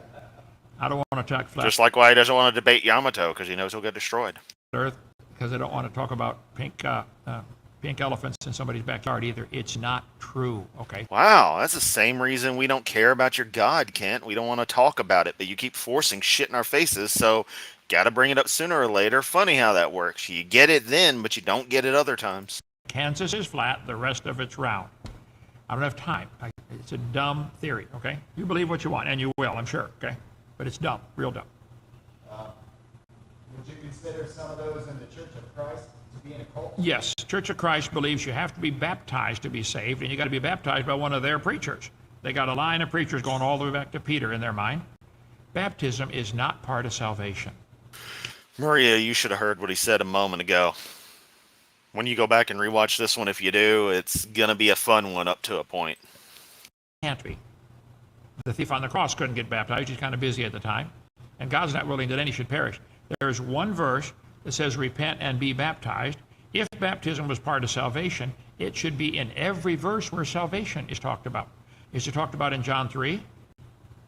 I don't want to talk flat Just like why he doesn't want to debate Yamato, because he knows he'll get destroyed. Earth because I don't want to talk about pink elephants in somebody's backyard either. It's not true. Okay. Wow, that's the same reason we don't care about your God, Kent. We don't want to talk about it, but you keep forcing shit in our faces, so gotta bring it up sooner or later. Funny how that works. You get it then, but you don't get it other times. Kansas is flat. The rest of it's round. I don't have time. It's a dumb theory. Okay. You believe what you want, and you will, I'm sure. Okay. But it's dumb. Real dumb. Would you consider some of those in the Church of Christ to be in a cult? Yes, Church of Christ believes you have to be baptized to be saved, and you got to be baptized by one of their preachers. They got a line of preachers going all the way back to Peter in their mind. Baptism is not part of salvation. Maria, you should have heard what he said a moment ago. When you go back and rewatch this one, if you do, it's gonna be a fun one up to a point. Can't be. The thief on the cross couldn't get baptized. He's kind of busy at the time. And God's not willing that any should perish. There's one verse that says, repent and be baptized. If baptism was part of salvation, it should be in every verse where salvation is talked about. Is it talked about in John 3? You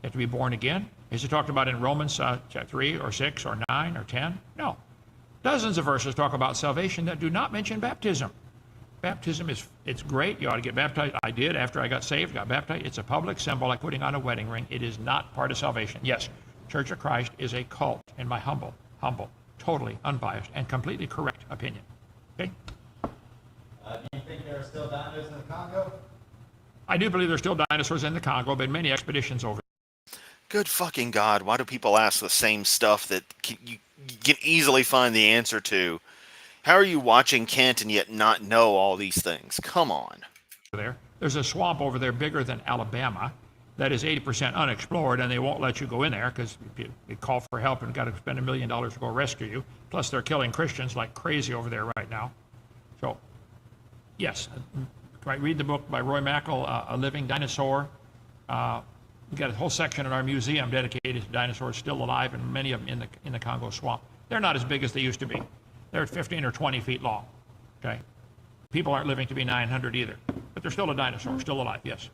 have to be born again. Is it talked about in Romans 3 or 6 or 9 or 10? No. Dozens of verses talk about salvation that do not mention baptism. Baptism it's great. You ought to get baptized. I did after I got saved, got baptized. It's a public symbol like putting on a wedding ring. It is not part of salvation. Yes, Church of Christ is a cult, in my humble, totally unbiased, and completely correct opinion. Okay? Do you think there are still dinosaurs in the Congo? I do believe there's still dinosaurs in the Congo, but many expeditions over. Good fucking God, why do people ask the same stuff that you can easily find the answer to? How are you watching Kent and yet not know all these things? Come on. There's a swamp over there bigger than Alabama that is 80% unexplored, and they won't let you go in there because you call for help and got to spend $1 million to go rescue you. Plus, they're killing Christians like crazy over there right now. So, yes, right. Read the book by Roy Mackal, A Living Dinosaur. We've got a whole section in our museum dedicated to dinosaurs still alive, and many of them in the Congo swamp. They're not as big as they used to be. They're 15 or 20 feet long. Okay, people aren't living to be 900 either, but they're still a dinosaur, still alive. Yes.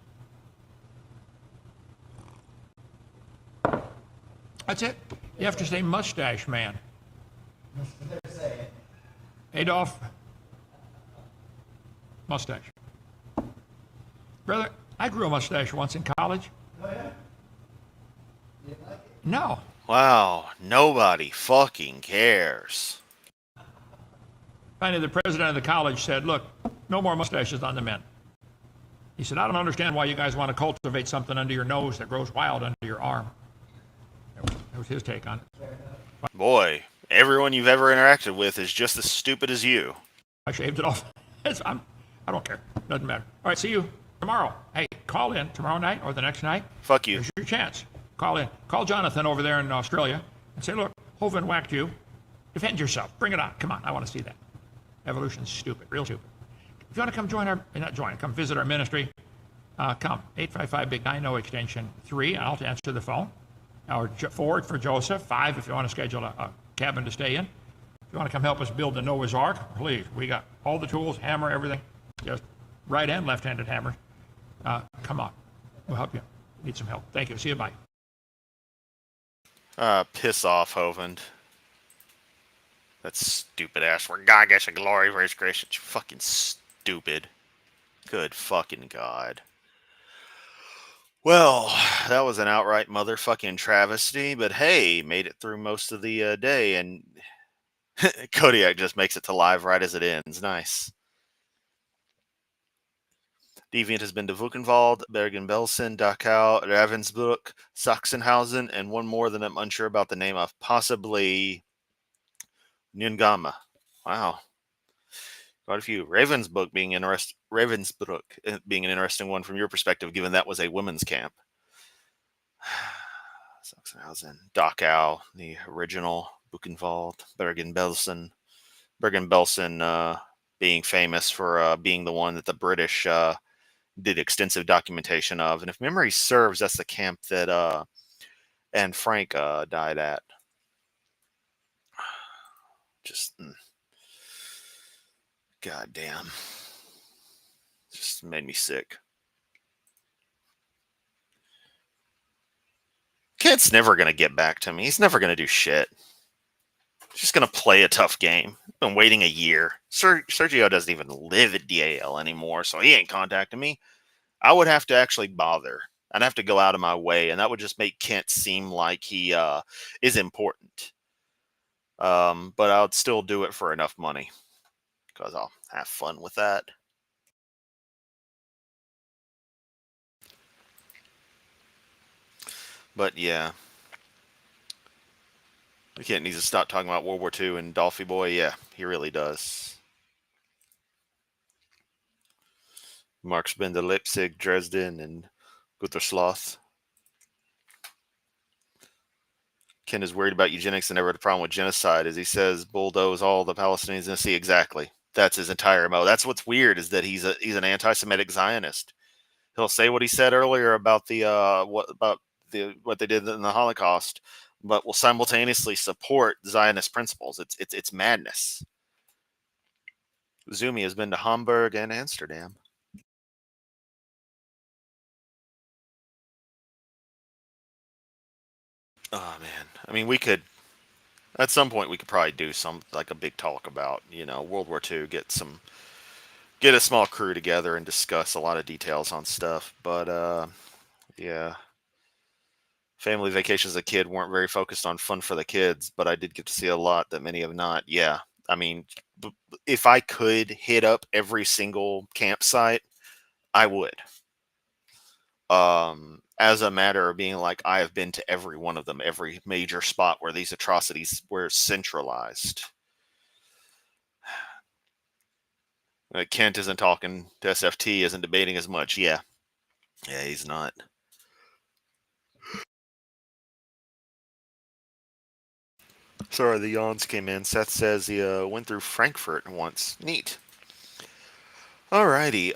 That's it. You have to say mustache man. Adolf. Mustache. Brother, I grew a mustache once in college. Oh, yeah? You didn't like it? No. Wow, nobody fucking cares. Finally, the president of the college said, look, no more mustaches on the men. He said, I don't understand why you guys want to cultivate something under your nose that grows wild under your arm. That was his take on it. Boy, everyone you've ever interacted with is just as stupid as you. I shaved it off. I don't care. Doesn't matter. All right, see you tomorrow. Hey, call in tomorrow night or the next night. Fuck you. Here's your chance. Call in. Call Jonathan over there in Australia and say, look, Hovind whacked you. Defend yourself. Bring it on. Come on. I want to see that. Evolution's stupid. Real stupid. If you want to come come visit our ministry, come. 855-BIG-9, extension 3. I'll answer the phone. Or 4 for Joseph. 5 if you want to schedule a cabin to stay in. If you want to come help us build the Noah's Ark, please. We got all the tools, hammer, everything. Just right and left-handed hammers. Come on. We'll help you. Need some help. Thank you. See you. Bye. Piss off, Hovind. That stupid ass. For God gets a glory for his grace. It's fucking stupid. Good fucking God. Well, that was an outright motherfucking travesty, but hey, made it through most of the day, and Kodiak just makes it to live right as it ends. Nice. Deviant has been to Buchenwald, Bergen-Belsen, Dachau, Ravensbrück, Sachsenhausen, and one more that I'm unsure about the name of, possibly Neuengamme. Wow. Quite a few. Ravensbrück being an interesting one from your perspective, given that was a women's camp. Sachsenhausen, Dachau, the original Buchenwald, Bergen-Belsen. Bergen-Belsen being famous for being the one that the British did extensive documentation of. And if memory serves, that's the camp that Anne Frank died at. Just... God damn. Just made me sick. Kent's never going to get back to me. He's never going to do shit. He's just going to play a tough game. Been waiting a year. Sergio doesn't even live at DAL anymore, so he ain't contacting me. I would have to actually bother. I'd have to go out of my way, and that would just make Kent seem like he is important. But I would still do it for enough money, because I'll have fun with that. But yeah. Kent needs to stop talking about World War II and Dolphy Boy. Yeah, he really does. Mark's been to Leipzig, Dresden, and Gütersloh. Ken is worried about eugenics and never had a problem with genocide, as he says, bulldoze all the Palestinians in the sea. Exactly. That's his entire MO. That's what's weird, is that he's an anti-Semitic Zionist. He'll say what he said earlier about what they did in the Holocaust, but will simultaneously support Zionist principles. It's madness. Zumi has been to Hamburg and Amsterdam. Oh man, I mean, we could at some point we could probably do some like a big talk about World War II. Get a small crew together and discuss a lot of details on stuff. But yeah, family vacations as a kid weren't very focused on fun for the kids, but I did get to see a lot that many have not. Yeah, I mean, if I could hit up every single campsite, I would. As a matter of being like, I have been to every one of them, every major spot where these atrocities were centralized. Kent isn't talking to SFT, isn't debating as much. Yeah, he's not. Sorry, the yawns came in. Seth says he went through Frankfurt once. Neat. Alrighty.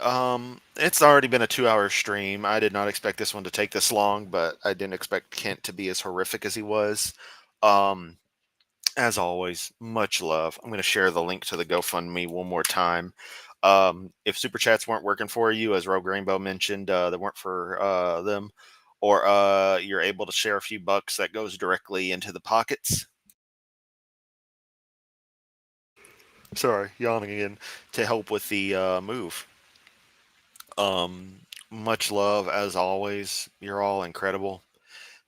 It's already been a 2-hour stream. I did not expect this one to take this long, but I didn't expect Kent to be as horrific as he was. As always, much love. I'm going to share the link to the GoFundMe one more time. If super chats weren't working for you, as Rogue Rainbow mentioned, they weren't for them, or you're able to share a few bucks, that goes directly into the pockets. Sorry, yawning again. To help with the move. Much love as always. You're all incredible.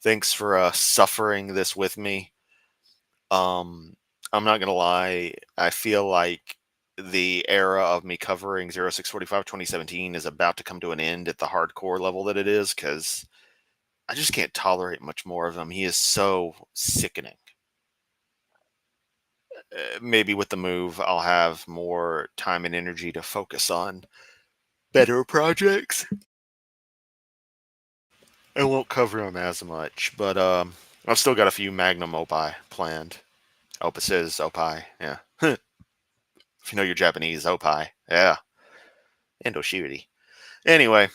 Thanks for suffering this with me. I'm not gonna lie. I feel like the era of me covering 0645 2017 is about to come to an end at the hardcore level that it is, because I just can't tolerate much more of him. He is so sickening. Maybe with the move, I'll have more time and energy to focus on better projects. I won't cover him as much, but I've still got a few Magnum Opie planned. Opus is Opie, yeah. If you know your Japanese, Opie, yeah. Indoshiri. Anyway,